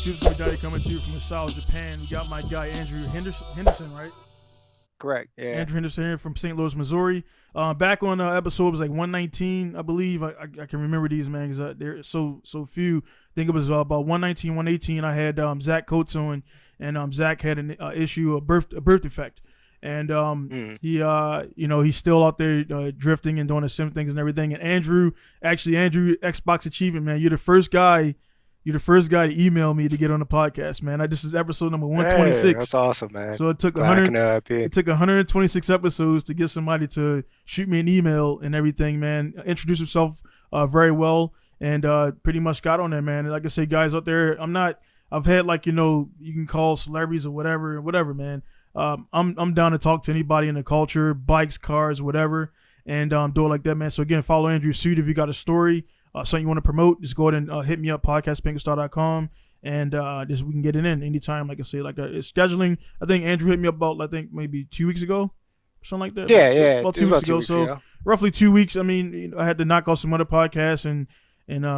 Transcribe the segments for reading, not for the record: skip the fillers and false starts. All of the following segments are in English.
YouTube, it's my daddy coming to you from South Japan. We got my guy Andrew Henderson, right? Correct. Yeah. Andrew Henderson here from St. Louis, Missouri. Back on episode, it was like 119, I believe. I can remember these, man, because they're so few. I think it was about 119, 118. I had Zach Coates on, and Zach had an issue, a birth defect. And he's still out there drifting and doing the sim things and everything. And Andrew, Xbox Achievement, man, you're the first guy to email me to get on the podcast, man. This is episode number 126. Hey, that's awesome, man. So it took 126 episodes to get somebody to shoot me an email and everything, man. Introduce himself very well, and pretty much got on there, man. And like I say, guys out there, I've had you can call celebrities or whatever, man. I'm down to talk to anybody in the culture, bikes, cars, whatever, and do it like that, man. So again, follow Andrew Suit if you got a story. Something you want to promote, just go ahead and hit me up, podcastpinkustar.com, and we can get it in anytime. Like I say, it's scheduling. I think Andrew hit me up about maybe 2 weeks ago, something like that. Yeah, about 2 weeks ago. So roughly 2 weeks. I mean, I had to knock off some other podcasts and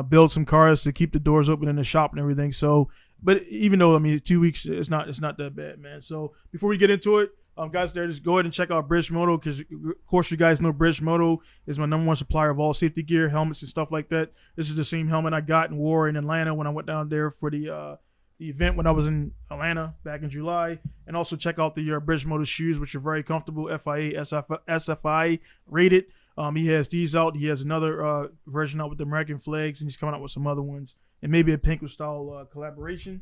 build some cars to keep the doors open in the shop and everything. So, but even though 2 weeks, it's not that bad, man. So before we get into it. Guys, just go ahead and check out Bridge Moto because, of course, you guys know Bridge Moto is my #1 supplier of all safety gear, helmets, and stuff like that. This is the same helmet I got and wore in Atlanta when I went down there for the event when I was in Atlanta back in July. And also check out the Bridge Moto shoes, which are very comfortable, FIA, SFI rated. He has these out. He has another version out with the American flags, and he's coming out with some other ones. And maybe a Pinku style collaboration.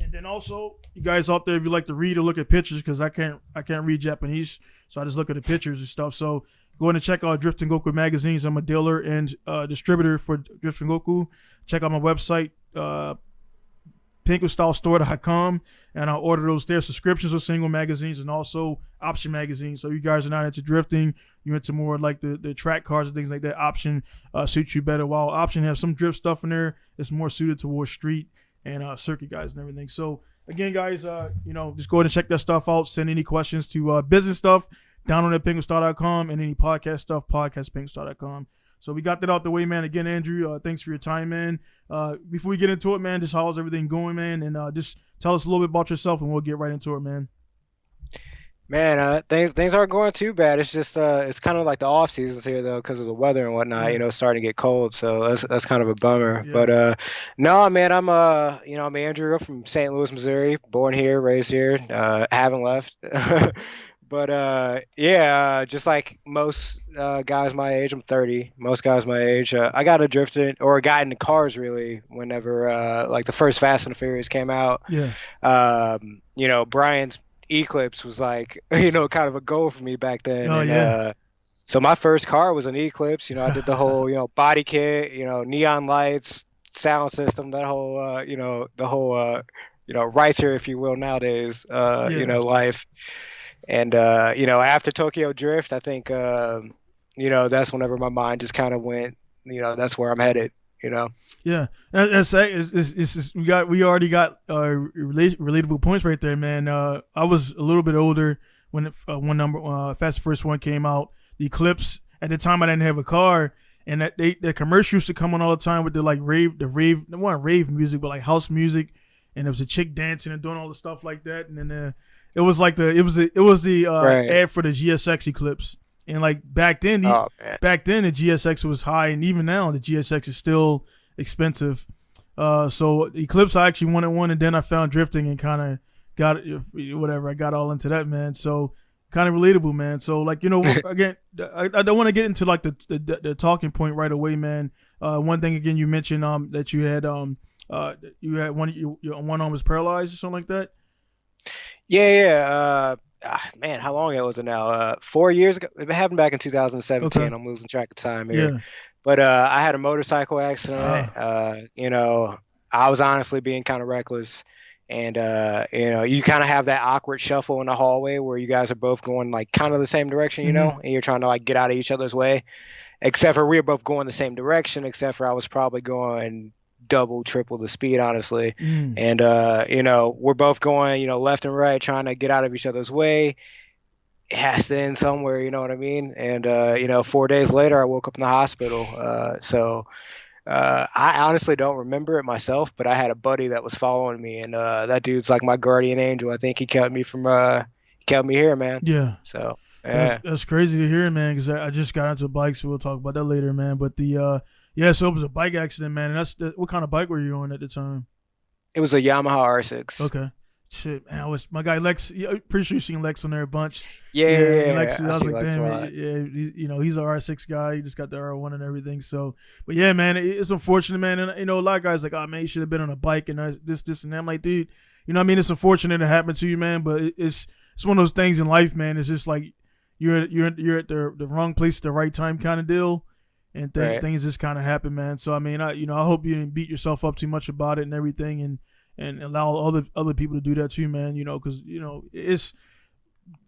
And then also, you guys out there, if you like to read or look at pictures, because I can't read Japanese, so I just look at the pictures and stuff. So go ahead and check out Drift and Goku magazines. I'm a dealer and distributor for Drift and Goku. Check out my website, pinkustylestore.com, and I'll order those there. Subscriptions of single magazines and also option magazines. So you guys are not into drifting, you're into more like the track cars and things like that. Option suits you better. While option has some drift stuff in there, it's more suited towards street and circuit guys and everything. So again, guys, just go ahead and check that stuff out. Send any questions to business stuff down on at pinkustyle.com, and any podcast stuff, podcastpinkustyle.com. So we got that out the way, man. Again, Andrew, thanks for your time, man. Before we get into it, man, just how's everything going, man? And just tell us a little bit about yourself, and we'll get right into it, man. Man, things aren't going too bad. It's just it's kind of like the off seasons here though, because of the weather and whatnot. Yeah. It's starting to get cold, so that's kind of a bummer. Yeah. But no, man, I'm Andrew from St. Louis, Missouri, born here, raised here, haven't left. But just like most guys my age, I'm 30. Most guys my age, I got into cars really whenever like the first Fast and the Furious came out. Yeah. Brian's Eclipse was like, kind of a goal for me back then. Oh, yeah. So my first car was an Eclipse. I did the whole, body kit, neon lights, sound system, that whole, the whole, racer, if you will, nowadays, life. And, after Tokyo Drift, I think, that's whenever my mind just kind of went, that's where I'm headed. Yeah, we already got relatable points right there, man. I was a little bit older when Fast and Furious 1 came out. The Eclipse, at the time I didn't have a car, and that the commercial used to come on all the time with the rave, not rave music, but like house music, and there was a chick dancing and doing all the stuff like that, and then it was like the ad for the GSX Eclipse. And like back then, the GSX was high, and even now the GSX is still expensive. So Eclipse, I actually wanted one, and then I found drifting and kind of got it. Whatever, I got all into that, man. So kind of relatable, man. So like, again, I don't want to get into like the talking point right away, man. One thing again, you mentioned that you had your one arm was paralyzed or something like that. Yeah. Man, how long ago was it now? 4 years ago. It happened back in 2017. Okay. I'm losing track of time here. Yeah. But I had a motorcycle accident. I was honestly being kind of reckless. And, you kind of have that awkward shuffle in the hallway where you guys are both going like kind of the same direction, and you're trying to like get out of each other's way. Except for we were both going the same direction, except for I was probably going double, triple the speed, honestly. And, we're both going, left and right, trying to get out of each other's way. It has to end somewhere, you know what I mean? And, 4 days later, I woke up in the hospital. I honestly don't remember it myself, but I had a buddy that was following me, and that dude's like my guardian angel. I think he kept me here, man. Yeah. So yeah. That's crazy to hear, man, because I just got into bikes, so we'll talk about that later, man. But so it was a bike accident, man. And what kind of bike were you on at the time? It was a Yamaha R6. Okay. Shit, man, my guy Lex. Pretty sure you've seen Lex on there a bunch. Yeah. Lex, I was like, damn, he's an R6 guy. He just got the R1 and everything. So, but yeah, man, it's unfortunate, man. And a lot of guys like, oh man, you should have been on a bike and this and that. I'm like, dude, what I mean? It's unfortunate it happened to you, man. But it's one of those things in life, man. It's just like you're at the wrong place at the right time kind of deal, and things just kind of happen, man. So I mean, I hope you didn't beat yourself up too much about it and everything, and allow other people to do that too, man. Because it's,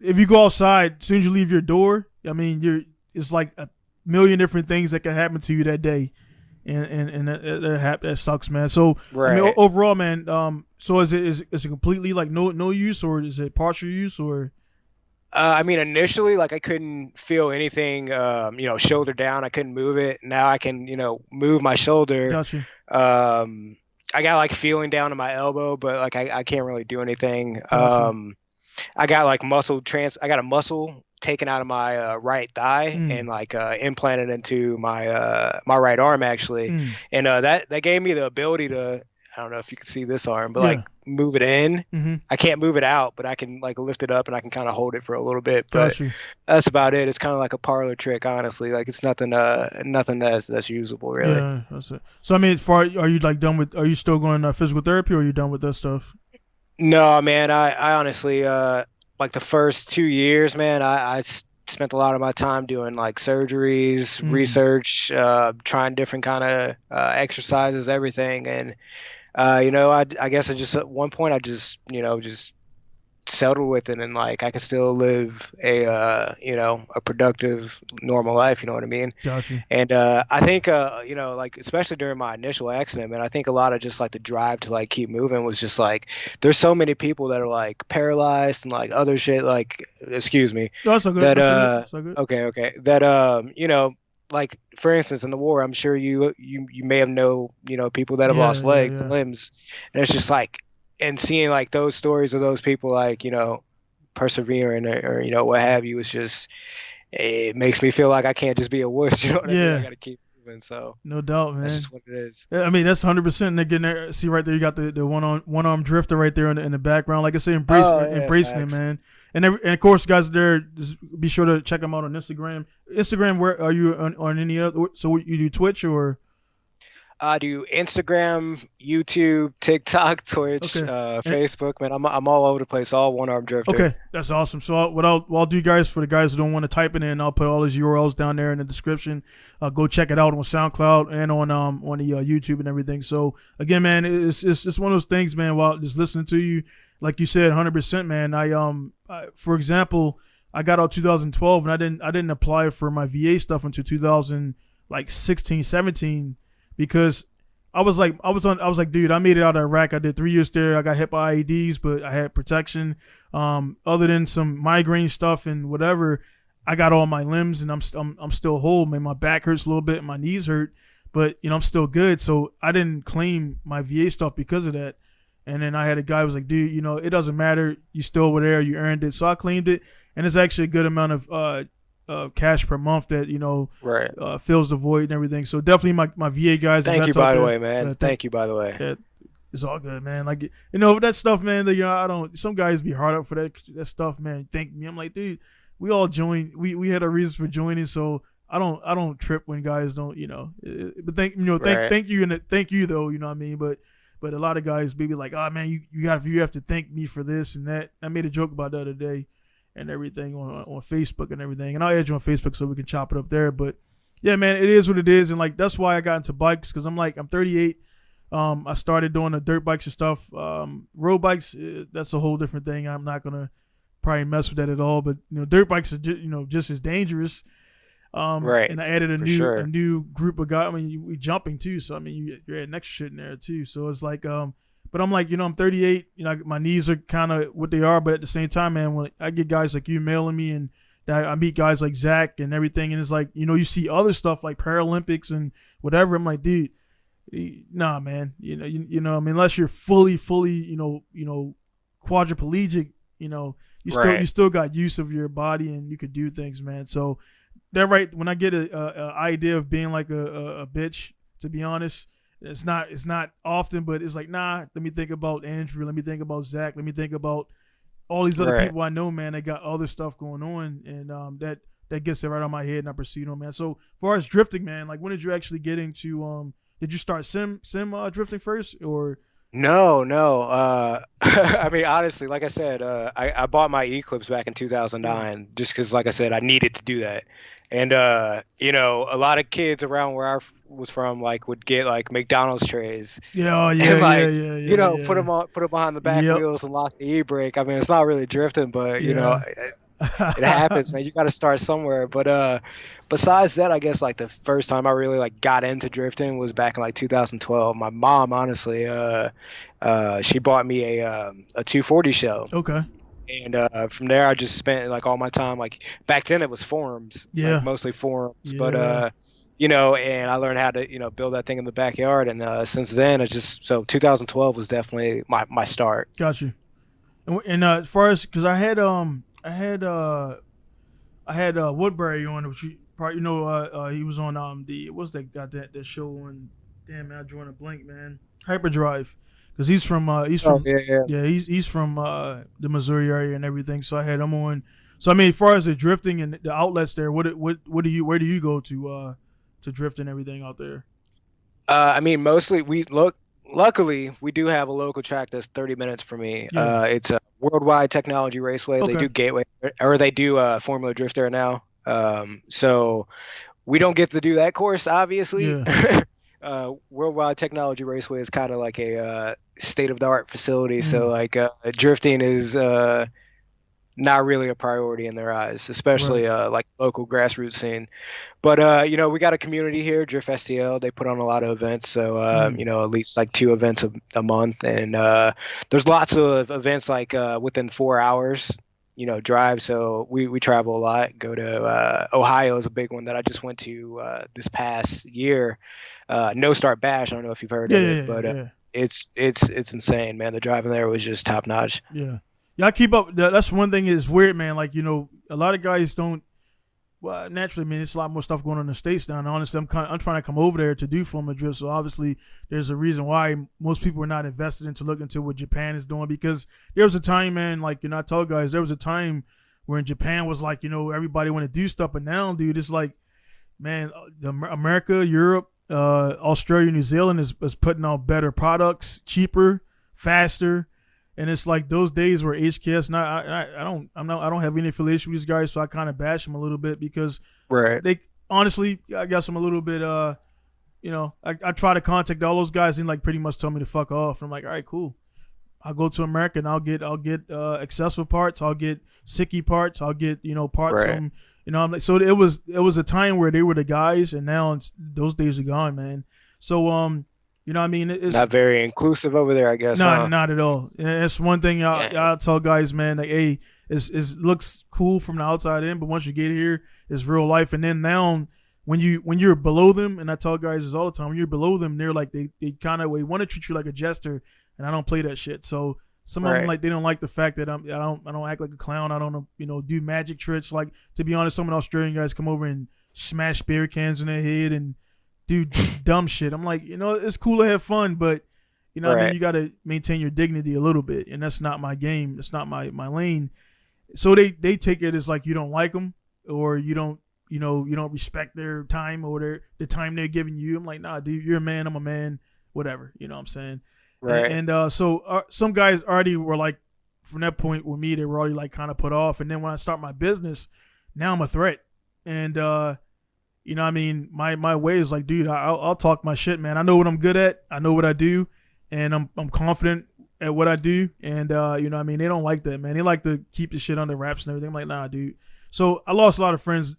if you go outside, as soon as you leave your door, I mean, it's like a million different things that can happen to you that day, and that sucks, man. So I mean, overall, man, so is it completely like no use, or is it partial use, or? I mean, initially, like I couldn't feel anything, shoulder down. I couldn't move it. Now I can, move my shoulder. Gotcha. I got like feeling down to my elbow, but like I can't really do anything. Gotcha. I got like I got a muscle taken out of my right thigh and like implanted into my my right arm actually. And that gave me the ability to, I don't know if you can see this arm, but like move it in. I can't move it out, but I can like lift it up and I can kind of hold it for a little bit. But that's about it. It's kind of like a parlor trick, honestly. Like it's nothing that's usable really. Yeah, that's it. So I mean, are you like done with? Are you still going physical therapy, or are you done with that stuff? No, man. I honestly like the first 2 years, man. I spent a lot of my time doing like surgeries, research, trying different kind of exercises, everything, and I guess at one point I just settled with it, and like I can still live a productive normal life, you know what I mean? Gotcha. And I think like especially during my initial accident, man, I think a lot of just like the drive to like keep moving was just like there's so many people that are like paralyzed and like other shit, like excuse me. No, that's so good. That's so good. Okay. That like for instance in the war, I'm sure you may have people that have lost legs and limbs, and it's just like, and seeing like those stories of those people like persevering or what have you, it's just, it makes me feel like I can't just be a wuss, you know what I mean? I gotta keep moving. So no doubt, man, that's just what it is. I mean, that's 100%. And again, there, see right there, you got the one arm drifter right there in the background. Like I say, embracing it, man. And of course, guys, just be sure to check them out on Instagram. Where are you on any other? So you do Twitch or? I do Instagram, YouTube, TikTok, Twitch, Facebook. Man, I'm all over the place. All one arm drifter. Okay, that's awesome. So what I'll do, guys, for the guys who don't want to type it in, I'll put all his URLs down there in the description. Go check it out on SoundCloud and on the YouTube and everything. So again, man, it's one of those things, man. While just listening to you, like you said, 100%, man. I for example, I got out 2012 and I didn't apply for my VA stuff until 2016, 17. Because I was like, dude, I made it out of Iraq. I did 3 years there. I got hit by IEDs, but I had protection. Other than some migraine stuff and whatever, I got all my limbs and I'm still whole. Man, my back hurts a little bit, my knees hurt, but I'm still good. So I didn't claim my VA stuff because of that. And then I had a guy who was like, dude, it doesn't matter. You still were there. You earned it. So I claimed it, and it's actually a good amount of cash per month that fills the void and everything. So definitely my VA guys. Thank you, by the way, man. Thank you, by the way. It's all good, man. Like, you know, that stuff, man. You know, I don't. Some guys be hard up for that stuff, man. Thank me. I'm like, dude, we all joined. We had our reasons for joining, so I don't trip when guys don't. You know, but thank you and thank you though. You know what I mean? But a lot of guys be like, oh man, you have to thank me for this and that. I made a joke about the other day and everything on Facebook and everything, and I'll add you on Facebook so we can chop it up there. But yeah, man, it is what it is, and like that's why I got into bikes because I'm 38. I started doing the dirt bikes and stuff. Road bikes, that's a whole different thing. I'm not gonna probably mess with that at all. But you know, dirt bikes are just as dangerous. Right. And I added a new group of guys. I mean, we jumping too, so I mean, you're adding extra shit in there too. So it's like, but I'm like, I'm 38. You know, my knees are kind of what they are, but at the same time, man, when I get guys like you mailing me and I meet guys like Zach and everything, and it's like, you see other stuff like Paralympics and whatever. I'm like, dude. Nah, man. I mean, unless you're fully, quadriplegic, you still got use of your body and you could do things, man. So that right when I get a idea of being like a bitch, to be honest, it's not often, but it's like, nah. Let me think about Andrew. Let me think about Zach. Let me think about all these other people I know, man. They got other stuff going on, and that gets it right on my head, and I proceed on, man. So as far as drifting, man, like when did you actually get into Did you start sim drifting first, or? No. I mean, honestly, like I said, I bought my Eclipse back in 2009 just because, like I said, I needed to do that. And a lot of kids around where I was from would get like McDonald's trays. And put them behind the back wheels and lock the e-brake. I mean, it's not really drifting, but it happens, man. You got to start somewhere. But besides that, I guess like the first time I really got into drifting was back in 2012. My mom, honestly, she bought me a 240 shell. Okay. And from there, I just spent all my time. Back then, it was forums, mostly forums. Yeah. But and I learned how to build that thing in the backyard. And since then, it's just 2012 was definitely my start. Got you. And as far as because I had Woodbury on, which you probably he was on what's that show on? Damn man, I drew on a blank, man. Hyperdrive. Because he's from he's from the Missouri area and everything. So I had him on. So I mean, as far as the drifting and the outlets there, where do you go to drift and everything out there? I mean, mostly luckily we do have a local track that's 30 minutes from me. Yeah. It's a Worldwide Technology Raceway. Okay. They do Gateway, or they do Formula Drift there now. So we don't get to do that course, obviously. Yeah. Worldwide Technology Raceway is kind of like a state-of-the-art facility, so drifting is not really a priority in their eyes, especially local grassroots scene. But we got a community here, Drift STL. They put on a lot of events, so at least 2 events a month, and there's lots of events within 4 hours. Drive. So we travel a lot. Go to Ohio is a big one that I just went to this past year. No Start Bash. I don't know if you've heard of it, but it's insane, man. The driving there was just top notch. Yeah, I keep up. That's one thing is weird, man. A lot of guys don't. Well, naturally, man, there's a lot more stuff going on in the States now. And honestly, I'm trying to come over there to do Formula Drift. So obviously, there's a reason why most people are not invested into looking into what Japan is doing, because there was a time, man, I tell guys, there was a time where in Japan was everybody want to do stuff, but now, dude, it's man, America, Europe, Australia, New Zealand is putting out better products, cheaper, faster. And it's those days where HKS, I don't have any affiliation with these guys, so I kind of bash them a little bit because they honestly, I guess I'm a little bit, I try to contact all those guys and pretty much tell me to fuck off. And I'm like, all right, cool. I'll go to America and I'll get accessible parts, I'll get sicky parts, I'll get parts from I'm so it was a time where they were the guys, and now those days are gone, man. So I mean, it's not very inclusive over there, I guess. No, not at all. It's one thing I'll tell guys, man. Hey, it looks cool from the outside in, but once you get here, it's real life. And then now, when you're below them, and I tell guys this all the time, when you're below them, they're they kind of want to treat you like a jester, and I don't play that shit. So some of them they don't like the fact that I don't act like a clown. I don't do magic tricks. To be honest, some of the Australian guys come over and smash beer cans in their head and do dumb shit. I'm like, it's cool to have fun, but You know what I mean? You got to maintain your dignity a little bit, and that's not my game. That's not my lane. So they take it as like you don't like them, or you don't respect their time or the time they're giving you. I'm like, nah, dude, you're a man. I'm a man. Whatever. You know what I'm saying? Right. And so some guys already were like, from that point with me, they were already like kind of put off. And then when I start my business, now I'm a threat. And you know what I mean? My way is like, dude, I'll talk my shit, man. I know what I'm good at. I know what I do, and I'm confident at what I do. And you know what I mean? They don't like that, man. They like to keep the shit under wraps and everything. I'm like, nah, dude. So I lost a lot of friends.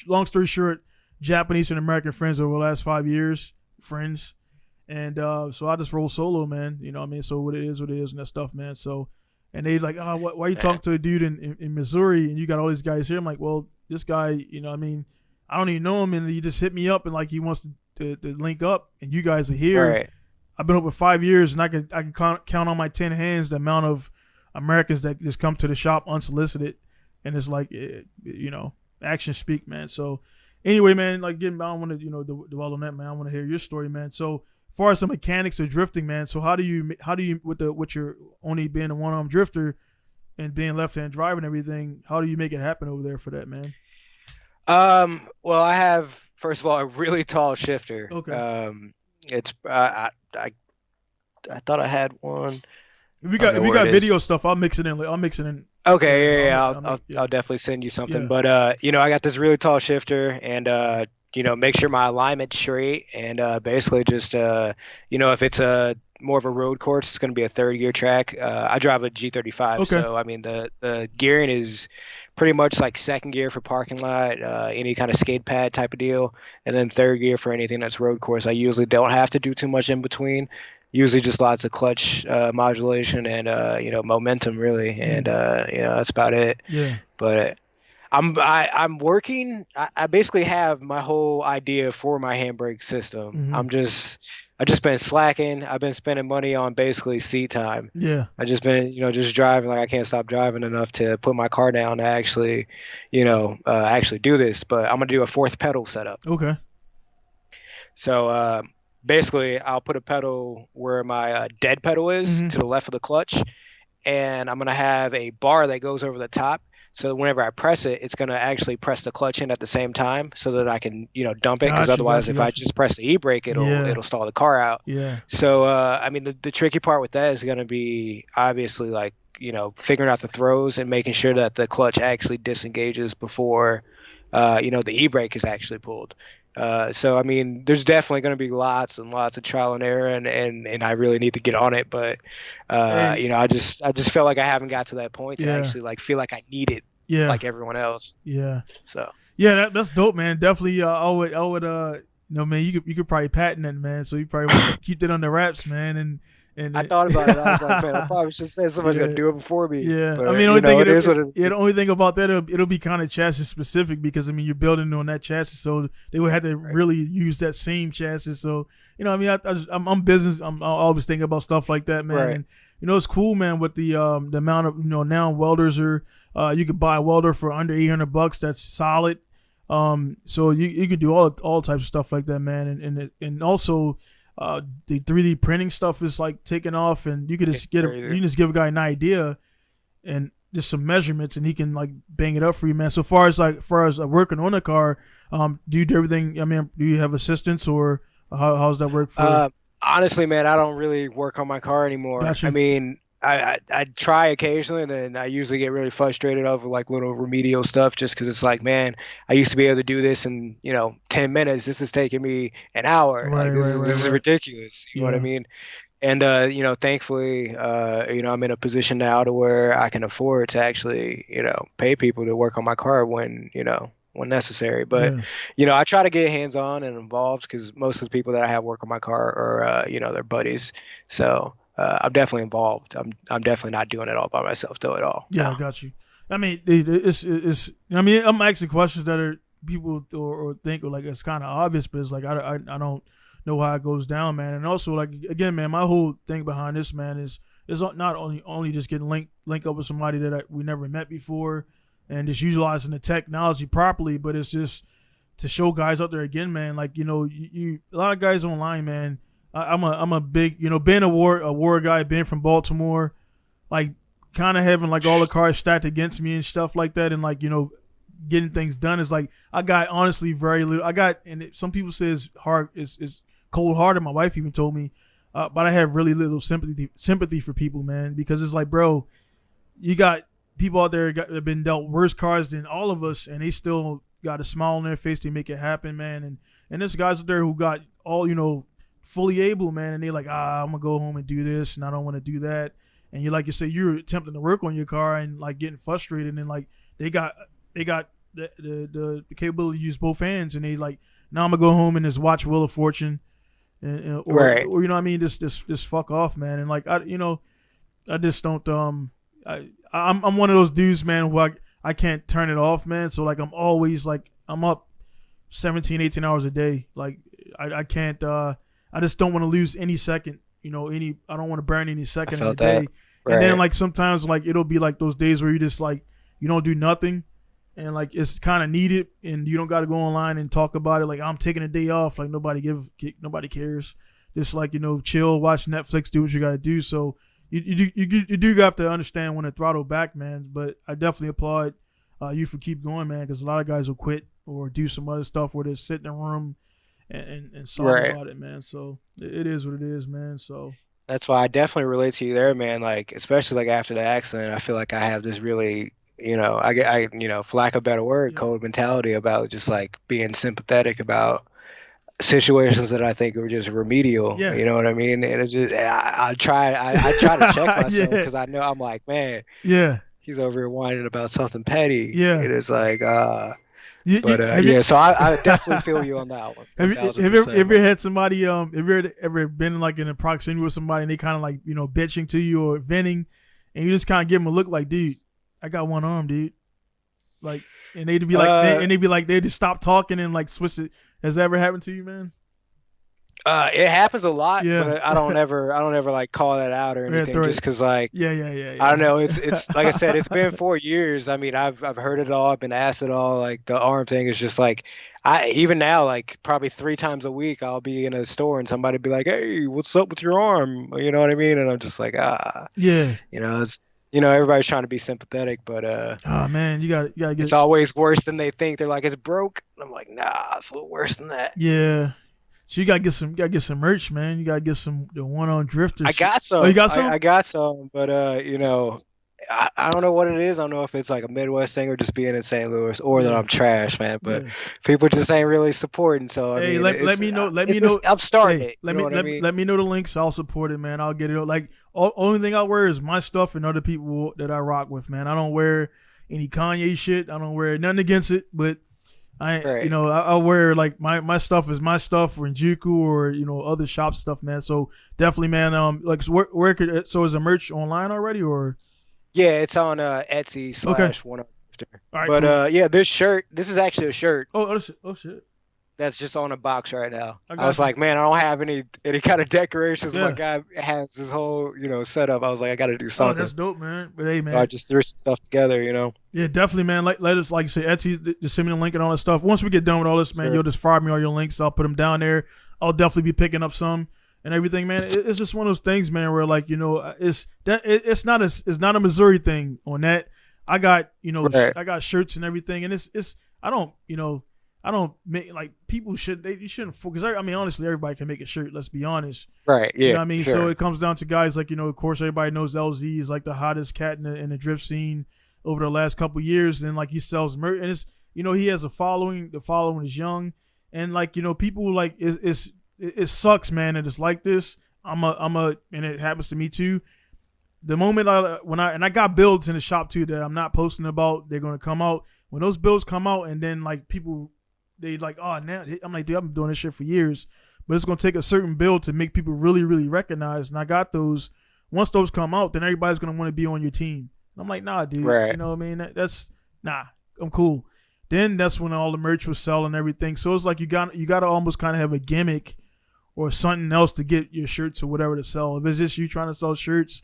Long story short, Japanese and American friends over the last 5 years, friends. And so I just roll solo, man. You know what I mean? So what it is and that stuff, man. So, and they like, oh, why are you talking to a dude in Missouri and you got all these guys here? I'm like, well, this guy, you know what I mean? I don't even know him, and he just hit me up and like he wants to link up, and you guys are here. Right. I've been over 5 years, and I can count on my 10 hands the amount of Americans that just come to the shop unsolicited, and it's like, you know, actions speak, man. So anyway, man, like I don't want to dwell on that, man. I want to hear your story, man. So as far as the mechanics of drifting, man. So how do you with your only being a one-arm drifter and being left-hand driver and everything? How do you make it happen over there for that, man? Well, I have, first of all, a really tall shifter. Okay. It's I thought I had one. If you got video stuff, I'll mix it in. Okay, I'll definitely send you something. Yeah. But I got this really tall shifter, and make sure my alignment's straight, and basically just if it's more of a road course, it's going to be a third gear track. I drive a G35, okay. So I mean the gearing is pretty much like second gear for parking lot, any kind of skate pad type of deal, and then third gear for anything that's road course. I usually don't have to do too much in between. Usually just lots of clutch modulation and momentum really, and that's about it. Yeah. But I'm working. I basically have my whole idea for my handbrake system. Mm-hmm. I've just been slacking. I've been spending money on basically seat time. Yeah. I just been, just driving. Like I can't stop driving enough to put my car down to actually, actually do this. But I'm gonna do a fourth pedal setup. Okay. So basically, I'll put a pedal where my dead pedal is to the left of the clutch, and I'm gonna have a bar that goes over the top. So whenever I press it, it's going to actually press the clutch in at the same time so that I can, dump it. Because otherwise, if I just press the e-brake, it'll stall the car out. Yeah. So, the tricky part with that is going to be obviously like, figuring out the throws and making sure that the clutch actually disengages before, the e-brake is actually pulled. So, there's definitely going to be lots and lots of trial and error, and I really need to get on it. But, I just feel like I haven't got to that point to actually like feel like I need it like everyone else. Yeah. So. Yeah, that's dope, man. Definitely, I would, man, you could probably patent it, man. So you probably want to keep that under wraps, man. And I thought about it. I was like, man, I probably should say somebody's gonna do it before me. Yeah, but, the only thing about that, it'll be kind of chassis specific because you're building on that chassis, so they would have to really use that same chassis. So I'm business. I'm always thinking about stuff like that, man. Right. And it's cool, man. With the amount of now welders are you could buy a welder for under $800. That's solid. So you can do all types of stuff like that, man. And also. The 3D printing stuff is like taking off, and you could just you can just give a guy an idea and just some measurements, and he can like bang it up for you, man. So far as working on a car, do you do everything? Do you have assistants or how's that work for you? Honestly, man, I don't really work on my car anymore. Gotcha. I try occasionally, and then I usually get really frustrated over like little remedial stuff just because it's like, man, I used to be able to do this in 10 minutes. This is taking me an hour. This is ridiculous. You know what I mean? And thankfully, I'm in a position now to where I can afford to actually pay people to work on my car when necessary. But I try to get hands on and involved because most of the people that I have work on my car are they're buddies. So. I'm definitely involved. I'm definitely not doing it all by myself though at all. Yeah, I got you. It's I'm asking questions that are people or think like it's kind of obvious, but it's like I don't know how it goes down, man. And also like again, man, my whole thing behind this, man, is not only just getting link up with somebody that we never met before, and just utilizing the technology properly, but it's just to show guys out there again, man. Like you a lot of guys online, man. I'm a big, being a war guy, being from Baltimore, like kind of having like all the cards stacked against me and stuff like that, and like getting things done is like I got honestly very little. Some people say it's hard, is cold hearted. My wife even told me, but I have really little sympathy for people, man, because it's like, bro, you got people out there that have been dealt worse cards than all of us, and they still got a smile on their face to make it happen, man. And there's guys out there who got all fully able, man, and they're like, I'm gonna go home and do this, and I don't want to do that. And you say you're attempting to work on your car and like getting frustrated, and like they got the capability to use both hands, and they like, now I'm gonna go home and just watch Wheel of Fortune, or you know what I mean, just fuck off, man. And like I just don't I'm one of those dudes, man, who I can't turn it off, man. So like I'm always like I'm up 17-18 hours a day. Like I can't I just don't want to lose any second, I don't want to burn any second in the day. Right. And then like sometimes like it'll be like those days where you just like you don't do nothing, and like it's kind of needed, and you don't got to go online and talk about it. Like I'm taking a day off, like nobody cares. Just like chill, watch Netflix, do what you got to do. So you do have to understand when to throttle back, man. But I definitely applaud you for keep going, man, because a lot of guys will quit or do some other stuff where they sit in a room and talk about it, man. So it is what it is, man. So that's why I definitely relate to you there, man. Like especially like after the accident, I feel like I have this really, I for lack of a better word, cold mentality about just like being sympathetic about situations that I think are just remedial. You know what I mean? And it's just I try to check myself because I know I'm like, man, he's over here whining about something petty. It is like so I definitely feel you on that one. Have you ever had somebody have you ever been like in a proximity with somebody and they kind of like bitching to you or venting, and you just kind of give them a look like, dude, I got one arm, dude, like, and they'd be like they'd just stop talking and like switch it. Has that ever happened to you, man? It happens a lot, but I don't ever like call that out or anything, just because like I don't know, it's like I said, it's been 4 years. I mean, I've heard it all, I've been asked it all. Like the arm thing is just like even now, like probably 3 times a week I'll be in a store and somebody be like, hey, what's up with your arm? You know what I mean? And I'm just like, it's everybody's trying to be sympathetic, but man, you gotta get, it's always worse than they think. They're like, it's broke. I'm like, nah, it's a little worse than that. Yeah. So you gotta get some merch, man. You gotta get the one-on drifters. I got some. Oh, you got some? I got some, but I don't know what it is. I don't know if it's like a Midwest thing or just being in St. Louis, or that I'm trash, man. But people just ain't really supporting. So I mean, let me know. Let me know. I'm starting it. Let me know the links. I'll support it, man. I'll get it. Like only thing I wear is my stuff and other people that I rock with, man. I don't wear any Kanye shit. I don't wear nothing against it, but I wear like my stuff is my stuff, or Juku or other shop stuff, man. So definitely, man. Like where could is the merch online already or? Yeah, it's on Etsy / One Up. Right, but cool. this is actually a shirt. Oh shit. That's just on a box right now. I was like, man, I don't have any kind of decorations. My guy has this whole setup. I was like, I got to do something. Oh, that's dope, man. But hey, man, so I just threw some stuff together. Yeah, definitely, man. Let us, like you say, Etsy, just send me the link and all that stuff. Once we get done with all this, man, you'll just fire me all your links. I'll put them down there. I'll definitely be picking up some and everything, man. It's just one of those things, man, where like it's not a Missouri thing on that. I got I got shirts and everything, and it's I don't make like people you shouldn't focus. I mean, honestly, everybody can make a shirt. Let's be honest, right? Yeah, you know what I mean. Sure. So it comes down to guys like of course, everybody knows LZ is like the hottest cat in the drift scene over the last couple of years. And like he sells merch, and it's he has a following. The following is young, and like people like it sucks, man. And it's like this. And it happens to me too. The moment I got builds in the shop too that I'm not posting about, they're gonna come out. When those builds come out, and then like people. They like, oh, now I'm like, dude, I've been doing this shit for years, but it's gonna take a certain build to make people really, really recognize. And I got those. Once those come out, then everybody's gonna want to be on your team. And I'm like, nah, dude, right. You know what I mean? That's nah, I'm cool. Then that's when all the merch was selling and everything. So it's like you got to almost kind of have a gimmick or something else to get your shirts or whatever to sell. If it's just you trying to sell shirts,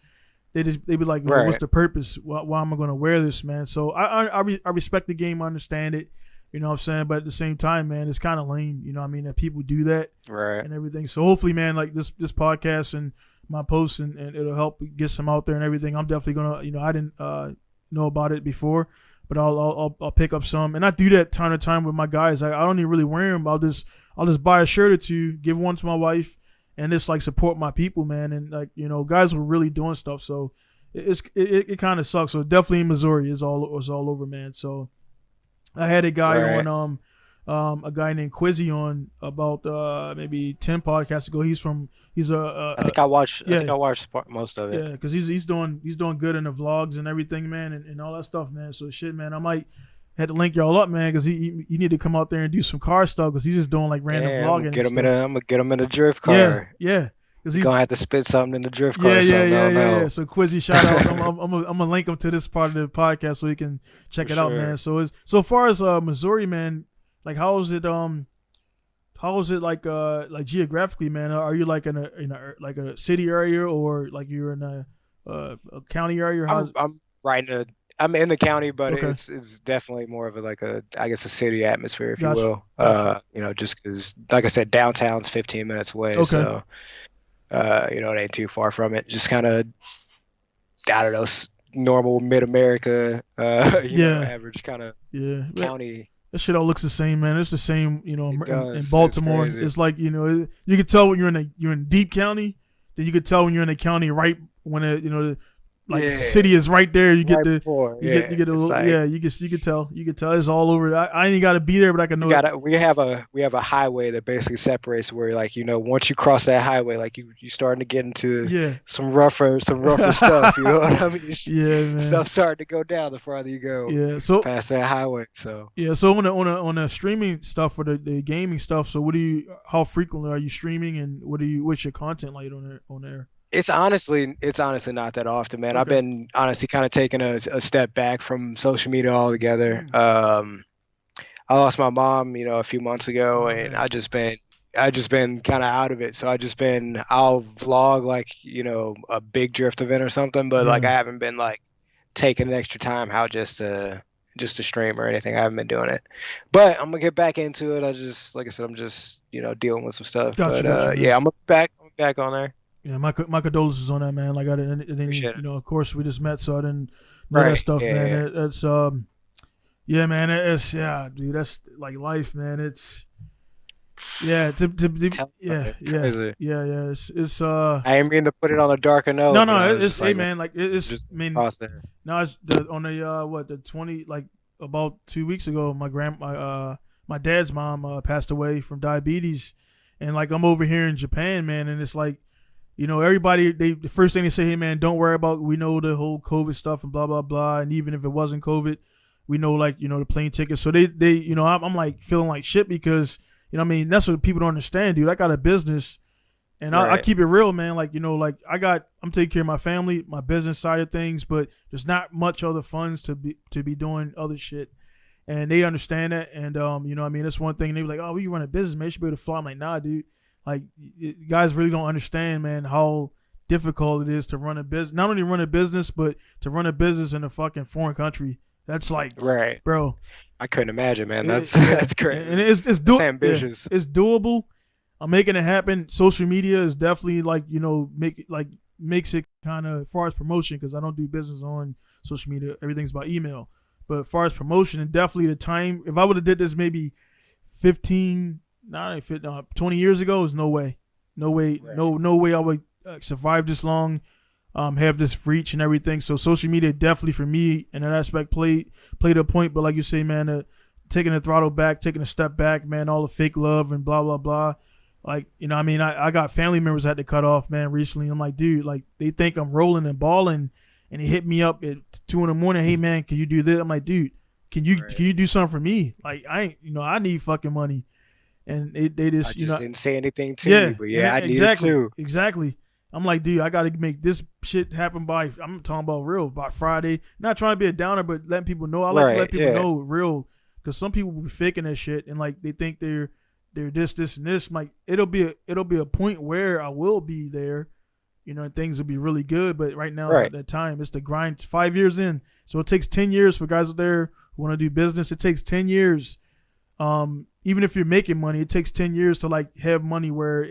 they be like, well, what's the purpose? Why am I gonna wear this, man? So I respect the game. I understand it. You know what I'm saying? But at the same time, man, it's kind of lame. You know what I mean? That people do that right. and everything. So hopefully, man, like this podcast and my posts and it'll help get some out there and everything. I'm definitely gonna, you know, I didn't know about it before, but I'll pick up some, and I do that time to time with my guys. I don't even really wear them. I'll just buy a shirt or two, give one to my wife, and just like support my people, man. And like, you know, guys were really doing stuff. So it kind of sucks. So definitely in Missouri is all over, man. So I had a guy on a guy named Quizzy on about maybe 10 podcasts ago. I think I watched most of it. Yeah, because he's doing good in the vlogs and everything, man, and all that stuff, man. So shit, man, I might had to link y'all up, man, because he need to come out there and do some car stuff, because he's just doing like random vlogging. I'm gonna get him in a drift car. Yeah. Because he's gonna have to spit something in the drift car. Yeah. So Quizzy, shout out. I'm gonna link him to this part of the podcast so he can check it out, man. So far as Missouri, man, like how is it like geographically, man? Are you like in a like a city area, or like you're in a county area? I'm in the county, but okay. it's definitely more of a city atmosphere, if you will. You know, just because, like I said, downtown's 15 minutes away, so you know, it ain't too far from it. Just kind of, I don't know, normal mid-America, you know, average kind of county. That shit all looks the same, man. It's the same, you know, in Baltimore. It's like, you know, you could tell when you're in deep county, then you could tell when you're in a county right when you know, like the city is right there. You get you get a little, like, you could tell it's all over. I ain't got to be there, but I can know. We have a highway that basically separates where, like, you know, once you cross that highway, like you starting to get into some rougher stuff. You know what I mean? Man. Stuff starting to go down the farther you go. Yeah. So past that highway. So So on the streaming stuff or the gaming stuff. So how frequently are you streaming, and what's your content like on there? It's honestly not that often, man. Okay. I've been honestly kind of taking a step back from social media altogether. I lost my mom, you know, a few months ago, and I just been kind of out of it. So I'll vlog, like, you know, a big drift event or something, but like I haven't been like taking an extra time out just to stream or anything. I haven't been doing it, but I'm gonna get back into it. I'm just, you know, dealing with some stuff. Gotcha, yeah, I'm back on there. Yeah, my condolences on that, man. Like I didn't, you know, of course we just met, so I didn't know that stuff, man. It's dude, that's like life, man. It's it's I ain't mean to put it on a darker note. No, it's hey, man, like it's just, I mean, no, it's on the 20, like about 2 weeks ago, my dad's mom passed away from diabetes, and like I'm over here in Japan, man, and it's like, you know, everybody, the first thing they say, hey, man, don't worry about, we know the whole COVID stuff and blah, blah, blah. And even if it wasn't COVID, we know, like, you know, the plane tickets. So they you know, I'm like feeling like shit because, you know what I mean? That's what people don't understand, dude. I got a business, and I keep it real, man. Like, you know, like I'm taking care of my family, my business side of things, but there's not much other funds to be doing other shit. And they understand that. And, you know what I mean? That's one thing. They were like, oh, you run a business, man. You should be able to fly. I'm like, nah, dude. Like, guys really don't understand, man, how difficult it is to run a business. Not only run a business, but to run a business in a fucking foreign country. That's like, bro. I couldn't imagine, man. That's crazy. And it's ambitious. It's doable. I'm making it happen. Social media is definitely, like, you know, makes it kind of, as far as promotion, because I don't do business on social media. Everything's about email. But as far as promotion, and definitely the time, if I would have did this maybe 20 years ago, there's no way, no way I would survive this long, have this reach and everything. So social media definitely for me in that aspect played a point. But like you say, man, taking the throttle back, taking a step back, man, all the fake love and blah blah blah. Like, you know, I mean, I got family members I had to cut off, man, recently. I'm like, dude, like, they think I'm rolling and balling, and he hit me up at 2 a.m. Hey, man, can you do this? I'm like, dude, can you do something for me? Like, I need fucking money. And they just, you know, didn't say anything to you, but I need it too. Exactly. I'm like, dude, I got to make this shit happen I'm talking about by Friday. Not trying to be a downer, but letting people know. I like to let people know real, because some people be faking that shit, and like they think they're this, and this. I'm like, it'll be a point where I will be there, you know, and things will be really good. But right now, at that time, it's the grind. 5 years in, so it takes 10 years for guys out there who want to do business. It takes 10 years even if you're making money, it takes 10 years to like have money where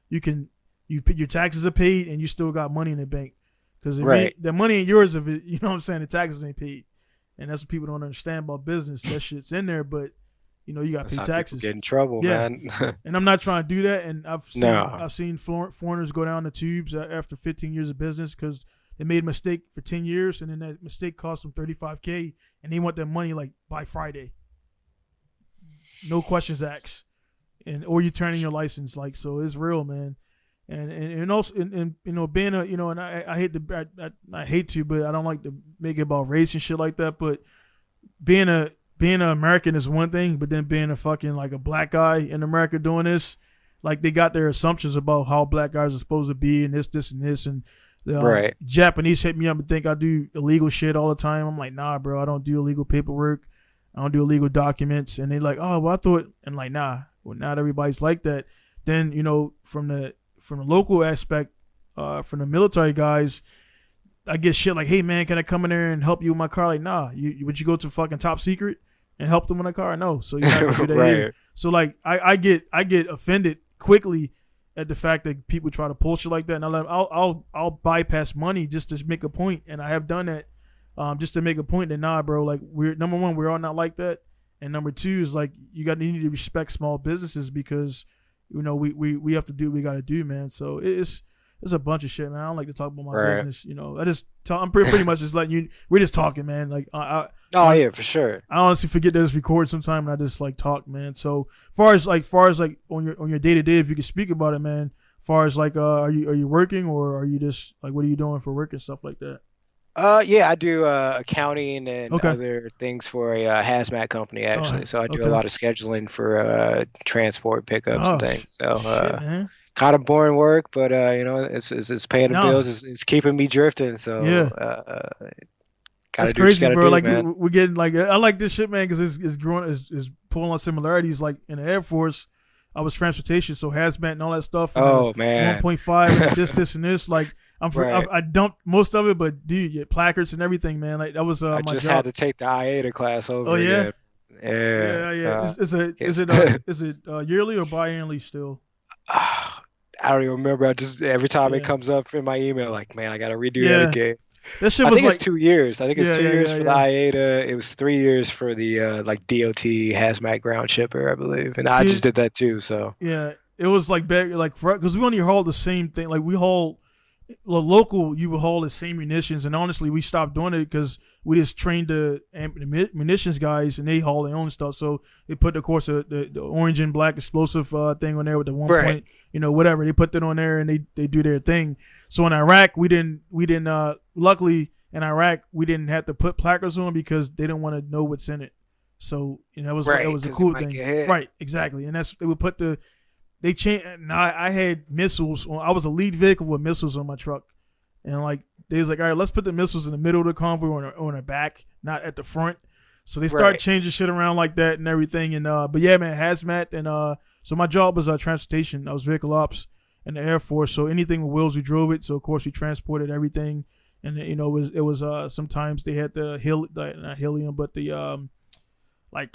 your taxes are paid and you still got money in the bank. Because the money ain't yours if it, you know what I'm saying, the taxes ain't paid. And that's what people don't understand about business. That shit's in there, but you know, you got to pay taxes. Get in trouble, man. And I'm not trying to do that. And I've seen foreigners go down the tubes after 15 years of business because they made a mistake for 10 years, and then that mistake cost them $35K, and they want their money like by Friday. No questions asked, or you turn in your license, like, so it's real, man. And also, and you know, being a, you know, and I hate to, but I don't like to make it about race and shit like that. But being an American is one thing, but then being a fucking like a black guy in America doing this, like they got their assumptions about how black guys are supposed to be and this and this, and the Japanese hit me up and think I do illegal shit all the time. I'm like, nah, bro, I don't do illegal paperwork. I don't do illegal documents. And they like, oh, well, I thought, and like, nah, well, not everybody's like that. Then, you know, from the local aspect, from the military guys, I get shit like, hey man, can I come in there and help you with my car? Like, nah, would you go to fucking Top Secret and help them with a car? No, so you're not gonna do that here. So like, I get offended quickly at the fact that people try to pull shit like that, and I'll bypass money just to make a point, and I have done that, just to make a point that nah, bro, like we're number one, we're all not like that, and number two is like you need to respect small businesses because you know we have to do what we got to do, man. So it's a bunch of shit, man. I don't like to talk about my business, you know. I'm pretty much just letting you. We're just talking, man. Like yeah, for sure. I honestly forget that it's recorded sometime, and I just like talk, man. So far as like on your day to day, if you could speak about it, man. Far as like, are you working or are you just like, what are you doing for work and stuff like that? Yeah, I do accounting and other things for a hazmat company actually. So I do a lot of scheduling for transport pickups and things. So shit, kind of boring work, but you know, it's paying the bills. It's keeping me drifting. So that's crazy, bro. Like we're getting like, I like this shit, man, because it's growing, is pulling on similarities. Like in the Air Force, I was transportation, so hazmat and all that stuff. Oh man, 1.5 and this and this. Like I dumped most of it, but dude, yeah, placards and everything, man. Like that was I just job. Had to take the IATA class over. Oh yeah, again. yeah. Is it yearly or biannually still? I don't even remember. I just every time it comes up in my email, like, man, I gotta redo that again. That shit I was think like it's 2 years. I think it's 2 years for the IATA. It was 3 years for the like DOT hazmat ground shipper, I believe. And I just did that too. So yeah, it was like bad, like because we only haul the same thing. Like we haul local, you would haul the same munitions, and honestly, we stopped doing it because we just trained the munitions guys, and they haul their own stuff. So they put, of course, the orange and black explosive thing on there with the 1 point, you know, whatever. They put that on there, and they do their thing. So in Iraq, we didn't. Luckily, in Iraq, we didn't have to put placards on because they didn't want to know what's in it. So you know, it was a cool thing, right? Exactly, and they would put the. They changed. I had missiles. I was a lead vehicle with missiles on my truck, and like they was like, all right, let's put the missiles in the middle of the convoy on the back, not at the front. So they start changing shit around like that and everything. And but yeah, man, hazmat and so my job was transportation. I was vehicle ops in the Air Force. So anything with wheels, we drove it. So of course we transported everything, and you know it was sometimes they had not helium, but the like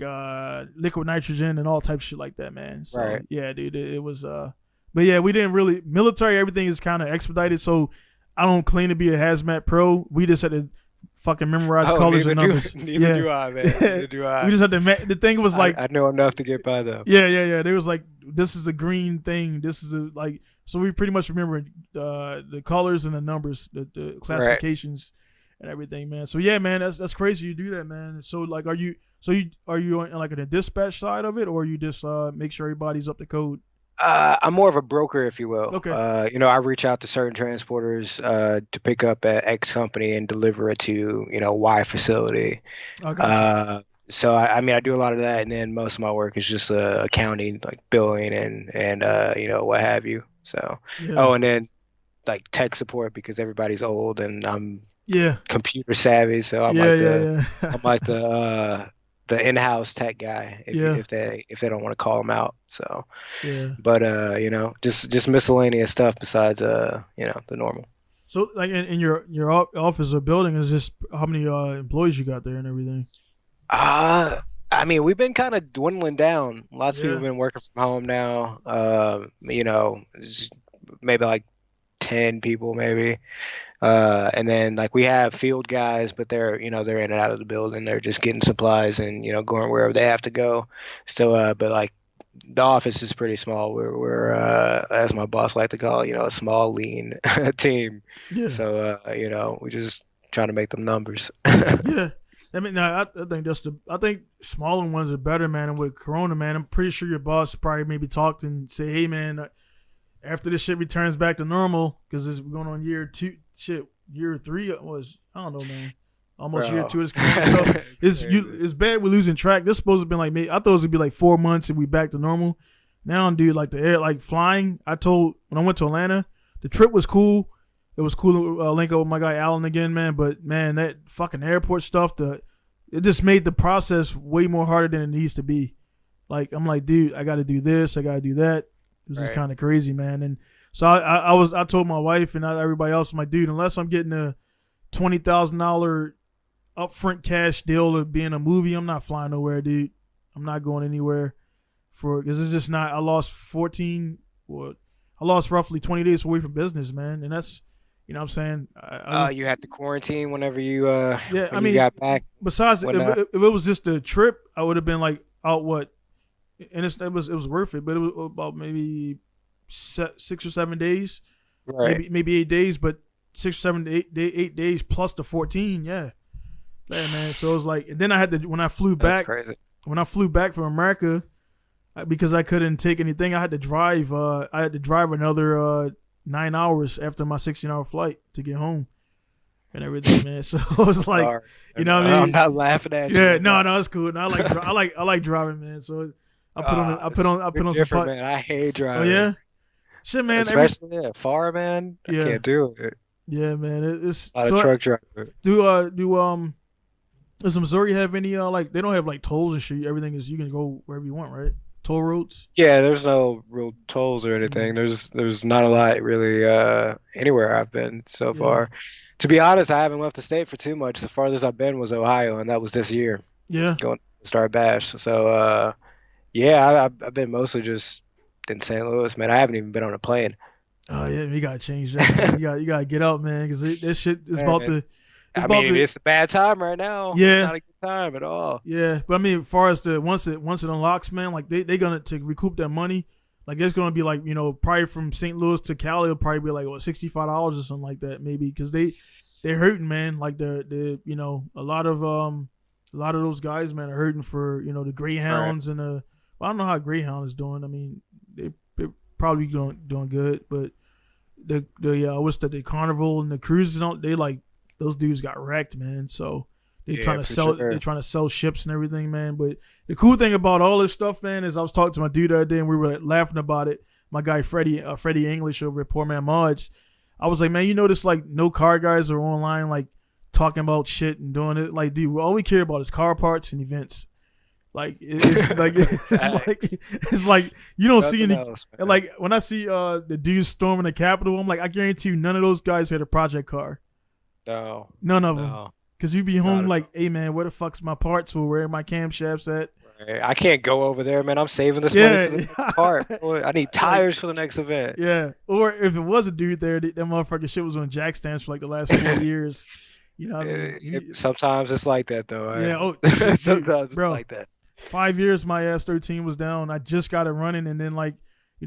liquid nitrogen and all types of shit like that, man. So yeah, dude, it was but yeah, we didn't really military, everything is kind of expedited, so I don't claim to be a hazmat pro. We just had to fucking memorize colors and numbers. Neither do I, man. Neither do I. We just had to the thing was like I know enough to get by them. Yeah. They was like, this is a green thing, this is a like, so we pretty much remember the colors and the numbers, the classifications and everything, man. So yeah, man, that's crazy you do that, man. So like, are you on like the dispatch side of it, or you just make sure everybody's up to code? I'm more of a broker, if you will. Okay. You know, I reach out to certain transporters to pick up at X company and deliver it to, you know, Y facility. So I mean, I do a lot of that, and then most of my work is just accounting, like billing and you know, what have you. So and then like tech support, because everybody's old and I'm computer savvy, so I'm like the in-house tech guy if they don't want to call them out. So but you know, just miscellaneous stuff besides you know, the normal. So like in your office or building, is just how many employees you got there and everything? I I mean, we've been kind of dwindling down. Lots of people have been working from home now. Maybe like 10 people, maybe. And then like we have field guys, but they're in and out of the building. They're just getting supplies and going wherever they have to go. So, but like the office is pretty small. We're as my boss like to call it, a small, lean team. Yeah. So we just trying to make them numbers. Yeah. I mean, I think I think smaller ones are better, man. And with Corona, man, I'm pretty sure your boss probably maybe talked and say, hey, man, after this shit returns back to normal, because it's going on year 3 was, I don't know, man, almost year 2 of this Corona stuff. It's bad we're losing track. This supposed to be like, I thought it was gonna be like 4 months and we back to normal. Now, dude, like the air, like flying. When I went to Atlanta, the trip was cool. It was cool to link up with my guy Alan again, man. But man, that fucking airport stuff, it just made the process way more harder than it needs to be. Like I'm like, dude, I got to do this, I got to do that. It was just kind of crazy, man. And so I told my wife and everybody else, I'm like, dude, unless I'm getting a $20,000 upfront cash deal of being a movie, I'm not flying nowhere, dude. I'm not going anywhere because it's just not. I lost roughly 20 days away from business, man, and that's. You know what I'm saying? You had to quarantine whenever you you got back. Besides, if it was just a trip, I would have been like out what, and it was worth it. But it was about maybe 6 or 7 days, right? Maybe 8 days, but 6 or 7 to 8 days plus the 14, yeah, man. So it was like, and then I had to when I flew back from America, because I couldn't take anything. I had to drive. Another 9 hours after my 16-hour flight to get home and everything, man. So it was like, you know what I mean? I'm not laughing at you. Yeah, no, it's cool. And I like driving, man. So I put on some putt. Man, I hate driving. Oh yeah, shit, man. Especially far, man. I can't do it. Yeah, man. It's a lot of truck driving. Does Missouri have any they don't have like tolls and shit? Everything is you can go wherever you want, right? Toll roads? Yeah, there's no real tolls or anything. There's not a lot really anywhere I've been so far. To be honest, I haven't left the state for too much. The farthest I've been was Ohio, and that was this year. Yeah. Going to start bash. So I've been mostly just in St. Louis, man. I haven't even been on a plane. Oh yeah, you gotta change that. Man. you gotta get out, man, because this shit is it's a bad time right now. Yeah, it's not a good time at all. Yeah, but I mean, as far as once it unlocks, man, like they gonna to recoup that money. Like it's gonna be like probably from St. Louis to Cali, it'll probably be like $65 or something like that, maybe, because they're hurting, man. Like the a lot of those guys, man, are hurting for the Greyhounds and I don't know how Greyhound is doing. I mean, they're probably doing good, but the Carnival and the cruises they like. Those dudes got wrecked, man. So they're trying to sell ships and everything, man. But the cool thing about all this stuff, man, is I was talking to my dude the other day and we were laughing about it. My guy Freddie English over at Poor Man Mods. I was like, man, you notice like no car guys are online like talking about shit and doing it. Like, dude, all we care about is car parts and events. Like it's like you don't see any else, like when I see the dudes storming the Capitol, I'm like, I guarantee you none of those guys had a project car. No. None of them. Because you be home like, hey, man, where the fuck's my parts? Or where are my camshafts at? Right. I can't go over there, man. I'm saving this money for the next part. Boy, I need tires for the next event. Yeah. Or if it was a dude there, that motherfucking shit was on jack stands for like the last 4 years. You know what I mean? Sometimes it's like that, though. Yeah. Oh, sometimes it's like that. 5 years my ass 13 was down. I just got it running. And then like,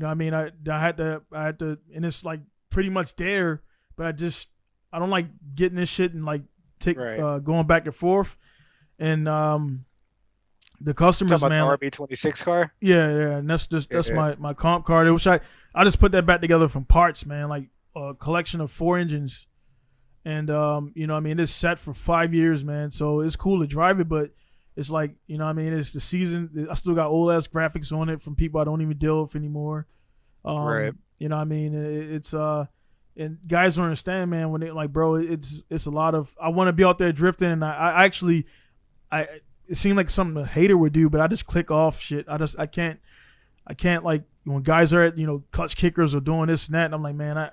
I mean, I had to, and it's like pretty much there, but I don't like getting this shit and like going back and forth, and the customers, man. The RB26 car. Yeah, and that's my comp car. Which I just put that back together from parts, man. Like a collection of 4 engines, and I mean it's set for 5 years, man. So it's cool to drive it, but it's like I mean it's the season. I still got old ass graphics on it from people I don't even deal with anymore. Right. I mean it's And guys don't understand, man, when they like, bro, it's a lot of, I want to be out there drifting. And I actually, it seemed like something a hater would do, but I just click off shit. I can't like when guys are at, clutch kickers or doing this and that. And I'm like, man,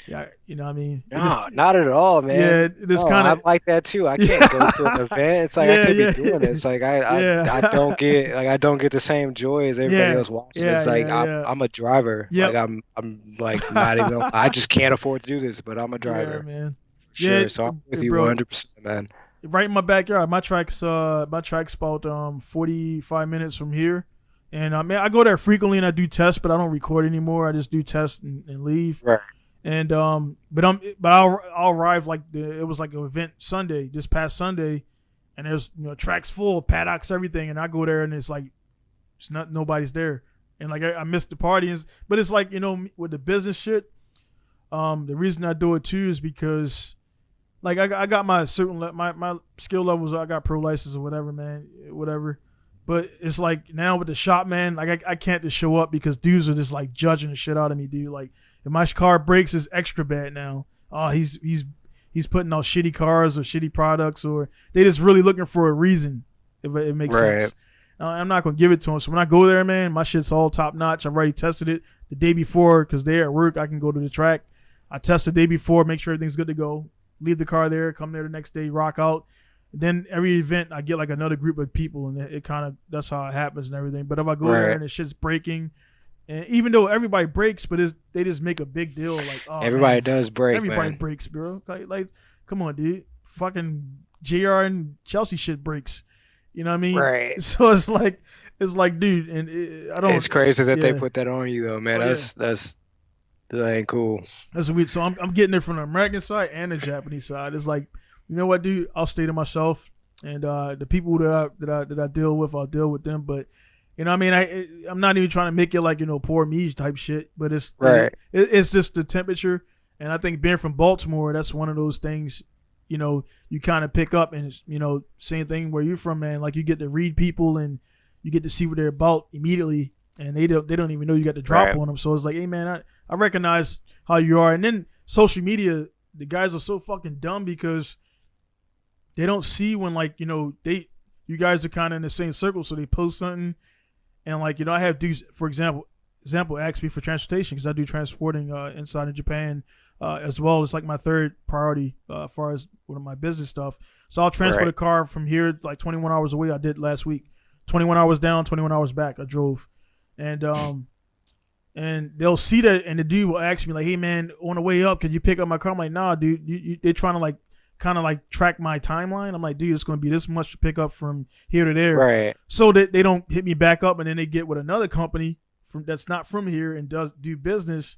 Yeah, you know what I mean? No, not at all, man. Yeah, it is kind of. I like that too. I can't go to an event. It's like I can't be doing it. It's like I don't get the same joy as everybody else watching. It's like I'm a driver. Yep. Like I'm like not even. I just can't afford to do this, but I'm a driver. Yeah, man. For sure. So I'm with you 100%, man. Right in my backyard. My track's about 45 minutes from here. And man, I go there frequently and I do tests, but I don't record anymore. I just do tests and leave. Right. And I'll arrive like it was like an event Sunday, this past Sunday, and there's tracks full, paddocks, everything, and I go there and it's like nobody's there, and like I missed the party. But it's like with the business shit, the reason I do it too is because like I got my my skill levels. I got pro license or whatever, man, whatever. But it's like now with the shop, man, like I can't just show up because dudes are just like judging the shit out of me, dude. Like if my car breaks, it's extra bad now. Oh, he's putting out shitty cars or shitty products, or they just really looking for a reason. If it makes sense. I'm not gonna give it to them. So when I go there, man, my shit's all top notch. I've already tested it the day before because they're at work. I can go to the track. I test the day before, make sure everything's good to go. Leave the car there, come there the next day, rock out. Then every event I get like another group of people, and it kind of that's how it happens and everything. But if I go there and the shit's breaking, and even though everybody breaks, but they just make a big deal like, oh, everybody does break. Everybody man. breaks, bro. Like, come on, dude. Fucking JR and Chelsea shit breaks. You know what I mean? Right. So it's like, dude, and I don't. It's crazy that they put that on you though, man. That ain't cool. That's weird. So I'm getting it from the American side and the Japanese side. It's like, you know what, dude? I'll stay to myself, and the people that I deal with, I'll deal with them. But you know, what I mean, I'm not even trying to make it like poor me type shit. But it's right. It's just the temperature, and I think being from Baltimore, that's one of those things. You kind of pick up, and same thing where you're from, man. Like you get to read people, and you get to see what they're about immediately, and they don't even know you got the drop on them. So it's like, hey, man, I recognize how you are. And then social media, the guys are so fucking dumb because they don't see when you guys are kind of in the same circle, so they post something, and I have dudes, for example, ask me for transportation because I do transporting inside of Japan as well. It's like my third priority as far as one of my business stuff. So I'll transport a car from here like 21 hours away. I did last week, 21 hours down, 21 hours back. I drove, and they'll see that, and the dude will ask me like, "Hey man, on the way up, can you pick up my car?" I'm like, "Nah, dude, they're trying to kind of track my timeline." I'm like, dude, it's going to be this much to pick up from here to there. Right. So that they don't hit me back up, and then they get with another company that's not from here and do business.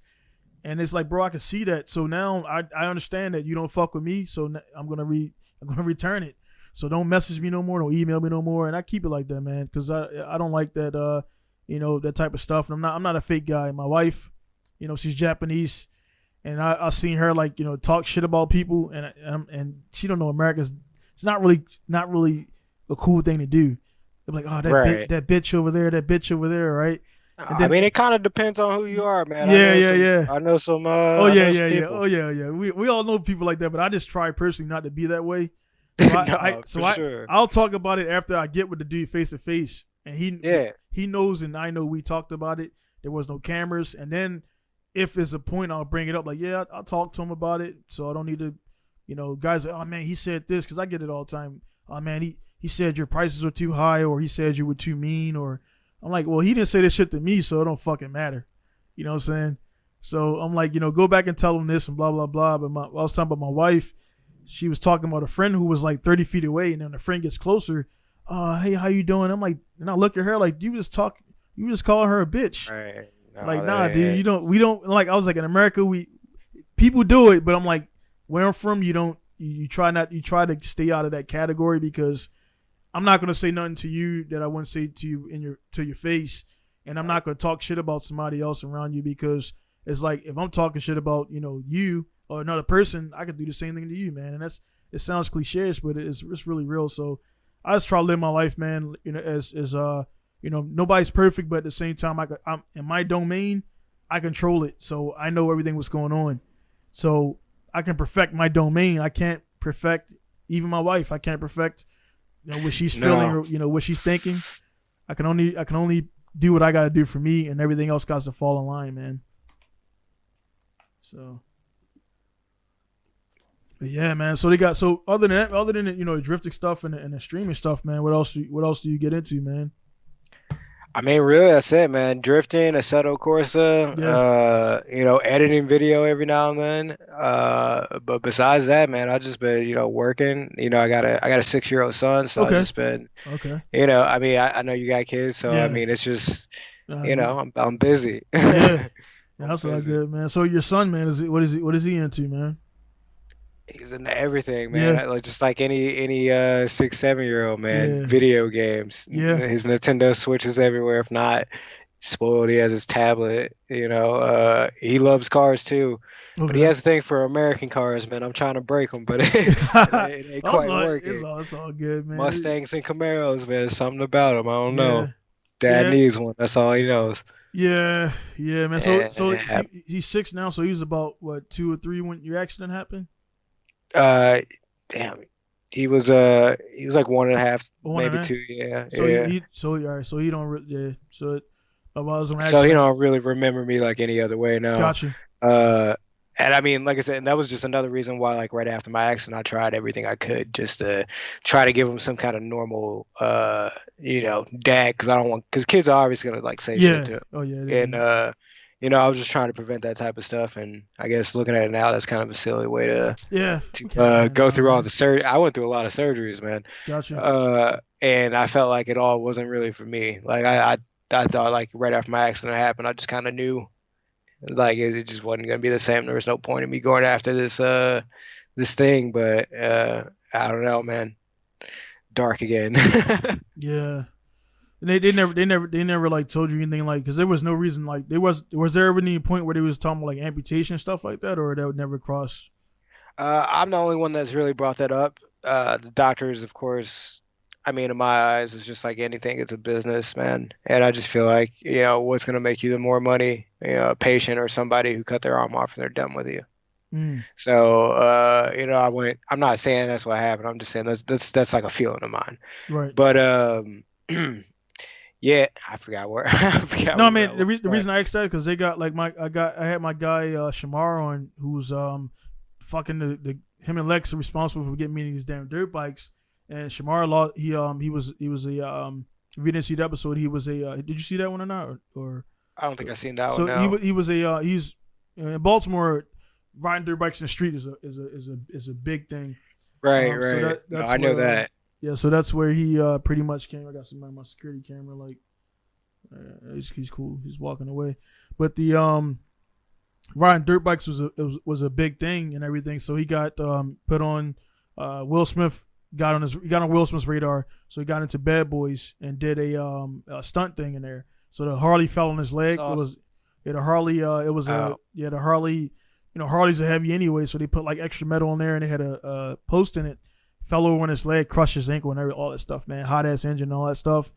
And it's like, bro, I can see that. So now I understand that you don't fuck with me. So I'm going to return it. So don't message me no more. Don't email me no more. And I keep it like that, man. Cause I don't like that, that type of stuff. And I'm not a fake guy. My wife, she's Japanese. And I seen her talk shit about people, and she don't know America's. It's not really a cool thing to do. They're like, oh, that bitch over there, right? Then, I mean, it kind of depends on who you are, man. Yeah. I know some. Yeah. We all know people like that, but I just try personally not to be that way. So I'll talk about it after I get with the dude face to face, and he knows, and I know we talked about it. There was no cameras, and then. If there's a point, I'll bring it up. Like, yeah, I'll talk to him about it. So I don't need to, guys. Like, oh man, he said this because I get it all the time. Oh man, he said your prices are too high, or he said you were too mean, or I'm like, well, he didn't say this shit to me, so it don't fucking matter. You know what I'm saying? So I'm like, go back and tell him this and blah blah blah. But I was talking about my wife. She was talking about a friend who was like 30 feet away, and then the friend gets closer. Hey, how you doing? I'm like, and I look at her like, you just call her a bitch. Right. Nah, dude, we don't like. I was like, in America, people do it, but I'm like, where I'm from, you try to stay out of that category because I'm not gonna say nothing to you that I wouldn't say to you to your face, and I'm not gonna talk shit about somebody else around you because it's like if I'm talking shit about you or another person, I could do the same thing to you, man, and it sounds cliche-ish, but it's really real. So I just try to live my life, man, as nobody's perfect, but at the same time, I'm in my domain, I control it. So I know everything what's going on. So I can perfect my domain. I can't perfect even my wife. I can't perfect, what she's feeling or, what she's thinking. I can only do what I got to do for me, and everything else got to fall in line, man. So But yeah, man. So they got other than the drifting stuff and the streaming stuff, man. What else do you get into, man? I mean, really, that's it, man. Drifting, Assetto Corsa, editing video every now and then. But besides that, man, I just been, working. I got a 6-year-old son, so I just been, I mean, I know you got kids, so I mean, it's just, I'm busy. Yeah, that's all good, man. So your son, man, what is he into, man? He's into everything, man. Like just like any 6-7-year-old, man. Yeah. Video games. Yeah. His Nintendo Switch is everywhere. If not, spoiled. He has his tablet. He loves cars too. Okay. But he has a thing for American cars, man. I'm trying to break them, but it ain't quite working. It's all good, man. Mustangs and Camaros, man. There's something about them. I don't know. Dad needs one. That's all he knows. Yeah, man. So he's 6 now. So he was about what 2 or 3 when your accident happened. Damn, he was like 1.5, maybe 2. Yeah. So he don't really, so he don't really remember me like any other way now. Gotcha. And I mean, like I said, and that was just another reason why, like, right after my accident, I tried everything I could just to try to give him some kind of normal, dad, because kids are obviously gonna like say shit to him. Oh yeah. And I was just trying to prevent that type of stuff, and I guess looking at it now, that's kind of a silly way to go through all the surgery. I went through a lot of surgeries, man. Gotcha. And I felt like it all wasn't really for me. Like I thought, like, right after my accident happened, I just kind of knew, like, it just wasn't gonna be the same. There was no point in me going after this thing, but I don't know, man. Dark again. Yeah. And they never like told you anything, like, because there was no reason, like, was there ever any point where they was talking about like amputation and stuff like that, or that would never cross? I'm the only one that's really brought that up. The doctors, of course, I mean, in my eyes, it's just like anything. It's a business, man. And I just feel like, what's going to make you the more money, a patient or somebody who cut their arm off and they're done with you. So, I'm not saying that's what happened. I'm just saying that's like a feeling of mine. Right. But, yeah, I forgot where. No, man. The reason I asked that because they got like I had my guy Shamar on, who's fucking him and Lex are responsible for getting me these damn dirt bikes. And Shamar, he was a if you didn't see the episode, he was a. Did you see that one or not? Or I don't think I've seen that one. So he was a he's in Baltimore. Riding dirt bikes in the street is a big thing. Right. So I know that. Yeah, so that's where he pretty much came. I got some on my security camera. Like, he's cool. He's walking away, but the riding dirt bikes was a big thing and everything. So he got put on. Will Smith got on Will Smith's radar. So he got into Bad Boys and did a stunt thing in there. So the Harley fell on his leg. Awesome. The Harley. The Harley. Harleys are heavy anyway, so they put like extra metal in there, and they had a post in it. Fell over on his leg, crushed his ankle, and all that stuff, man. Hot ass engine, and all that stuff.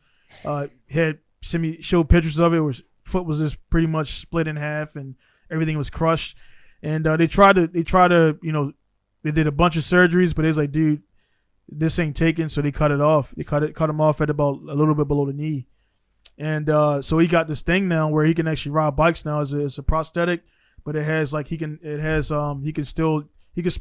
Showed pictures of it. His foot was just pretty much split in half, and everything was crushed. And they tried to, they did a bunch of surgeries, but it's like, dude, this ain't taken, so they cut it off. They cut him off at about a little bit below the knee, and so he got this thing now where he can actually ride bikes now as a prosthetic, but it has like he can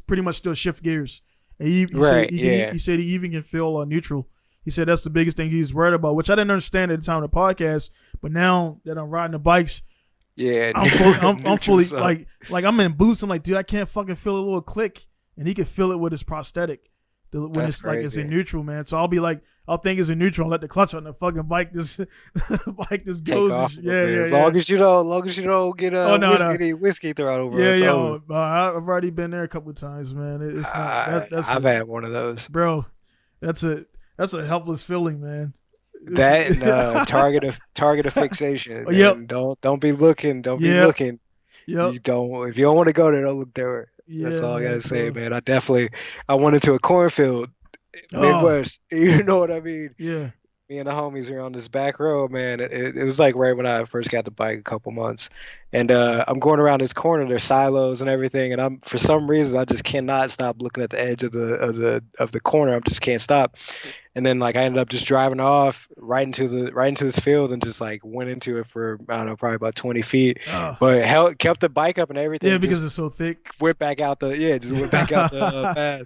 pretty much still shift gears. And he said he even can feel neutral. He said that's the biggest thing he's worried about, which I didn't understand at the time of the podcast. But now that I'm riding the bikes, I'm fully like I'm in boots. I'm like, dude, I can't fucking feel a little click, and he can feel it with his prosthetic when it's crazy. Like it's in neutral, man. So I'll think it's in neutral and let the clutch on the fucking bike just goes. As long as you don't get any whiskey thrown over. I've already been there a couple of times, man. It's not. I've had one of those, bro. That's a helpless feeling, man. That and target of fixation. Yep. Don't be looking. Don't be looking. Yep. If you don't want to go there, don't look there. That's all I gotta say, man. I went into a cornfield, Midwest. You know what I mean? Yeah. Me and the homies were on this back road, man. It was like right when I first got the bike, a couple months, and I'm going around this corner. There's silos and everything, and I'm for some reason I just cannot stop looking at the edge of the corner. I just can't stop. and then like I ended up just driving off right into this field and just like went into it for I don't know, probably about 20 feet, but kept the bike up and everything. Yeah, because it's so thick. Went back out the path.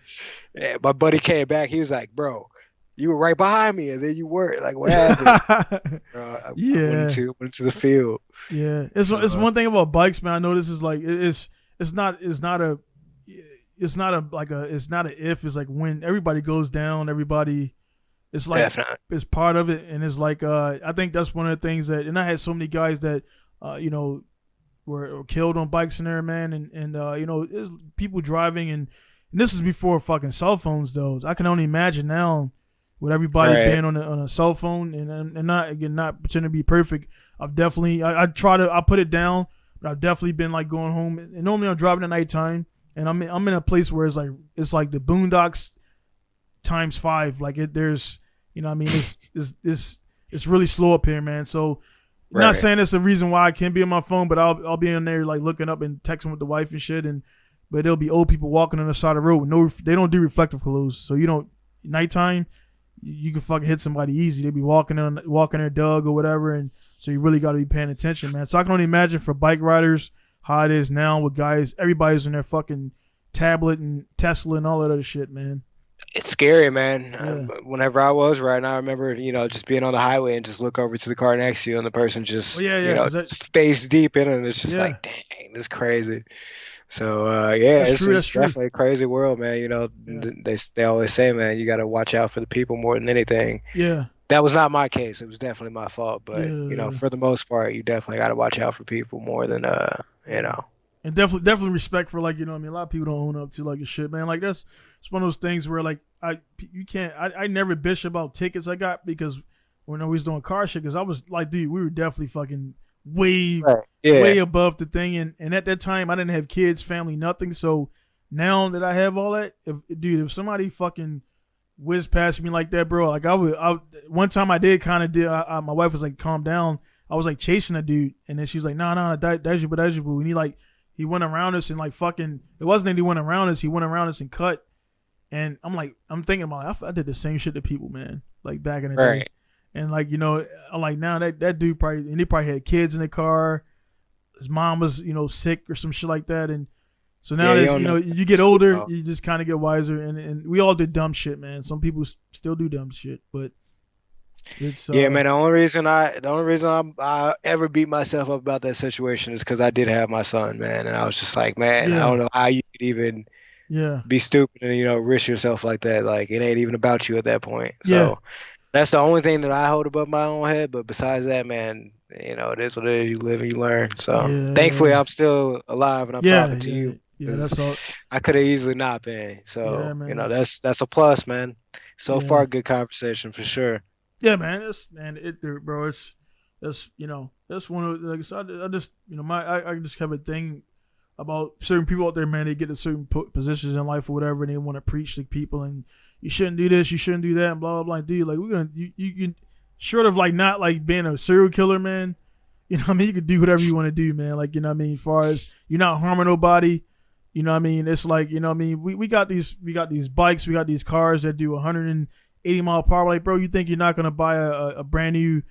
Yeah, my buddy came back. He was like, "Bro, you were right behind me, and then you weren't. Like, what happened?" I went into the field. Yeah, it's one thing about bikes, man. I know this is like it's not a if. It's like when everybody goes down, everybody. It's like Definitely. It's part of it, and it's like I think that's one of the things that. And I had so many guys that were killed on bikes in there, man, and there's people driving, and this is before fucking cell phones, though. I can only imagine now with everybody being on a cell phone, and not pretending to be perfect. I've definitely I put it down, but I've definitely been like going home, and normally I'm driving at nighttime, and I'm in a place where it's like the Boondocks times 5. Like there's it's really slow up here, man. So. Not saying it's the reason why I can't be on my phone, but I'll be in there like looking up and texting with the wife and shit, but there'll be old people walking on the side of the road with they don't do reflective clothes, so nighttime you can fucking hit somebody easy. They be walking their dog or whatever, and so you really got to be paying attention, man. So I can only imagine for bike riders how it is now with guys. Everybody's on their fucking tablet and Tesla and all that other shit, man. It's scary, man. Yeah. Whenever I was riding, I remember, just being on the highway and just look over to the car next to you and the person just, face deep in it. And it's just like, dang, this is crazy. So, it's definitely a crazy world, man. They always say, man, you got to watch out for the people more than anything. Yeah. That was not my case. It was definitely my fault. But, for the most part, you definitely got to watch out for people more than, And definitely respect for, like, a lot of people don't own up to like a shit, man. Like it's one of those things where like I never bitch about tickets I got because when I was doing car shit, because I was like, dude, we were definitely fucking way above the thing, and at that time I didn't have kids, family, nothing. So now that I have all that, if somebody fucking whiz past me like that, bro, like one time I did kind of my wife was like, calm down. I was like chasing a dude, and then she was like, nah, that's you, and he went around us and like fucking, it wasn't that he went around us, he went around us and cut. And I'm thinking about, I did the same shit to people, man, like back in the day. And like, I'm like, now that dude he probably had kids in the car. His mom was, sick or some shit like that. And so now you get older, you just kind of get wiser. And we all did dumb shit, man. Some people still do dumb shit, but it's man. The only reason I ever beat myself up about that situation is because I did have my son, man, and I was just like, man, I don't know how you could even be stupid and risk yourself like that. Like it ain't even about you at that point. So that's the only thing that I hold above my own head. But besides that, man, it is what it is. You live and you learn. So thankfully, I'm still alive and I'm talking to you. Yeah, that's all. I could have easily not been. So that's a plus, man. So far, good conversation for sure. Yeah, man. That's one of, like I said, I just I just have a thing about certain people out there, man. They get to certain positions in life or whatever, and they want to preach to people, and you shouldn't do this, you shouldn't do that, and blah blah blah. Dude, like you short of like not like being a serial killer, man. You know what I mean? You could do whatever you want to do, man. Like, as far as you're not harming nobody. You know what I mean? It's like, we got these bikes, we got these cars that do 180 mile per hour. Like, bro, you think you're not gonna buy a brand new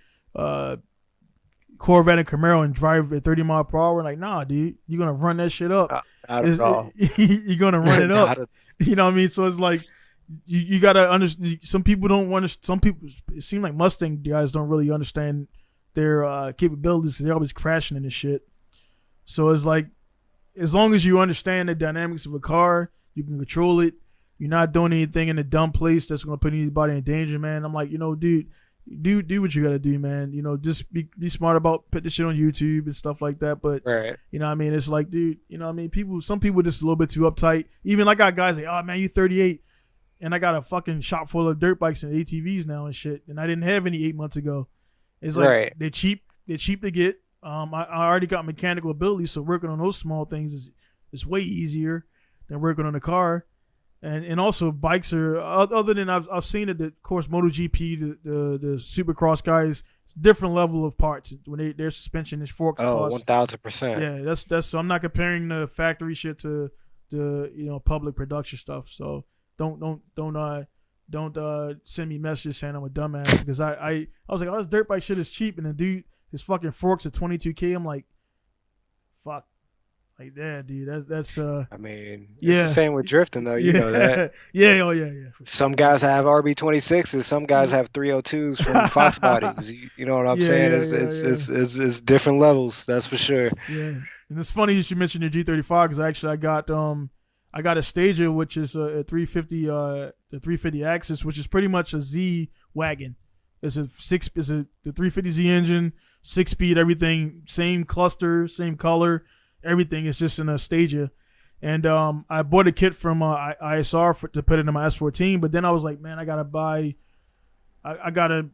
Corvette and Camaro and drive at 30 mile per hour? Like, nah, dude, you're gonna run that shit up. Not at all. You're gonna run it up. You know what I mean? So it's like you gotta understand. Some people don't want to. Some people, it seems like Mustang guys don't really understand their capabilities. They're always crashing in this shit. So it's like, as long as you understand the dynamics of a car, you can control it. You're not doing anything in a dumb place that's gonna put anybody in danger, man. I'm like, dude, do what you gotta do, man. Just be smart about put this shit on YouTube and stuff like that. But you know what I mean? It's like, dude, some people just a little bit too uptight. Even I got guys like, oh man, you 38, and I got a fucking shop full of dirt bikes and ATVs now and shit, and I didn't have any 8 months ago. It's like they're cheap to get. I already got mechanical ability, so working on those small things is way easier than working on a car. And also bikes are, other than I've seen it, of course, MotoGP, the Supercross guys, it's a different level of parts when their suspension is forks. 1,000%. Yeah, that's so I'm not comparing the factory shit to the public production stuff. So don't send me messages saying I'm a dumbass because I was like, oh, this dirt bike shit is cheap, and the dude, his fucking forks at $22K. I'm like, fuck. Like, yeah, dude, that's I mean, it's the same with drifting though. You know that. Yeah. Some guys have RB26s, some guys have 302s from Fox Bodies. You know what I'm saying? It's different levels, that's for sure. Yeah, and it's funny you should mention your G35 because actually I got a Stager, which is a 350 the 350 Axis, which is pretty much a Z wagon. It's the 350Z engine, 6-speed, everything, same cluster, same color. Everything is just in a Stager. And I bought a kit from ISR to put it in my S14, but then I was like, man, I got a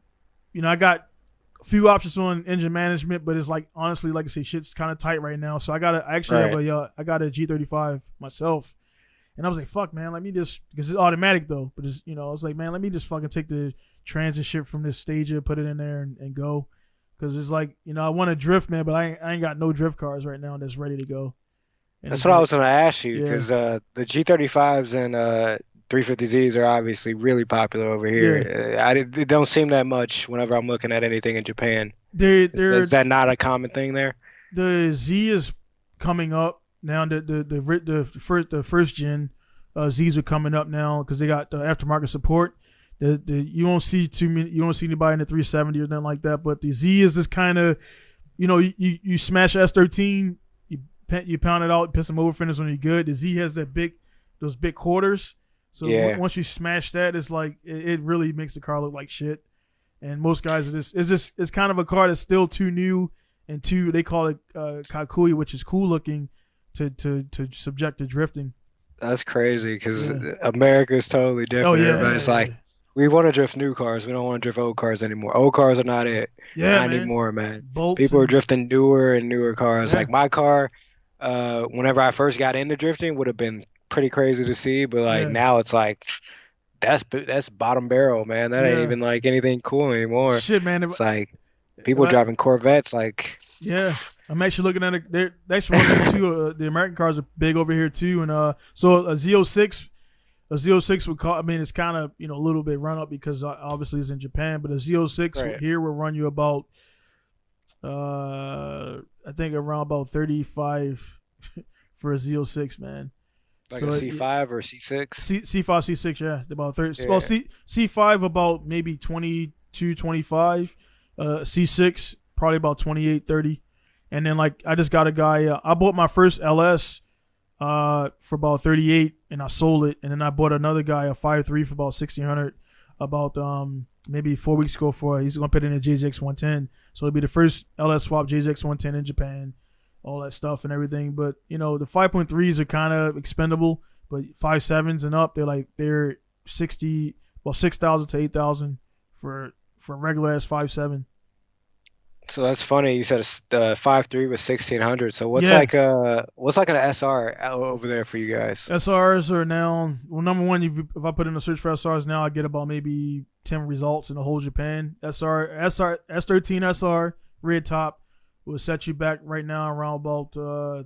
few options on engine management, but it's like, honestly, like I say, shit's kind of tight right now. So I got a G35 myself. And I was like, fuck, man, let me just, because it's automatic though, but it's, I was like, man, let me just fucking take the trans and shit from this Stager, put it in there and go. Because it's like, I want to drift, man, but I ain't got no drift cars right now that's ready to go. And that's what I was going to ask you, because the G35s and 350Zs are obviously really popular over here. Yeah. It don't seem that much whenever I'm looking at anything in Japan. Is that not a common thing there? The Z is coming up now. The first gen Zs are coming up now because they got the aftermarket support. You won't see anybody in the 370 or nothing like that. But the Z is this kind of, you smash S13, you pound it out, piss them over fenders when you're good. The Z has those big quarters. So once you smash that, it's like it really makes the car look like shit. And most guys it's kind of a car that's still too new and they call it kakui, which is cool looking to subject to drifting. That's crazy because America is totally different. Oh, yeah, Everybody's like, we want to drift new cars. We don't want to drift old cars anymore. Old cars are not it. Yeah, not anymore, man. Bolts People are drifting newer and newer cars. Like my car, whenever I first got into drifting, would have been pretty crazy to see. But now it's like, that's bottom barrel, man. That ain't even like anything cool anymore. Shit, man. It's like people driving Corvettes, like. Yeah. I'm actually looking at it. They're actually running too. The American cars are big over here too, and so a Z06 would call. I mean, it's kind of a little bit run up because obviously it's in Japan, but a Z06 here will run you about, I think around about 35 for a Z06, man. Like so a C5 or C6? C5, C6, yeah, about 30. Yeah. Well, C5 about maybe 22, 25. C6 probably about 28, 30. And then I just got a guy. I bought my first LS for about 38, and I sold it. And then I bought another guy a 5.3 for about 1,600 about maybe 4 weeks ago. He's gonna put in a JZX 110. So it'll be the first LS swap JZX 110 in Japan, all that stuff and everything. But the 5.3s are kind of expendable, but 5.7s and up, they're 60, well 6,000 to 8,000 for a regular ass 5.7. So that's funny. You said a 5.3 was 1,600. So what's like an SR over there for you guys? SRs are now, well, number one, if I put in a search for SRs now, I get about maybe 10 results in the whole Japan. S13 SR red top will set you back right now around about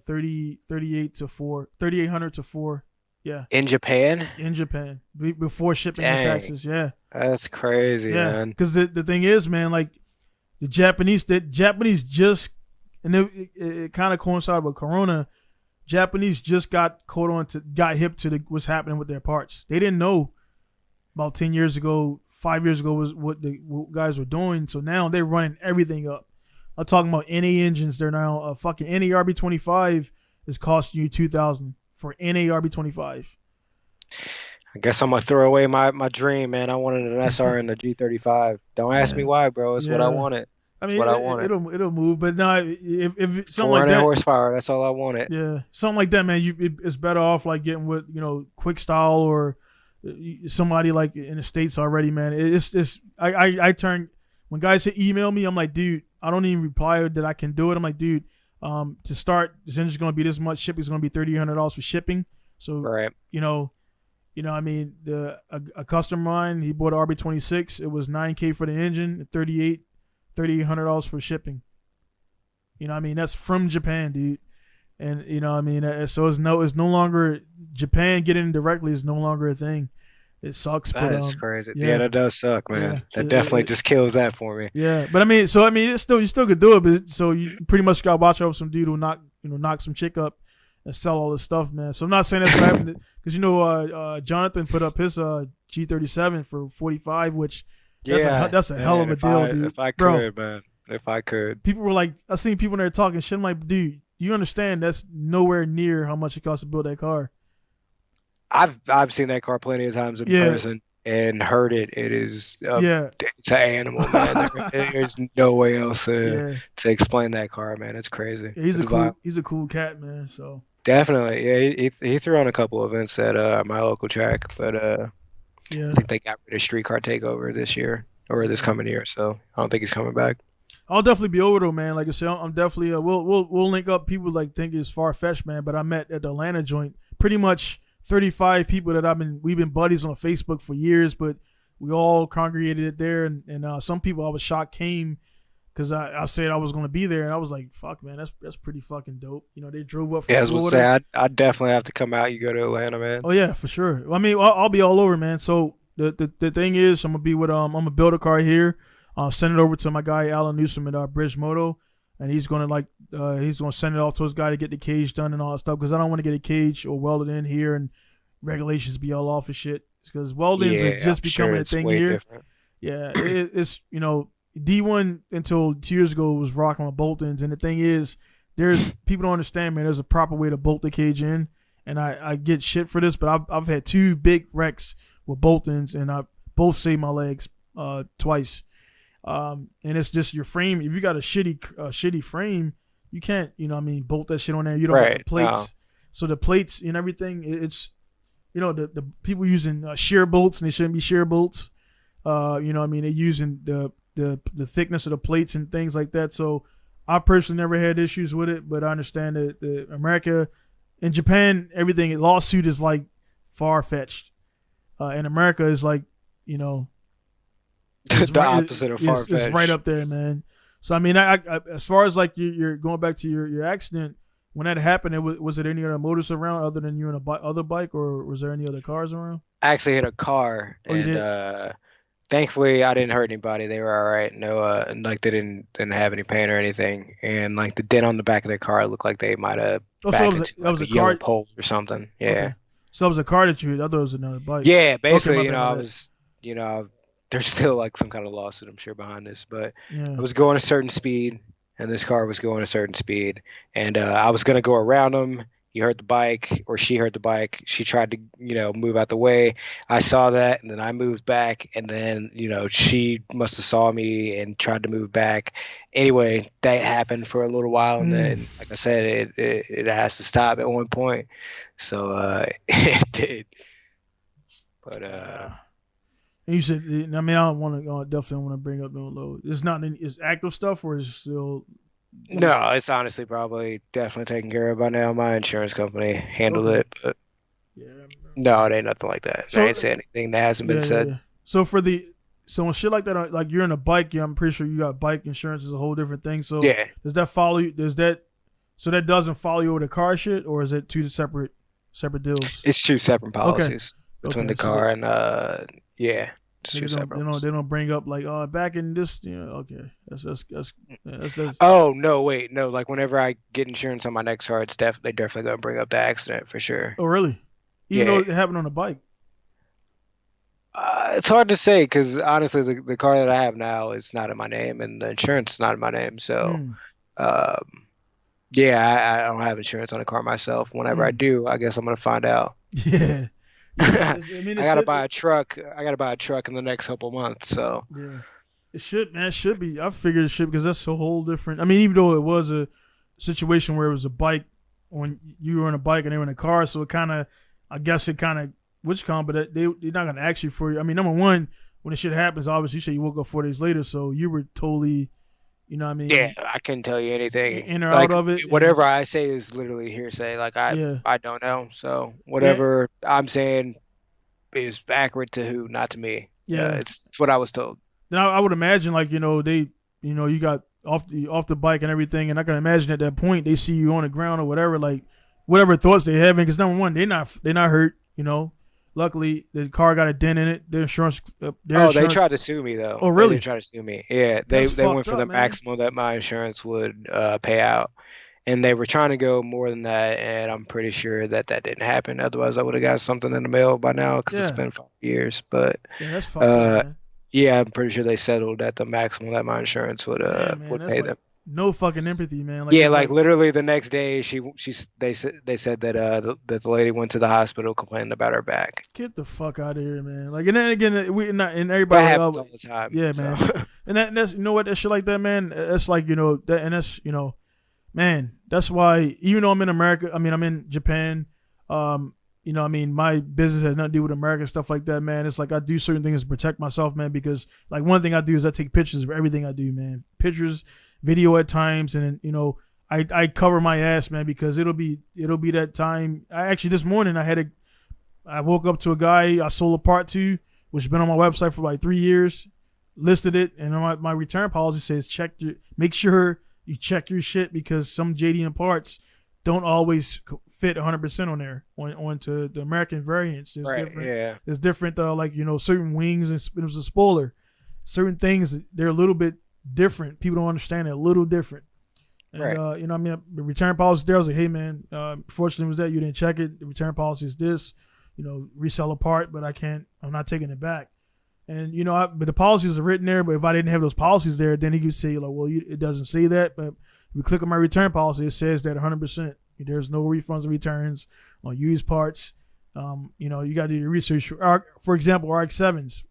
3,800 to 4. Yeah. In Japan? In Japan, before shipping and taxes. Yeah. That's crazy, man. Because the thing is, man, like. The Japanese just, and it kind of coincided with Corona. Japanese just got hip to what's happening with their parts. They didn't know about 10 years ago, 5 years ago was what guys were doing. So now they're running everything up. I'm talking about NA engines. They're now a fucking NA RB25 is costing you $2,000 for NA RB25. I guess I'm gonna throw away my dream, man. I wanted an SR in the G35. Don't ask me why, bro. It's what I wanted. I mean, it'll move, but no, if something 400 like that, horsepower. That's all I wanted. Yeah, something like that, man. It's better off like getting with Quick Style or somebody like in the States already, man. I turn when guys say email me, I'm like, dude, I don't even reply that I can do it. I'm like, dude, to start, this engine's gonna be this much. Shipping's gonna be $3,800 for shipping. So I mean, a customer of mine, he bought an RB26. It was $9,000 for the engine, $3,800 for shipping. I mean, that's from Japan, dude. And I mean, so it's no longer Japan getting in directly is no longer a thing. It sucks. That but is crazy. yeah, that does suck, man. Yeah, That definitely just kills that for me. Yeah, but I mean, it's still you still could do it, but so you pretty much got to watch out for some dude who knock some chick up and sell all this stuff, man. So I'm not saying that's what happened because Jonathan put up his G37 for 45, which that's a hell of a deal, dude. If I could, man. If I could. People were like, I seen people in there talking shit. I'm like, dude, you understand that's nowhere near how much it costs to build that car. I've seen that car plenty of times in person and heard it. It is it's an animal, man. There's no way else to explain that car, man. It's crazy. Yeah, he's a cool cat, man. So definitely, yeah. He threw on a couple events at my local track, but I think they got rid of Street Car Takeover this year or this coming year. So I don't think he's coming back. I'll definitely be over though, man. Like I said, I'm definitely we'll link up. People like think it's far fetched, man. But I met at the Atlanta joint pretty much 35 people that we've been buddies on Facebook for years, but we all congregated there, and some people I was shocked came because I said I was going to be there, and I was like, fuck, man, that's pretty fucking dope. They drove up from Florida. I definitely have to come out. You go to Atlanta, man. Oh yeah, for sure. I mean, I'll be all over, man. So the thing is, I'm gonna be with I'm gonna build a car here. I'll send it over to my guy Alan Newsom at Bridge Moto, and he's gonna send it off to his guy to get the cage done and all that stuff because I don't want to get a cage or welded in here and regulations be all off and shit because weldings are just becoming a thing here. Different. Yeah, it's D1 until 2 years ago was rocking with bolt-ins, and the thing is, there's people don't understand, man. There's a proper way to bolt the cage in, and I get shit for this, but I've had 2 big wrecks with bolt-ins, and I both saved my legs twice. And it's just your frame. If you got a shitty frame, you can't, bolt that shit on there. You don't have the plates. No. So the plates and everything, it's, the people using shear bolts and they shouldn't be shear bolts. They're using the thickness of the plates and things like that. So I personally never had issues with it, but I understand that America, in Japan, everything lawsuit is like far fetched. In America is like, it's the opposite of far-fetched. It's right up there, man. So I mean, I as far as like you're going back to your accident, when that happened, was it any other motors around other than you and other bike, or was there any other cars around? I actually hit a car, and thankfully I didn't hurt anybody. They were all right. No, like they didn't have any pain or anything, and like the dent on the back of their car looked like they might have that was a yellow pole or something. Yeah. Okay. So it was a car that you hit. I thought it was another bike. Yeah, basically, I was, there's still like some kind of lawsuit, I'm sure, behind this, but I was going a certain speed and this car was going a certain speed, and I was going to go around him. He heard the bike, or she heard the bike. She tried to, move out the way. I saw that, and then I moved back, and then, she must have saw me and tried to move back. Anyway, that happened for a little while, and then, like I said, it has to stop at one point. So it did. But and you said, I mean, I don't want to definitely want to bring up no low. It's not it's active stuff, or is it still? No, it's honestly probably definitely taken care of by now. My insurance company handled it, but no, it ain't nothing like that. So, I ain't say anything that hasn't been said. Yeah. So when shit like that, like you're in a bike, I'm pretty sure you got bike insurance is a whole different thing. So does that follow you? So that doesn't follow you with the car shit, or is it 2 separate deals? It's 2 separate policies between the car and So they don't bring up like back in this okay that's oh no wait no like whenever I get insurance on my next car they definitely gonna bring up the accident for sure. Oh really? Even though it happened on a bike? It's hard to say because honestly the car that I have now is not in my name and the insurance is not in my name, so I don't have insurance on a car myself. Whenever I do, I guess I'm gonna find out. I gotta buy a truck. I gotta buy a truck in the next couple months. So it should be. I figured it should because that's a whole different. I mean, even though it was a situation where it was a bike when you were on a bike and they were in a car, so it kind of, I guess it kind of which car, but they're not gonna ask you for you. I mean, number one, when the shit happens, obviously you say you woke up 4 days later, so you were totally. You know what I mean? Yeah, I couldn't tell you anything. In or out of it. Whatever I say is literally hearsay. Like I don't know. So whatever I'm saying is accurate to who, not to me. Yeah, it's what I was told. Now I would imagine like they you got off the bike and everything, and I can imagine at that point they see you on the ground or whatever, like whatever thoughts they having. Because number one, they're not hurt. Luckily, the car got a dent in it. Their insurance. They tried to sue me though. Oh, really? They tried to sue me. Yeah, they went for the maximum that my insurance would pay out, and they were trying to go more than that. And I'm pretty sure that didn't happen. Otherwise, I would have got something in the mail by now because it's been 5 years. But that's fucked up, man. Yeah, I'm pretty sure they settled at the maximum that my insurance would pay them. No fucking empathy, man. Literally the next day, they said that the lady went to the hospital complaining about her back. Get the fuck out of here, man. Like, and then again, everybody that happens all the time. Yeah, man. And that's that shit like that, man. That's like that's man. That's why even though I'm in America, I'm in Japan. My business has nothing to do with America and stuff like that, man. It's like I do certain things to protect myself, man, because like one thing I do is I take pictures of everything I do, man. Pictures, video at times, and I cover my ass, man, because it'll be that time. This morning I woke up to a guy I sold a part to, which has been on my website for like 3 years, listed it, and my return policy says make sure you check your shit because some JDM parts don't always fit 100% on there onto the American variants. There's different certain wings, and it was a spoiler. Certain things they're a little bit different. People don't understand it, a little different. And the return policy there, I was like, hey man, fortunately was that you didn't check it. The return policy is this, resell a part, but I'm not taking it back. And but the policies are written there. But if I didn't have those policies there, then he could say like, well, it doesn't say that. But if you click on my return policy, it says that 100%. There's no refunds or returns on used parts. You got to do your research. For example, RX-7s.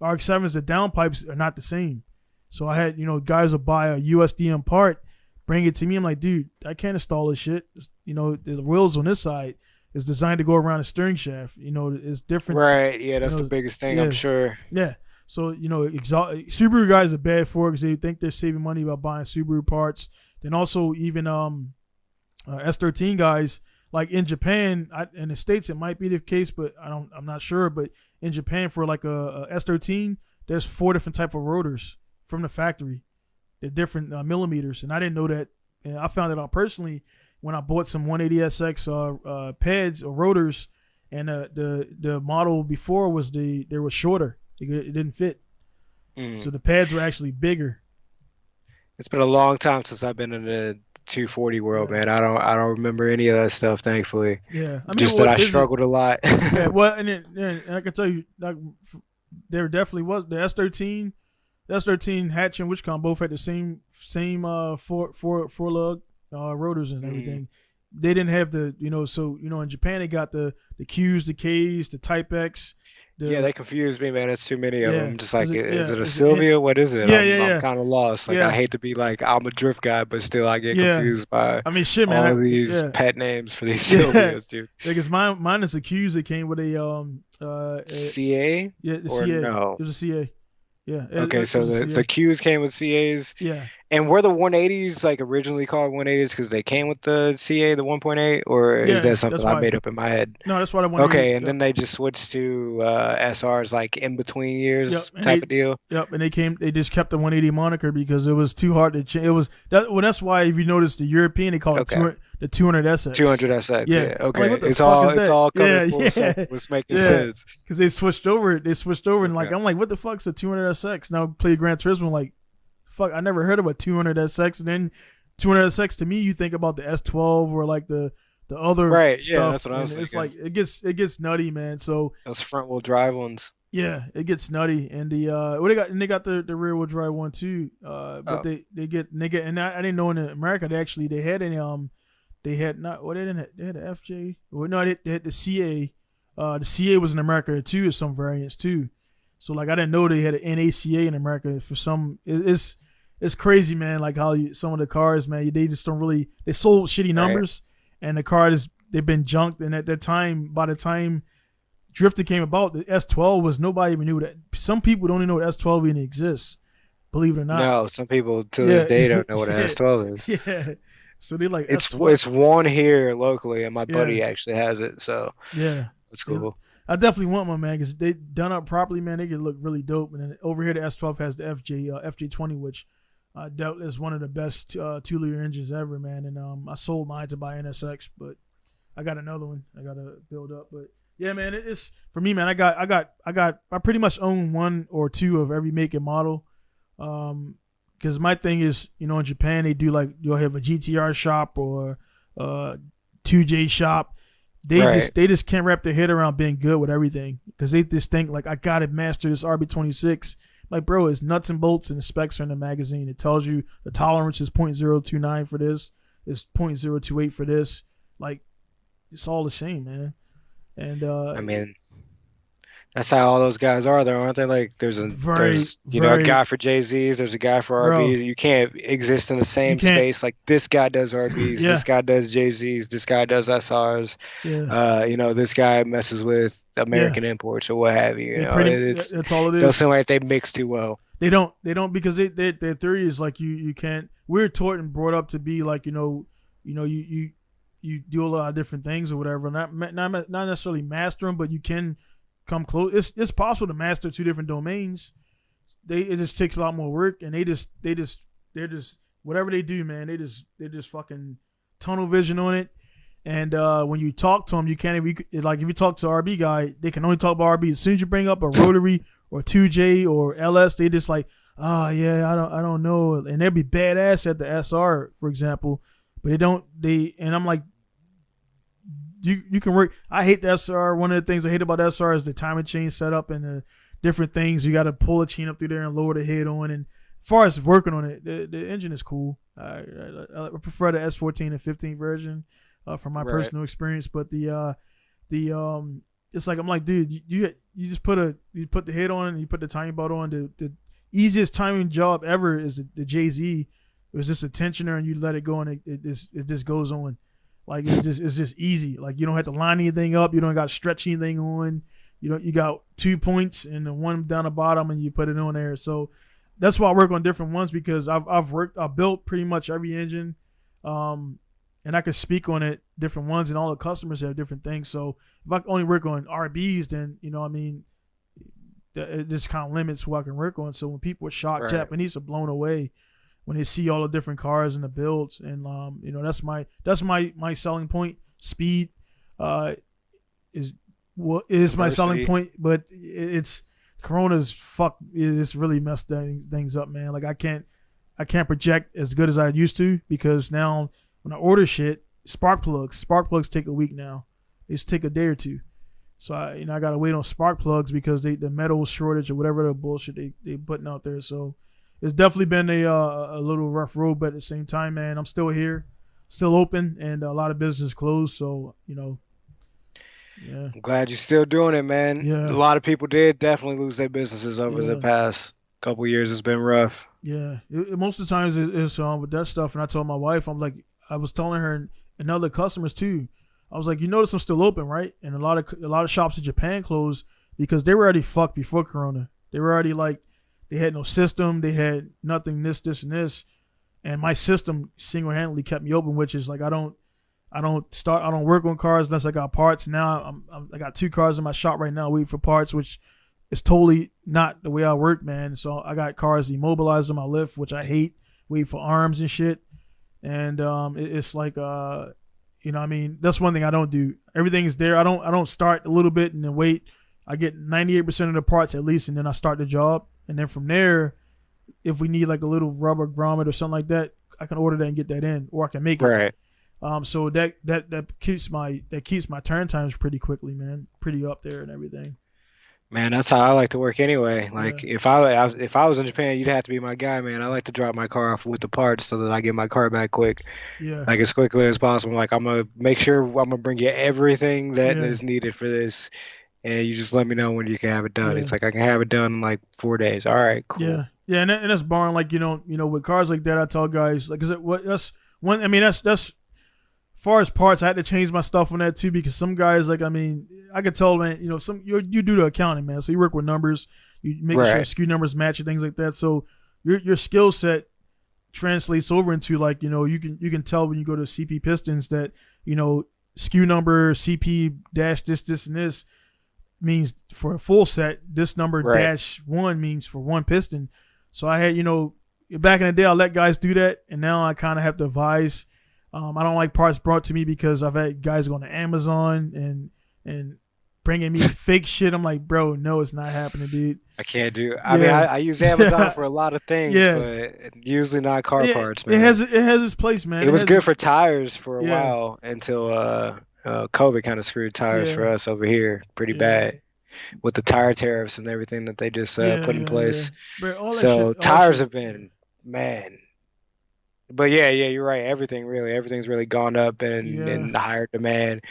RX-7s, the downpipes are not the same. So I had, guys will buy a USDM part, bring it to me. I'm like, dude, I can't install this shit. The wheels on this side is designed to go around the steering shaft. It's different. Right. Yeah, that's the biggest thing, I'm sure. Yeah. So, Subaru guys are bad for it because they think they're saving money by buying Subaru parts. Then also even S13 guys, like in Japan, in the States it might be the case, but I'm not sure. But in Japan for like a S13, there's 4 different type of rotors from the factory. They're different millimeters, and I didn't know that. And I found it out personally when I bought some 180SX pads or rotors, and the model before they were shorter. It didn't fit, so the pads were actually bigger. It's been a long time since I've been in the 240 world, man. I don't remember any of that stuff, thankfully. Yeah, I struggled a lot. Yeah, well, and I can tell you, there definitely was the S13 hatch and Witchcom both had the same four lug rotors and everything. They didn't have the in Japan they got the Qs, the Ks, the Type X. They confused me, man. It's too many of them. Just like, is it a Sylvia? What is it? I'm kind of lost. Like, I hate to be like, I'm a drift guy, but still I get confused by all of these pet names for these Sylvias, dude. Because mine is the Qs that came with a CA? Yeah, the or CA. No? It was a CA. Yeah. Okay, so the Qs came with CAs. Yeah. And were the 180s like originally called 180s because they came with the CA, the 1.8, or is that something I made up in my head? No, that's what I wanted. Okay, and then they just switched to SRs like in between years type of deal. Yep, and they just kept the 180 moniker because it was too hard to change. That's why if you notice the European they call it the 200SX. 200SX. Yeah. Okay. Like, it's all coming full circle. It's making sense. Because they switched over. And like I'm like, what the fuck's a 200SX? Now play Gran Turismo like. Fuck, I never heard of a 200SX. And then 200SX to me, you think about the S12 or like the other stuff. Yeah, that's what I was thinking. It's like it gets nutty, man. So those front wheel drive ones. Yeah, it gets nutty, and they got the rear wheel drive one too. But they get and I didn't know in America they had an they had an FJ. Well, no, they had the CA. The CA was in America too, some variants too. So like I didn't know they had an NACA in America for some. It's crazy, man. Like how some of the cars, man, they just don't really. They sold shitty numbers, and the cars they've been junked. And at that time, by the time Drifter came about, the S12 was nobody even knew that. Some people don't even know that S12 even exists. Believe it or not. No, some people to this day don't know what an S12 is. Yeah. So they like it's one here locally, and my buddy actually has it. So it's cool. Yeah. I definitely want one, man, because they done up properly, man. They could look really dope. And then over here, the S12 has the FJ20, which is one of the best 2-liter engines ever, man. And I sold mine to buy NSX, but I got another one. I got to build up, but yeah, man, it's for me, man. I pretty much own one or two of every make and model. Because my thing is, in Japan they do like you'll have a GTR shop or 2J shop. They just can't wrap their head around being good with everything because they just think like I gotta master this RB26. Like, bro, it's nuts and bolts and the specs are in the magazine. It tells you the tolerance is .029 for this, it's .028 for this. Like, it's all the same, man. And I mean, that's how all those guys are, though, aren't they? Like, there's a guy for JZs, there's a guy for RBs. You can't exist in the same space. Like, this guy does RBs, this guy does JZs, this guy does SRs. Yeah. This guy messes with American imports or what have you. That's all it is. Doesn't seem like they mix too well. They don't because their theory is like you can't. We're taught and brought up to be like you do a lot of different things or whatever. Not necessarily master them, but you can come close. It's possible to master two different domains. It just takes a lot more work, and they're just whatever they do, man. They're just fucking tunnel vision on it. And when you talk to them, you can't even like if you talk to an RB guy, they can only talk about RB. As soon as you bring up a rotary or 2J or LS, they just like, I don't know, and they'll be badass at the SR, for example, but and I'm like, you can work. I hate the SR. One of the things I hate about the SR is the timing chain setup and the different things. You got to pull the chain up through there and lower the head on. And as far as working on it, the engine is cool. I prefer the S14 and 15 version from my personal experience. But it's like I'm like, dude, you just put the head on and you put the timing belt on. The easiest timing job ever is the JZ. It was just a tensioner and you let it go and it just goes on. Like it's just easy. Like you don't have to line anything up. You don't got to stretch anything on. You got 2 points and the one down the bottom and you put it on there. So that's why I work on different ones because I've built pretty much every engine, and I can speak on it different ones and all the customers have different things. So if I only work on RBs, then it just kind of limits who I can work on. So when people are shocked, Japanese are blown away when they see all the different cars and the builds, and that's my selling point. Speed is my selling point, but it's Corona's it's really messed things up, man. Like I can't project as good as I used to because now when I order shit, spark plugs take a week now. They just take a day or two. So I gotta wait on spark plugs because the metal shortage or whatever the bullshit they putting out there. So it's definitely been a little rough road, but at the same time, man, I'm still here, still open, and a lot of business closed. So yeah. I'm glad you're still doing it, man. Yeah. A lot of people did definitely lose their businesses over the past couple years. It's been rough. Yeah, most of the times it's with that stuff, and I told my wife, I was telling her and other customers too. I was like, you notice I'm still open, right? And a lot of shops in Japan closed because they were already fucked before Corona. They were already like, they had no system, they had nothing, this, and this, and my system single-handedly kept me open, which is like I don't work on cars unless I got parts. Now I got 2 cars in my shop right now waiting for parts, which is totally not the way I work, man. So I got cars immobilized on my lift, which I hate, waiting for arms and shit. And it's like that's one thing I don't do. Everything is there. I don't start a little bit and then wait. I get 98% of the parts at least, and then I start the job. And then from there, if we need like a little rubber grommet or something like that, I can order that and get that in, or I can make it. Right. So that keeps my turn times pretty quickly, man. Pretty up there and everything. Man, that's how I like to work anyway. Like if I was in Japan, you'd have to be my guy, man. I like to drop my car off with the parts so that I get my car back quick. Yeah. Like as quickly as possible. Like I'm gonna make sure I'm gonna bring you everything that is needed for this, and you just let me know when you can have it done. It's like I can have it done in like 4 days. All right, cool. Yeah, yeah, and that's barring like with cars like that. I tell guys like, that's one. I mean, that's. As far as parts, I had to change my stuff on that too because some guys I could tell, man, you do the accounting, man. So you work with numbers, you make sure SKU numbers match and things like that. So your skill set translates over into like, you can tell when you go to CP Pistons that, SKU number CP dash this and this means for a full set, this number dash 1 means for one piston. So I had, back in the day, I let guys do that, and now I kind of have to advise I don't like parts brought to me because I've had guys going to Amazon and bringing me fake shit. I'm like, bro, no, it's not happening, dude. I can't do. I mean, I use Amazon for a lot of things, but usually not car parts, man. It has its place, man. It was good for tires for a while until COVID kind of screwed tires for us over here pretty bad with the tire tariffs and everything that they just put in place. Bro, so tires have been, man. But yeah, you're right. Everything's really gone up and in higher demand.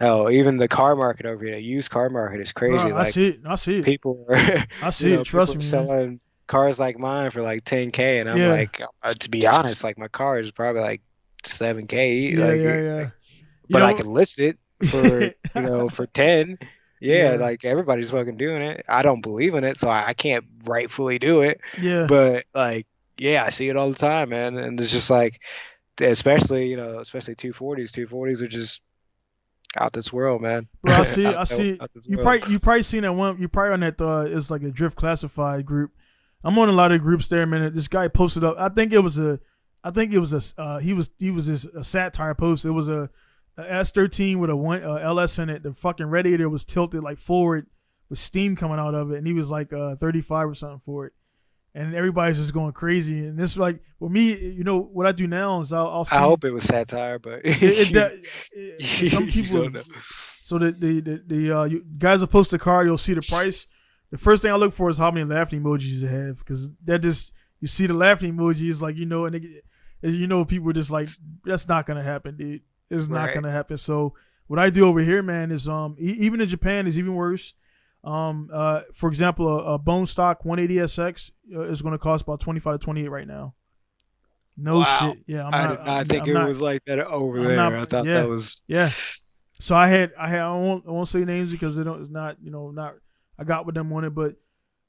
Oh, even the car market over here, the used car market is crazy. Bro, I see it. People are, I see it. Trust me, selling cars like mine for like $10K, and I'm like, to be honest, like my car is probably like $7K. But I can list it for for 10. Like everybody's fucking doing it. I don't believe in it, so I can't rightfully do it. But like, I see it all the time, man, and it's just like, especially 240s. 240s are just out this world, man. Bro, I see. You probably seen that one. You probably on that. It's like a drift classified group. I'm on a lot of groups there, man. This guy posted up. I think it was a satire post. It was a S13 with a LS in it. The fucking radiator was tilted like forward with steam coming out of it, and he was like 35 or something for it. And everybody's just going crazy. And this, like, with me, what I do now is I'll see. I hope it was satire, but some people. So the guys that post the car, you'll see the price. The first thing I look for is how many laughing emojis they have, because that just, you see the laughing emojis, like, and people are just like, that's not gonna happen, dude. It's not gonna happen. So what I do over here, man, is even in Japan is even worse. For example, a bone stock 180SX is going to cost about 25 to 28 right now. No shit. Yeah, I did not think it was like that over there. I thought that was So I won't say names because it's not I got with them on it, but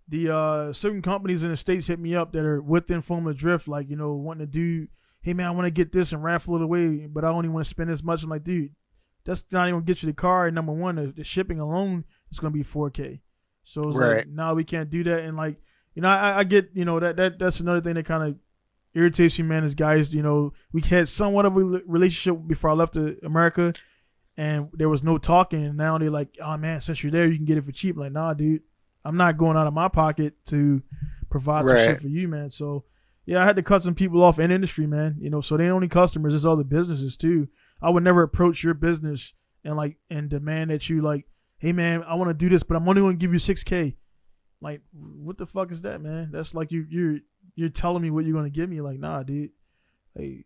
the certain companies in the States hit me up that are within Formula Drift, like wanting to do, hey man, I want to get this and raffle it away, but I only want to spend this much. I'm like, dude, that's not even gonna get you the car. And number one, the shipping alone is gonna be $4K. So it's like, no, we can't do that. And like, I get, that's another thing that kind of irritates you, man. Is guys, we had somewhat of a relationship before I left America, and there was no talking. And now they're like, oh man, since you're there, you can get it for cheap. I'm like, nah, dude, I'm not going out of my pocket to provide some shit for you, man. So yeah, I had to cut some people off in industry, man. So they ain't only customers, it's other businesses too. I would never approach your business and demand that you like, hey man, I want to do this, but I'm only going to give you $6K. Like, what the fuck is that, man? That's like you're telling me what you're going to give me. Like, nah, dude. Hey,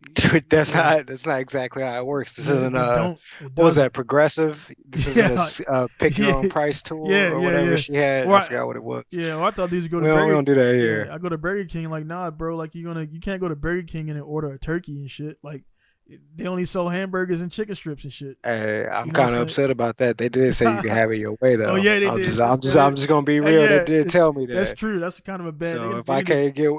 that's not exactly how it works. This isn't what was that, Progressive? This isn't a pick your own price tool or whatever she had. I forgot what it was. Yeah, well, I thought these go to Burger King. We don't do that here. Yeah, I go to Burger King. Like, nah, bro. Like, you can't go to Burger King and order a turkey and shit. Like, they only sell hamburgers and chicken strips and shit. Hey, I'm kind of upset about that. They did say you can have it your way though. Oh yeah, they did. I'm just gonna be real. They did tell me that. That's true. That's kind of a bad. So if I can't get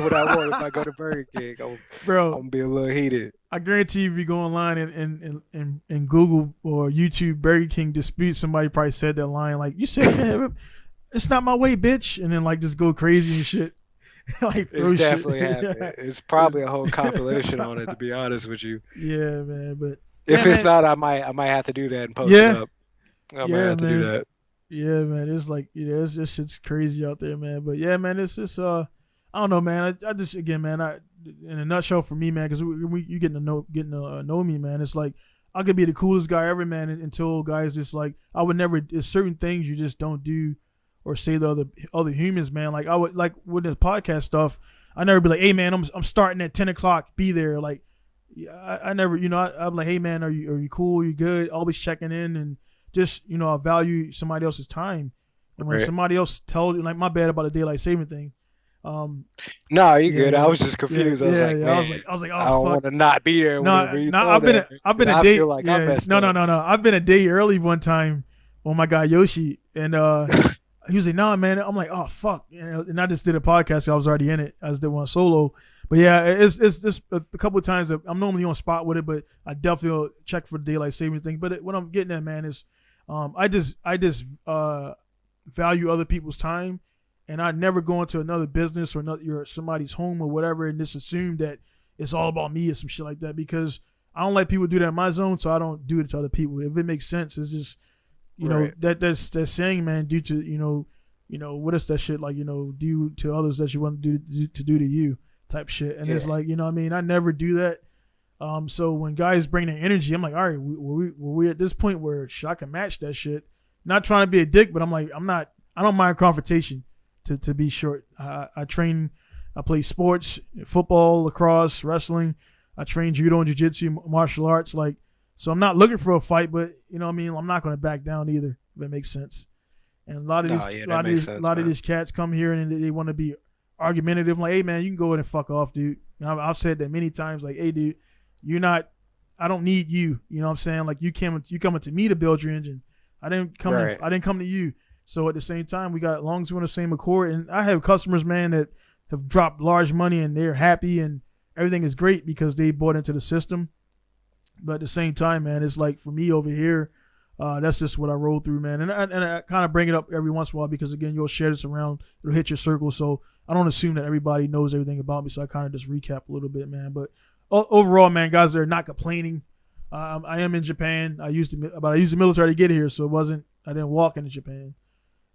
what I want, if I go to Burger King, I'm gonna be a little heated. I guarantee you, if you go online and Google or YouTube Burger King dispute, somebody probably said that line like, "You said it's not my way, bitch," and then like just go crazy and shit. Like, it's definitely happening. It's probably a whole compilation on it, to be honest with you. Yeah, man. But if it's not, I might have to do that and post it up. I might have to do that. Yeah, man. It's like, this shit's crazy out there, man. But yeah, man, it's just I don't know, man. I just, again, man, in a nutshell for me, man, because you getting to know me, man. It's like I could be the coolest guy ever, man, until guys just like, I would never. There's certain things you just don't do or say to other humans, man. Like I would, like with this podcast stuff, I never be like, hey man, I'm starting at 10 o'clock, be there. Like I never, I'm like, hey man, are you cool? You good? Always checking in and just, I value somebody else's time. And when somebody else tells you, like, my bad about the daylight saving thing. No, you're good. I was just confused. I was like, man, I was like, oh, I don't want to not be there. No, I've been a day. No. I've been a day early one time on my guy Yoshi, and he was like, nah, man. I'm like, oh fuck, and I just did a podcast. I was already in it. I just did one solo, but yeah, it's just a couple of times that I'm normally on spot with it, but I definitely will check for the daylight saving thing. But what I'm getting at, man, is I just value other people's time. And I never go into another business or somebody's home or whatever and just assume that it's all about me or some shit like that. Because I don't like people do that in my zone, so I don't do it to other people. If it makes sense, it's just, you know, that's saying, man, due to, you know, what is that shit like, you know, do to others that you want to do to you type shit. And it's like, you know what I mean? I never do that. So when guys bring their energy, I'm like, all right, were we at this point where I can match that shit? Not trying to be a dick, but I'm like, I don't mind confrontation to be short. I train, I play sports, football, lacrosse, wrestling. I train judo and jiu-jitsu, martial arts. Like, so I'm not looking for a fight, but you know what I mean? I'm not going to back down either, if it makes sense. And a lot of these cats come here and they want to be argumentative. I'm like, hey man, you can go ahead and fuck off, dude. And I've said that many times. Like, hey dude, I don't need you. You know what I'm saying? Like you coming to me to build your engine. I didn't come to you. So at the same time, we got, as long as we're on the same accord, and I have customers, man, that have dropped large money and they're happy and everything is great because they bought into the system. But at the same time, man, it's like for me over here, that's just what I roll through, man. And I kind of bring it up every once in a while because, again, you'll share this around, it'll hit your circle. So I don't assume that everybody knows everything about me. So I kind of just recap a little bit, man. But overall, man, guys, they're not complaining. I am in Japan. I used the military to get here, so I didn't walk into Japan.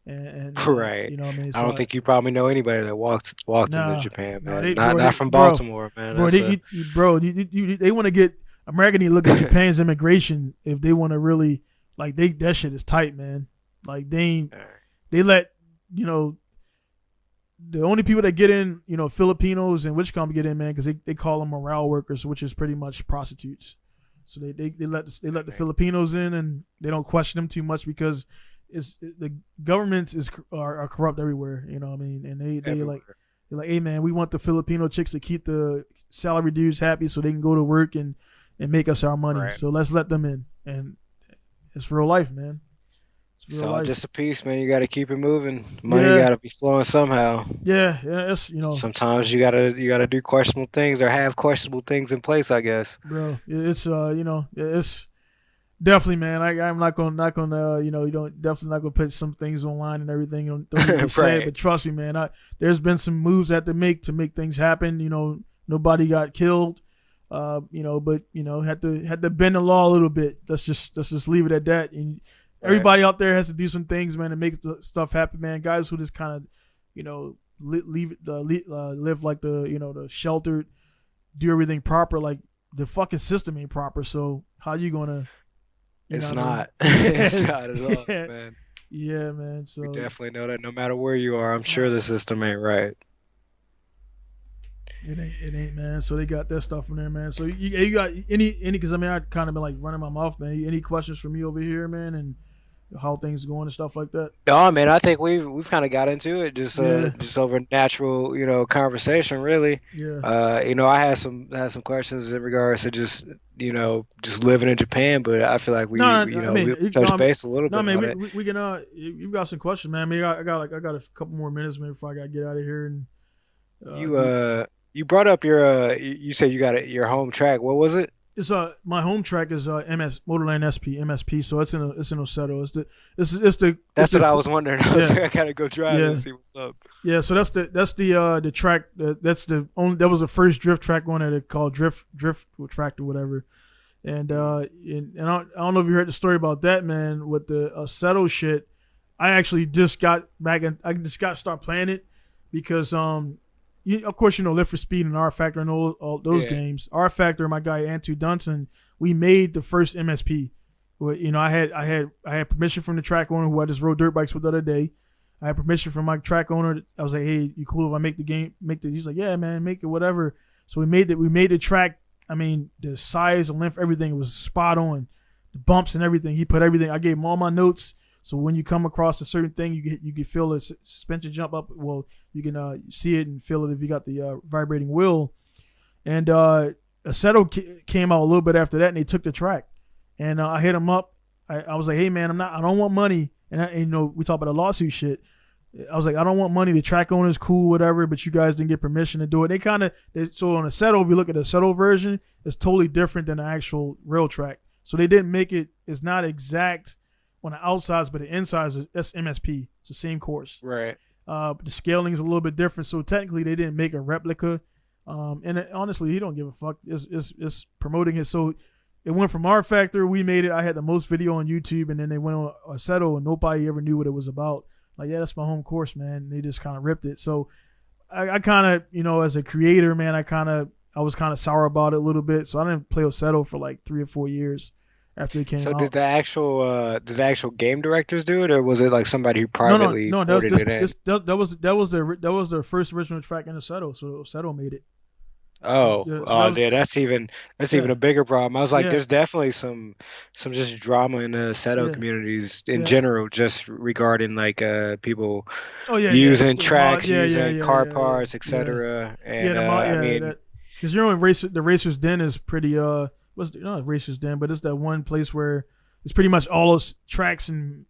And right. You know what I mean? So I don't think you probably know anybody that walked into Japan, man. No, not from Baltimore, man. They want to get American to look at Japan's immigration if they want to really, like, that shit is tight, man. Like they let, you know, the only people that get in, you know, Filipinos and which come get in, man, because they call them morale workers, which is pretty much prostitutes. So they let the Filipinos in and they don't question them too much because the governments are corrupt everywhere, you know what I mean? And they're like, hey man, we want the Filipino chicks to keep the salary dudes happy so they can go to work and make us our money. Right. So let's let them in, and it's real life, man. It's all just a piece, man. You got to keep it moving. Money got to be flowing somehow. Yeah, it's, you know. Sometimes you gotta do questionable things or have questionable things in place, I guess. Bro, it's you know, it's. Definitely, man. I'm not gonna, you know, definitely not gonna put some things online and everything. Don't need to say it, but trust me, man. There's been some moves I had to make things happen. You know, nobody got killed. You know, but you know, had to bend the law a little bit. Let's just leave it at that. And everybody out there has to do some things, man, to make the stuff happen, man. Guys who just kind of, you know, live like the, you know, the sheltered, do everything proper. Like the fucking system ain't proper. So how you gonna? It's not. It's not at all, man. Yeah, man. So we definitely know that no matter where you are, I'm sure the system ain't right. It ain't, man. So they got that stuff from there, man. So you got any? Because I mean, I kind of been like running my mouth, man. Any questions for me over here, man, and how things going and stuff like that? Oh man, I think we've kind of got into it just over natural, you know, conversation, really. Yeah. You know, I had some questions in regards to just, you know, just living in Japan, but I feel like we touched base a little bit. No, man, we can. You've got some questions, man. Maybe I got a couple more minutes, maybe, before I got to get out of here. And you brought up your you said you got your home track. What was it? It's my home track is MS Motorland SP MSP, so it's in Oseto. That's what I was wondering. I was like, I gotta go drive and see what's up. Yeah, so that's the track that was the first drift track on it called Drift Track or whatever. And I don't know if you heard the story about that, man, with the Oseto shit. I actually just got back and I just got to start playing it because of course, you know, Live for Speed and R Factor and all those games. R Factor, my guy Antu Dunson, we made the first MSP. You know, I had permission from the track owner who I just rode dirt bikes with the other day. I had permission from my track owner. I was like, hey, you cool if I make the game? He's like, yeah, man, make it, whatever. So we made the track. I mean, the size, the length, everything was spot on. The bumps and everything. He put everything. I gave him all my notes. So when you come across a certain thing, you can feel the suspension jump up. Well, you can see it and feel it if you got the vibrating wheel. And Oseto came out a little bit after that, and they took the track. And I hit him up. I was like, hey man, I don't want money. And you know, we talk about the lawsuit shit. I was like, I don't want money. The track owner's cool, whatever, but you guys didn't get permission to do it. So on Oseto, if you look at the Oseto version, it's totally different than the actual rail track. So they didn't make it. It's not exact on the outsides, but the insides, that's MSP. It's the same course. Right. The scaling is a little bit different. So technically, they didn't make a replica. And honestly, he don't give a fuck. It's promoting it. So it went from our factor. We made it. I had the most video on YouTube, and then they went on Aceto, and nobody ever knew what it was about. Like, yeah, that's my home course, man. And they just kind of ripped it. So I kind of, you know, as a creator, man, I was kind of sour about it a little bit. So I didn't play Aceto for like 3 or 4 years after it came out. So did the actual game directors do it, or was it like somebody who privately ported it in? That was the first original track in Aceto. So Aceto made it. Oh, that's even a bigger problem. I was like, there's definitely some just drama in the Seto communities in general, just regarding like people using tracks, using car parts, etc. And I mean, because you know, the Racer's Den is pretty what's not Racer's Den, but it's that one place where it's pretty much all those tracks and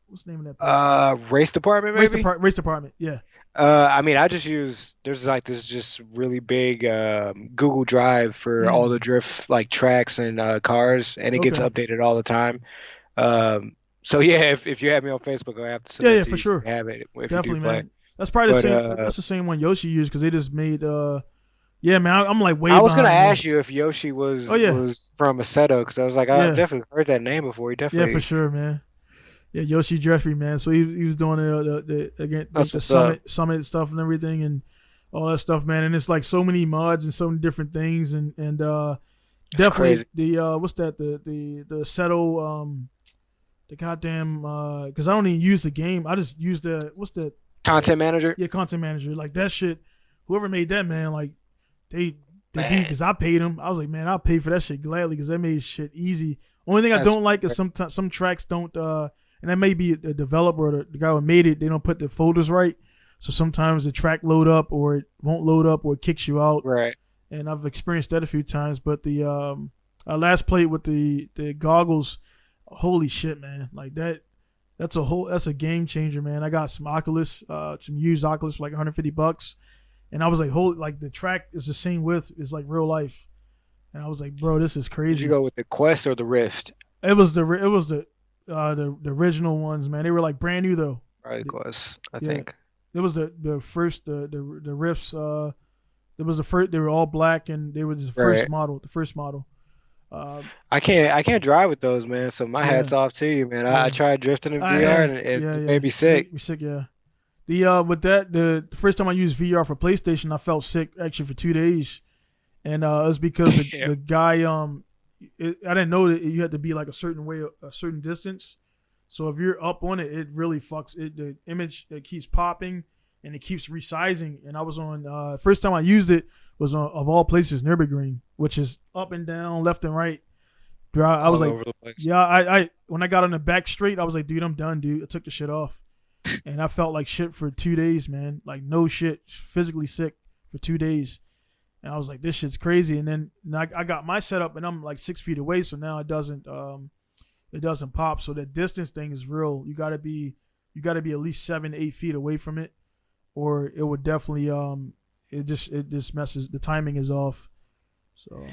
what's the name of that place? Race Department, maybe. Race Department, yeah. I mean, I just use there's like this just really big Google Drive for all the drift like tracks and cars, and it gets updated all the time. So yeah, if you have me on Facebook, I have to send it to for you sure. So you have it if definitely, you do play. Man. That's probably the same. That's the same one Yoshi used because they just made. Yeah, man, I'm like way. I was gonna ask you if Yoshi was from Aceto because I was like, I've definitely heard that name before. He definitely. Yeah, for sure, man. Yeah, Yoshi Jeffrey, man. So he was doing the summit stuff and everything and all that stuff, man. And it's like so many mods and so many different things and definitely the what's that the Seto the goddamn because I don't even use the game. I just use the what's the content manager. Yeah, content manager. Like that shit. Whoever made that, man, like they do because I paid them. I was like, man, I'll pay for that shit gladly because they made shit easy. Only thing I don't like is some tracks don't. And that may be the developer or the guy who made it. They don't put the folders right. So sometimes the track load up or it won't load up or it kicks you out. Right. And I've experienced that a few times. But the I last played with the goggles. Holy shit, man. Like that's a game changer, man. I got some Oculus, some used Oculus for like $150. And I was like, holy, like the track is the same width as like real life. And I was like, bro, this is crazy. Did you go with the Quest or the Rift? It was the original ones, man. They were like brand new though. Probably Quest, I think. It was the first the Rifts. It was the first. They were all black and they were the first model. The first model. I can't drive with those, man. So my hat's off to you, man. I tried drifting in VR and it made me sick. You're sick, yeah. The with that the first time I used VR for PlayStation, I felt sick actually for 2 days, and it was because the guy I didn't know that you had to be like a certain way, a certain distance. So if you're up on it, it really fucks it. The image it keeps popping and it keeps resizing. And I was on first time I used it was on of all places Nürburgring, which is up and down, left and right. I was like, I when I got on the back straight, I was like, dude, I'm done, dude. I took the shit off, and I felt like shit for 2 days, man. Like no shit, physically sick for 2 days. And I was like, this shit's crazy. And then I got my setup and I'm like 6 feet away. So now it doesn't pop. So the distance thing is real. You gotta be at least 7-8 feet away from it, or it would definitely it just messes, the timing is off. So.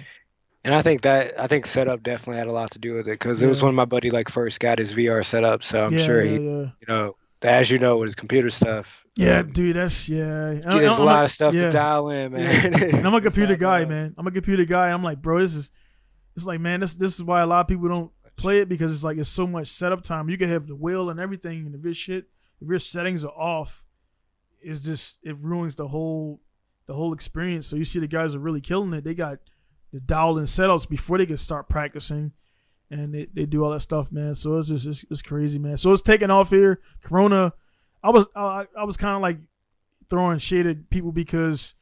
And I think setup definitely had a lot to do with it because it was when my buddy like first got his VR setup. So I'm sure he, you know, as you know, with his computer stuff. Yeah, dude, that's There's a lot of stuff to dial in, man. Yeah. And I'm a computer guy, man. I'm like, bro, it's like, man, this is why a lot of people don't play it because it's like it's so much setup time. You can have the wheel and everything, and if your settings are off, it's just it ruins the whole experience. So you see the guys are really killing it. They got the dialed in setups before they can start practicing, and they do all that stuff, man. So it's just it's crazy, man. So it's taking off here. Corona. I was kind of like throwing shade at people because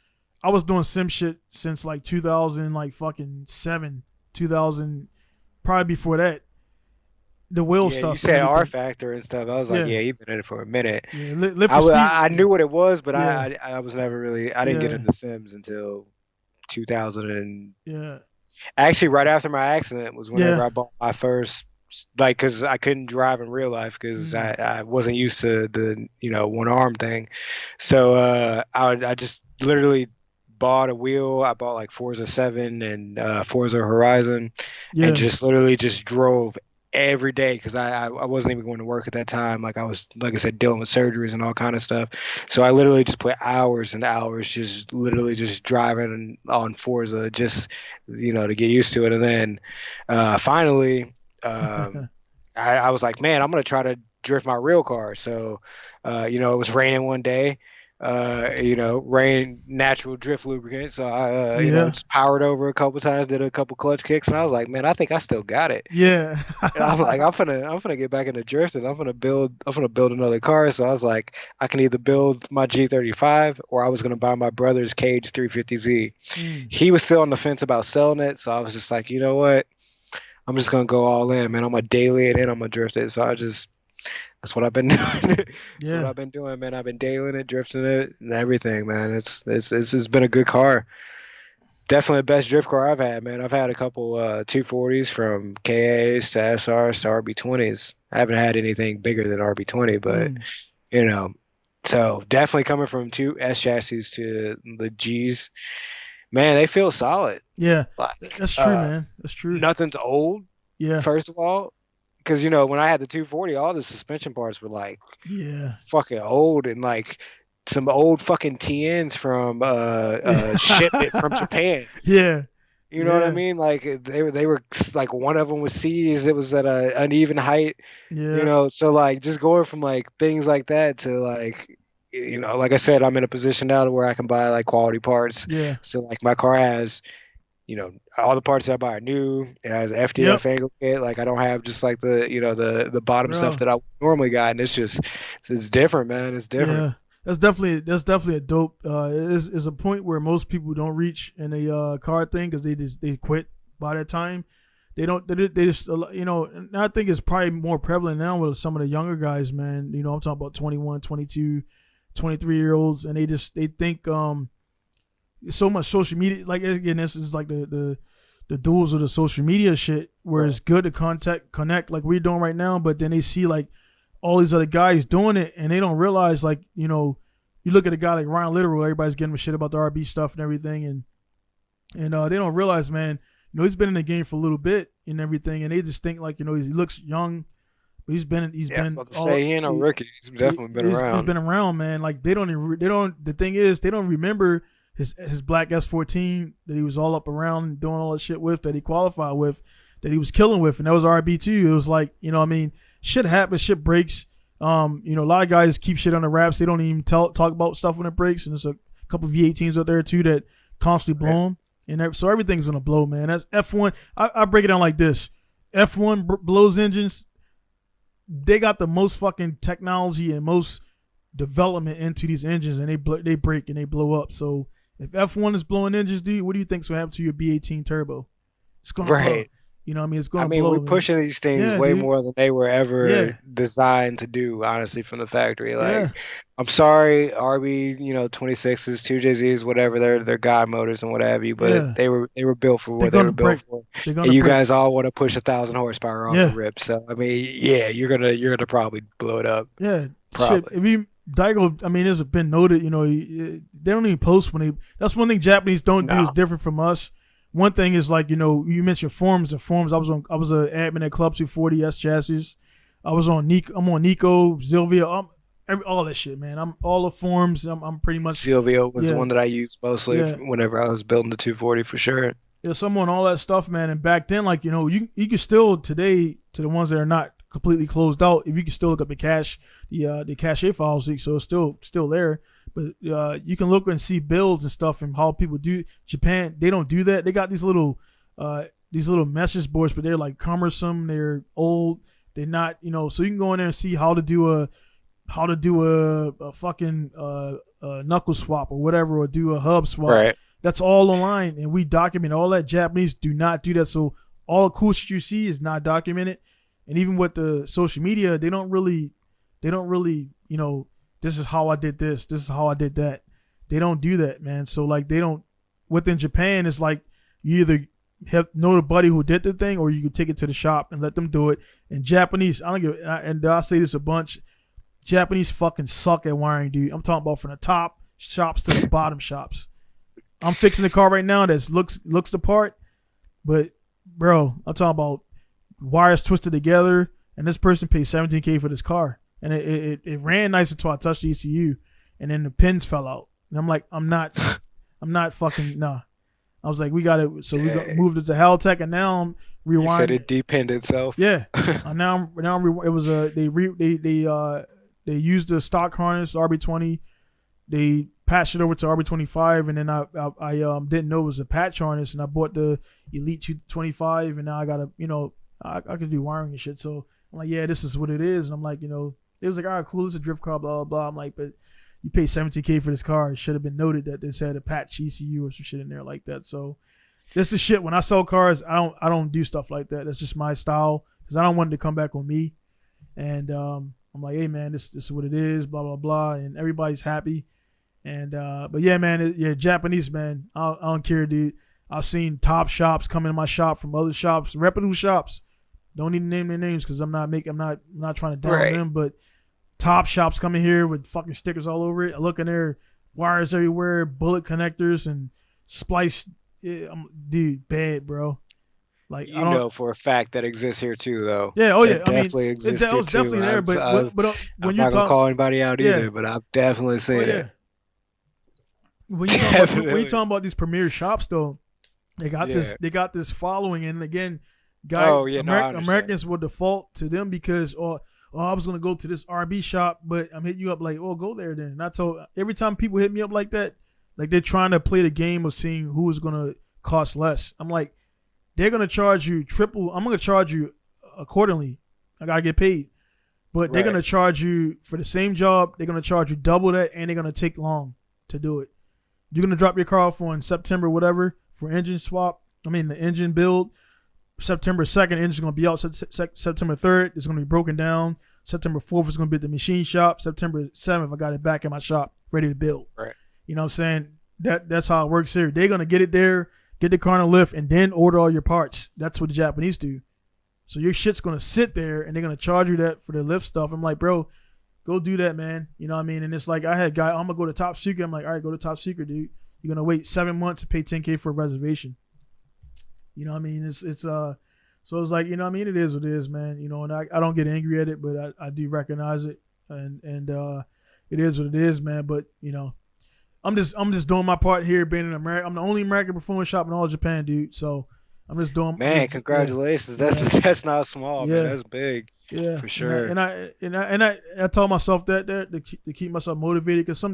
I was doing sim shit since like 2000, like fucking 2000, probably before that. The wheel stuff. You said R Factor and stuff. I was like, you've been in it for a minute. Yeah, I knew what it was, but I was never really. I didn't get into Sims until 2000 and actually right after my accident was whenever I bought my first. Like, because I couldn't drive in real life because I wasn't used to the one arm thing, so I just literally bought a wheel. I bought like Forza 7 and Forza Horizon, and just literally just drove every day because I wasn't even going to work at that time. Like like I said, dealing with surgeries and all kind of stuff. So I literally just put hours and hours just literally just driving on Forza just, to get used to it. And then finally, I was like, man, I'm going to try to drift my real car. So, it was raining one day. Rain, natural drift lubricant. So I, just powered over a couple times, did a couple clutch kicks, and I was like, man, I think I still got it. Yeah. And I'm like, I'm gonna get back into drifting. I'm gonna build another car. So I was like, I can either build my G35 or I was gonna buy my brother's Cage 350Z. He was still on the fence about selling it, so I was just like, you know what? I'm just gonna go all in, man. I'm gonna daily it and I'm gonna drift it. So that's what I've been doing. That's what I've been doing, man. I've been dailing it, drifting it, and everything, man. It's been a good car. Definitely the best drift car I've had, man. I've had a couple 240s from KAs to SRs to RB20s. I haven't had anything bigger than RB20, but so definitely coming from two S chassis to the G's, man, they feel solid. Yeah, that's true, man. That's true. Nothing's old. Yeah. First of all. Because when I had the 240, all the suspension parts were like fucking old and like some old fucking TNs from shipment from Japan. Yeah. You know what I mean? Like they were like one of them was seized. It was at an uneven height. Yeah. So like just going from like things like that to like like I said, I'm in a position now to where I can buy like quality parts. Yeah. So like my car has all the parts that I buy are new. It has an FDF angle kit. Like I don't have just like the the bottom stuff that I normally got, and it's different, man. It's different. Yeah, that's definitely a dope. Is a point where most people don't reach in a car thing because they quit by that time. They just and I think it's probably more prevalent now with some of the younger guys, man. I'm talking about 21, 22, 23-year-olds, and they think so much social media, like again, this is like the duels of the social media shit, where it's good to connect like we're doing right now, but then they see like all these other guys doing it, and they don't realize like you look at a guy like Ryan Littoral, everybody's getting a shit about the RB stuff and everything, and they don't realize, man, he's been in the game for a little bit and everything, and they just think like he looks young. But he's been he ain't no rookie. He's definitely been around. He's been around, man. Like they don't. The thing is, they don't remember his black S14 that he was all up around and doing all that shit with, that he qualified with, that he was killing with, and that was RB2. It was like, shit happens, shit breaks. A lot of guys keep shit on the wraps. They don't even talk about stuff when it breaks, and there's a couple V18s out there too that constantly blow them. And so everything's gonna blow, man. That's F1. I break it down like this: F1 blows engines. They got the most fucking technology and most development into these engines, and they break and they blow up. So if F1 is blowing engines, dude, what do you think's gonna happen to your B18 turbo? It's gonna blow. It's gonna blow. We're pushing these things way more than they were ever designed to do, honestly, from the factory. Like, I'm sorry, RB, 26s, 2JZs, whatever, they're God motors and what have you, but they were built for what they were built for. And you guys all want to push 1,000 horsepower off the rip. So you're gonna probably blow it up. Yeah, shit. If you Daigo, it's been noted, they don't even post when they. That's one thing Japanese don't do is different from us. One thing is like, you mentioned forums and forums. I was an admin at Club 240 S chassis. I'm on Nico, Zilvia, all that shit, man. I'm all the forums. I'm pretty much. Zilvia was the one that I used mostly whenever I was building the 240 for sure. Yeah, so I'm on all that stuff, man. And back then, like, you can still today, to the ones that are not completely closed out, if you can still look up the cache files, so it's still there. But you can look and see builds and stuff and how people do. Japan, they don't do that. They got these little message boards, but they're like cumbersome. They're old. They're not, so you can go in there and see how to do a fucking knuckle swap or whatever, or do a hub swap. Right. That's all online, and we document all that. Japanese do not do that. So all the cool shit you see is not documented. And even with the social media, they don't really, this is how I did this. This is how I did that. They don't do that, man. So like within Japan, it's like you either know the buddy who did the thing, or you can take it to the shop and let them do it. And Japanese, and I say this a bunch, Japanese fucking suck at wiring, dude. I'm talking about from the top shops to the bottom shops. I'm fixing a car right now that looks the part, but bro, I'm talking about wires twisted together, and this person paid $17K for this car, and it ran nice until I touched the ECU, and then the pins fell out, and I'm like, I'm not fucking nah. I was like, we got it. So we moved it to Haltech, and now I'm rewinding. You said it depended itself. Yeah. now it was they used the stock harness RB20. They patched it over to RB25, and then I didn't know it was a patch harness, and I bought the Elite 25, and now I got I could do wiring and shit. So I'm like, yeah, this is what it is. And I'm like, it was like, all right, cool, this is a drift car, blah, blah, blah. I'm like, but you paid $17K for this car. It should have been noted that this had a patch ECU or some shit in there like that. So this is shit. When I sell cars, I don't do stuff like that. That's just my style, because I don't want it to come back on me. And I'm like, hey man, this is what it is, blah blah blah, and everybody's happy. And but yeah, man, Japanese, man, I don't care, dude. I've seen top shops come in my shop from other shops, reputable shops. Don't even name their names because I'm not trying to down them, but top shops coming here with fucking stickers all over it. I look in there, wires everywhere, bullet connectors and splice. Dude, bad, bro. Like, I know for a fact that exists here too, though. Yeah, oh yeah, definitely exists. That was definitely there, but when I'm not gonna call anybody out either, but I've definitely seen it. When you talking about these premier shops, though, they got this following, and again, Americans will default to them because I was gonna go to this RB shop, but I'm hitting you up like, go there then. And I told every time people hit me up like that, like they're trying to play the game of seeing who is gonna cost less. I'm like, they're gonna charge you triple. I'm gonna charge you accordingly. I gotta get paid, but they're gonna charge you for the same job. They're gonna charge you double that, and they're gonna take long to do it. You're gonna drop your car off on September whatever for engine swap. I mean the engine build. September 2nd, engine's gonna be out. September 3rd, it's gonna be broken down. September 4th is gonna be at the machine shop. September 7th, I got it back in my shop, ready to build. Right. You know what I'm saying? That's how it works here. They're gonna get it there, get the car in a lift, and then order all your parts. That's what the Japanese do. So your shit's gonna sit there, and they're gonna charge you that for the lift stuff. I'm like, bro, go do that, man. You know what I mean? And it's like, I had a guy, I'm gonna go to Top Secret. I'm like, all right, go to Top Secret, dude. You're gonna wait 7 months to pay $10K for a reservation. You know what I mean? It's so it's like, you know what I mean? It is what it is, man. You know, and I don't get angry at it, but I do recognize it, and it is what it is, man. But you know, I'm just doing my part here, being an American. I'm the only American performance shop in all of Japan, dude. So I'm just doing. Man, congratulations! Yeah. That's not small, man. That's big. Yeah, for sure. And I told myself that to keep myself motivated, because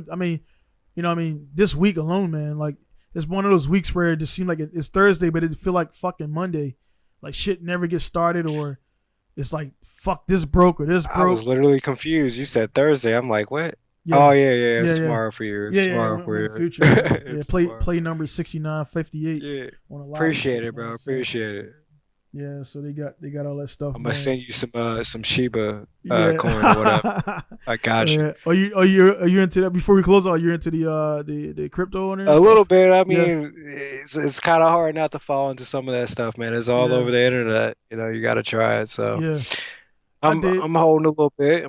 this week alone, man, like it's one of those weeks where it just seemed like it's Thursday, but it feel like fucking Monday. Like shit never gets started, or it's like fuck this broke or this broke. I was literally confused. You said Thursday. I'm like, what? Yeah. Oh yeah. It's tomorrow for you. Tomorrow for you. Future. Play number 6958. Yeah. Appreciate it, bro. Appreciate it. Yeah, so they got all that stuff. I'm gonna send you some Shiba coin or whatever. I got you. Are you into that? Before we close out, you're into the crypto and a little bit. I mean, it's kind of hard not to fall into some of that stuff, man. It's all over the internet. You know, you got to try it. So I'm holding a little bit.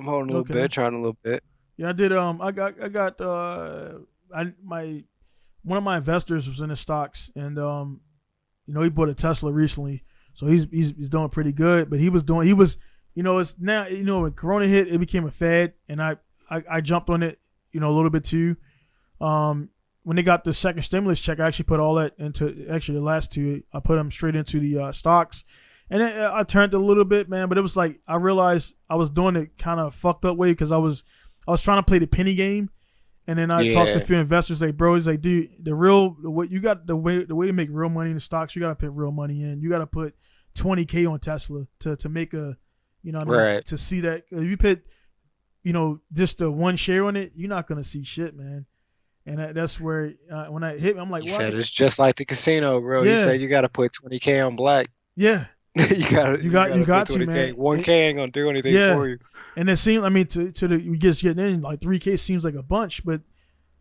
Trying a little bit. Yeah, I did. I got one of my investors was in the stocks, and he bought a Tesla recently. So he's doing pretty good, but it's now, when Corona hit, it became a fad, and I jumped on it, a little bit too. When they got the second stimulus check, I actually put all that into, the last two, I put them straight into the stocks, and I turned it a little bit, man. But it was like, I realized I was doing it kind of fucked up way, because I was trying to play the penny game. And then I talked to a few investors, like, bro, he's like, dude, the way to make real money in the stocks, you got to put real money in. You got to put $20K on Tesla to make a, to see that. If you put, just the one share on it, you're not going to see shit, man. And that's where, when I hit, I'm like, what? Said it's just like the casino, bro. You said you got to put $20K on black. Yeah. you got to, man. 1K ain't going to do anything for you. And it seemed, you just getting in, like 3K seems like a bunch, but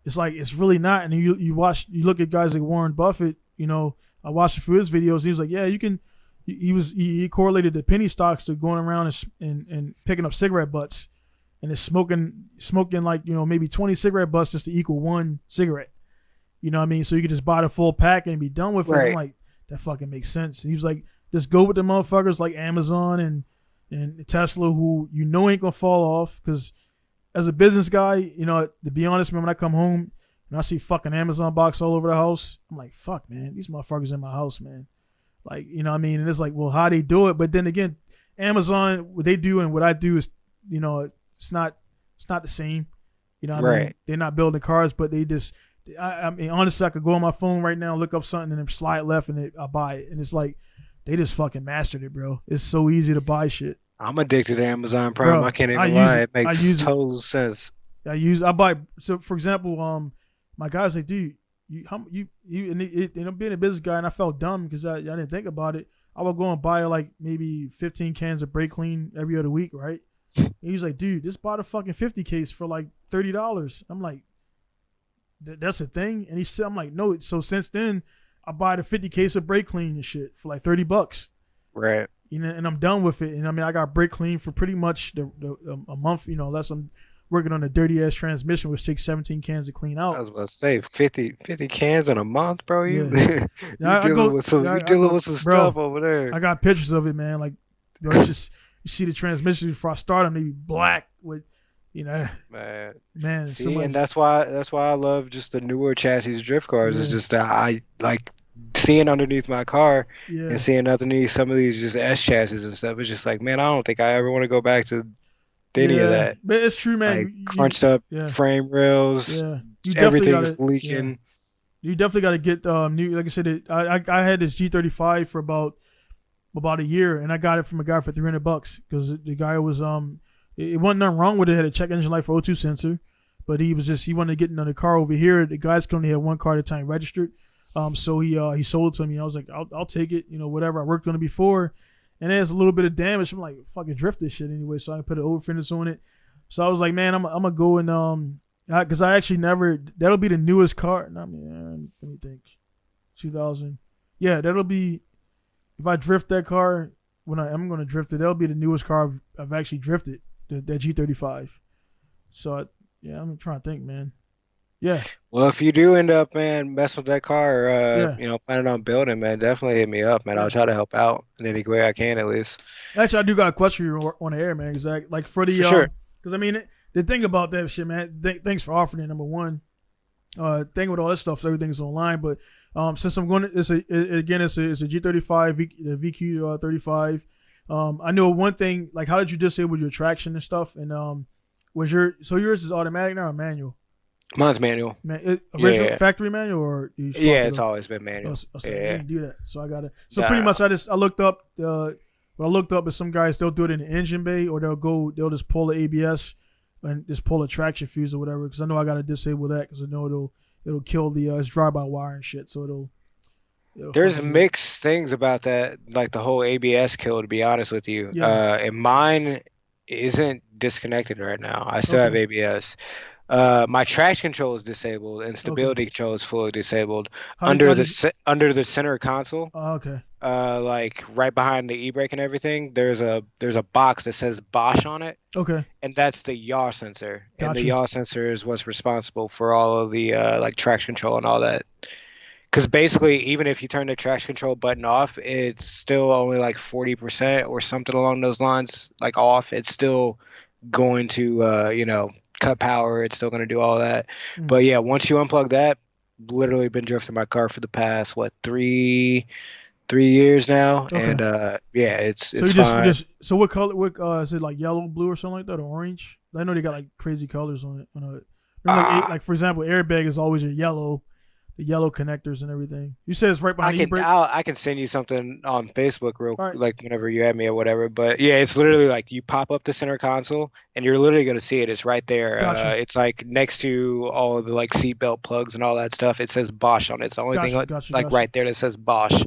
it's like, it's really not. And you look at guys like Warren Buffett, I watched a few of his videos. He was like, yeah, you can, he correlated the penny stocks to going around and picking up cigarette butts, and it's smoking like, maybe 20 cigarette butts just to equal one cigarette. You know what I mean? So you could just buy the full pack and be done with it. I'm like, that fucking makes sense. And he was like, just go with the motherfuckers like Amazon and Tesla, who ain't gonna fall off. Because as a business guy, to be honest, man, when I come home and I see fucking Amazon box all over the house, I'm like, fuck, man, these motherfuckers in my house, man. Like, what I mean? And it's like, well, how they do it? But then again, Amazon, what they do and what I do is, it's not the same. What I mean? They're not building cars, but they just, I mean, honestly, I could go on my phone right now, look up something, and then slide left, and I buy it. And it's like, they just fucking mastered it, bro. It's so easy to buy shit. I'm addicted to Amazon Prime. Bro, I can't even lie. It makes total sense. I buy. So, for example, my guy's like, dude, you being a business guy, and I felt dumb because I didn't think about it. I would go and buy like maybe 15 cans of brake clean every other week, right? And he's like, dude, just bought a fucking 50 case for like $30. I'm like, that's a thing? And he said, I'm like, no. So since then, I buy the 50 case of brake clean and shit for like $30. Right. And I'm done with it. And I mean, I got brake clean for pretty much a month, unless I'm working on a dirty ass transmission, which takes 17 cans to clean out. I was about to say 50 cans in a month, bro. You dealing with some stuff over there. I got pictures of it, man. Like, it's just, you see the transmission before I start them, they be black with, man. See, and that's why I love just the newer chassis drift cars. It's just that I like seeing underneath my car and seeing underneath some of these just S chassis and stuff. It's just like, man, I don't think I ever want to go back to any of that. But it's true, man. Like crunched up frame rails. Yeah. Everything's leaking. Yeah. You definitely got to get new. Like I said, I had this G35 for about a year, and I got it from a guy for $300 because the guy was it wasn't nothing wrong with it. It had a check engine light for O2 sensor, but he wanted to get another car over here. The guys could only have one car at a time registered. So he sold it to me. I was like, I'll take it, whatever. I worked on it before, and it has a little bit of damage. I'm like, fucking drift this shit anyway, so I can put an over finish on it. So I was like, man, I'm gonna go and because I actually never. That'll be the newest car. Let me think. 2000. Yeah, that'll be if I drift that car when I'm gonna drift it. That'll be the newest car I've actually drifted. That G35. So I'm trying to think, man. Yeah. Well, if you do end up, man, messing with that car, planning on building, man, definitely hit me up, man. I'll try to help out in any way I can, at least. Actually, I do got a question for you on the air, man. Because like for the sure. Because I mean, the thing about that shit, man. Thanks for offering it. Number one, thing with all this stuff, so everything's online. But since I'm going, it's a G35, the VQ 35. I know one thing. Like, how did you disable your traction and stuff? And yours is automatic now or manual? Mine's manual. Original factory manual or it's always been manual. I didn't do that, so I got it. So pretty much, I looked up. What I looked up is some guys they'll do it in the engine bay, or they'll just pull the ABS and just pull a traction fuse or whatever. Because I know I got to disable that because I know it'll kill the it's drive-by wire and shit. So it'll There's mixed things about that, like the whole ABS kill. To be honest with you, and mine isn't disconnected right now. I still have ABS. My traction control is disabled and stability control is fully disabled under the center console. Okay. Like right behind the e-brake and everything, there's a box that says Bosch on it. Okay. And that's the yaw sensor. Gotcha. And the yaw sensor is what's responsible for all of the like traction control and all that. Because basically, even if you turn the traction control button off, it's still only like 40% or something along those lines, like off. It's still going to cut power. It's still going to do all that. But yeah, once you unplug that, literally been drifting my car for the past 3 years now. Okay. And it's fine. So what color? What is it, like yellow, blue, or something like that, or orange? I know they got like crazy colors on it. Like for example, airbag is always a yellow. The yellow connectors and everything. You said it's right behind the e-brake? I can send you something on Facebook like whenever you add me or whatever. But yeah, it's literally like you pop up the center console and you're literally going to see it. It's right there. Gotcha. It's like next to all of the like seatbelt plugs and all that stuff. It says Bosch on it. It's the only thing right there that says Bosch.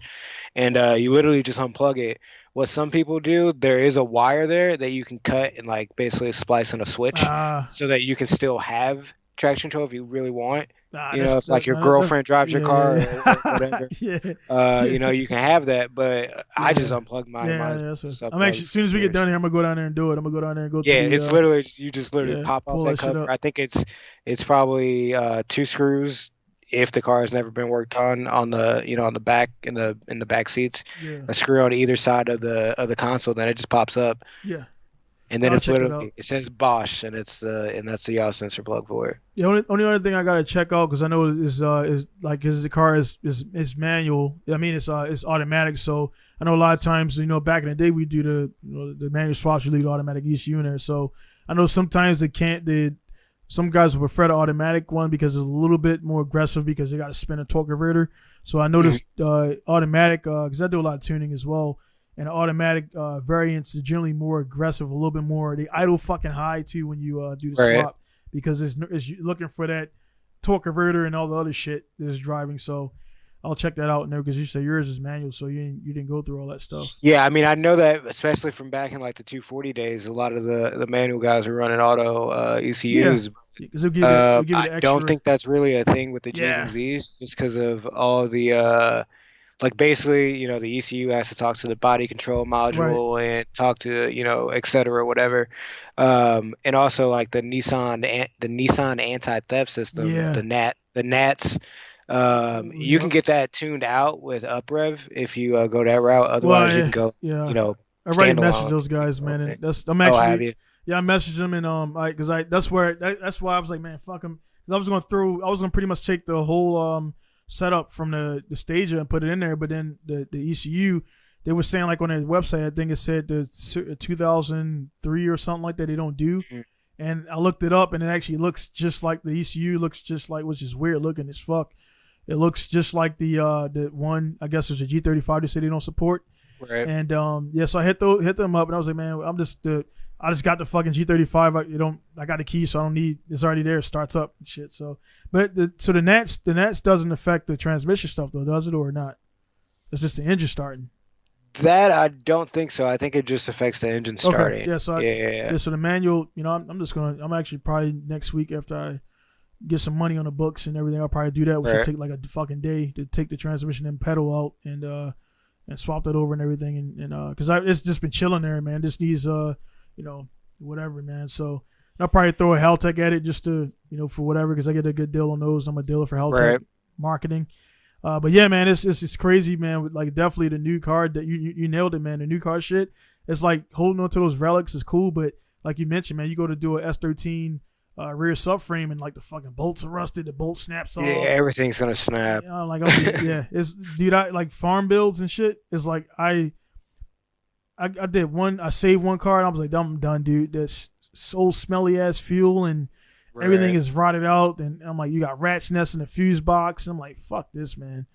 And you literally just unplug it. What some people do, there is a wire there that you can cut and like basically splice in a switch so that you can still have traction control if you really want. If like your girlfriend drives your car or whatever, you can have that. But I just unplugged mine. I'm actually, as soon as we get done here, I'm gonna go down there and do it. I'm gonna go down there and go. It's literally you just literally pop off that cover. I think it's probably 2 screws if the car has never been worked on the on the back in the back seats, Yeah. a screw on either side of the console, then it just pops up. Yeah. And then I'll it's check that out. literally, it says Bosch, and that's the yaw sensor plug for it. The only other thing I gotta check out, because I know is like his the car is manual. I mean it's automatic. So I know a lot of times back in the day we do the manual swaps, you leave the automatic ECU in there. So I know sometimes some guys will prefer the automatic one because it's a little bit more aggressive because they got to spin a torque converter. So I noticed automatic because I do a lot of tuning as well. And automatic variants are generally more aggressive, a little bit more. They idle fucking high too when you do the swap because it's looking for that torque converter and all the other shit that's driving. So I'll check that out now because you say yours is manual, so you didn't go through all that stuff. Yeah, I mean I know that especially from back in like the 240 days, a lot of the manual guys were running auto ECUs. Yeah, I don't think that's really a thing with the G's and Z's just because of all the like basically, the ECU has to talk to the body control module and talk to, et cetera, whatever. And also like the Nissan anti-theft system, the NATs. You can get that tuned out with UpRev if you go that route. Otherwise, you can go, I already messaged those guys, man, and I'm actually. Oh, have you? Yeah, I messaged them and that's why I was like, man, fuck them. I was gonna pretty much take the whole setup from the stager and put it in there, but then the ECU, they were saying like on their website, I think it said the 2003 or something like that they don't do. Mm-hmm. And I looked it up and it actually looks just like the ECU, looks just like, which is weird looking as fuck. It looks just like the one, I guess there's a G35 they say they don't support. Right. And so I hit them up and I was like, man, I just got the fucking G35. I got the key, so I don't need. It's already there. It starts up and shit. So, but the NATs doesn't affect the transmission stuff though, does it or not? It's just the engine starting. That I don't think so. I think it just affects the engine starting. Okay. Yeah. So so the manual. I'm actually probably next week after I get some money on the books and everything. I'll probably do that, which will take like a fucking day to take the transmission and pedal out and swap that over and everything and because it's just been chilling there, man. This needs whatever, man. So I'll probably throw a Haltech at it just to, for whatever, because I get a good deal on those. I'm a dealer for Haltech marketing. But yeah, man, it's crazy, man. Like definitely the new car that you nailed it, man. The new car shit. It's like holding on to those relics is cool, but like you mentioned, man, you go to do a S13 rear subframe and like the fucking bolts are rusted, the bolt snaps off. Yeah, everything's gonna snap. It's dude, I like farm builds and shit. It's like I did one. I saved one car, and I was like, "I'm done, dude. That's so smelly ass fuel, and everything is rotted out." And I'm like, "You got rat's nests in the fuse box." And I'm like, "Fuck this, man."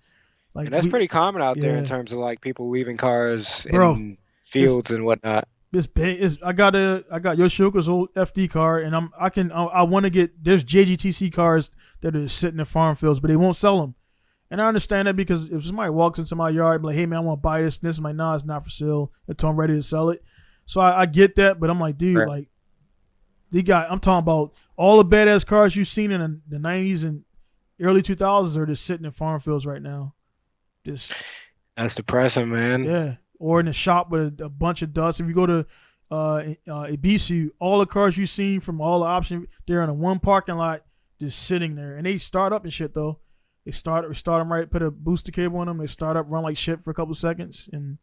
Like and that's pretty common out there in terms of like people leaving cars in fields and whatnot. It's big. I got Yoshioka's old FD car, and I want to get. There's JGTC cars that are sitting in farm fields, but they won't sell them. And I understand that because if somebody walks into my yard, I'm like, hey, man, I want to buy this. And this is my, nah, it's not for sale until I'm ready to sell it. So I get that, but I'm like, dude, like, I'm talking about all the badass cars you've seen in the 90s and early 2000s are just sitting in farm fields right now. That's depressing, man. Yeah. Or in the shop with a bunch of dust. If you go to Ibisu, all the cars you've seen from all the options, they're in a one parking lot just sitting there. And they start up and shit, though. They start them right, put a booster cable on them. They start up, run like shit for a couple of seconds, and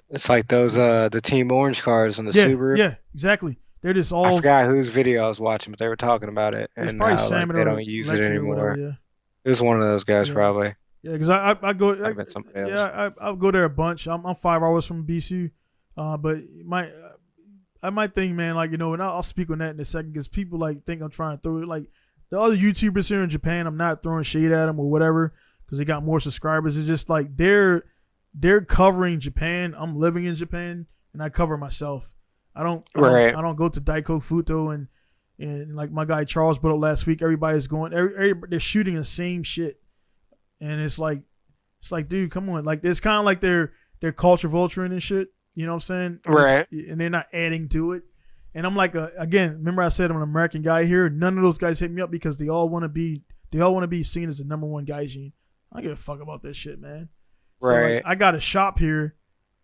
it's like those the Team Orange cars on the Subaru. Yeah, exactly. They're just all. I forgot whose video I was watching, but they were talking about it and how like, they don't use it anymore. Whatever, It was one of those guys probably. Yeah, because I go. I'll go there a bunch. I'm 5 hours from BC, but my thing, man, like and I'll speak on that in a second because people like think I'm trying to throw it like. The other YouTubers here in Japan, I'm not throwing shade at them or whatever because they got more subscribers. It's just like they're covering Japan. I'm living in Japan and I cover myself. I don't go to Daiko Futo and like my guy Charles put up last week. Everybody's going. They're shooting the same shit, and it's like dude, come on. Like it's kind of like they're culture vulturing and shit. You know what I'm saying? Right. And they're not adding to it. And I'm like, again, remember I said I'm an American guy here. None of those guys hit me up because they all want to be seen as the number one gaijin. I don't give a fuck about that shit, man. Right. So, like, I got a shop here.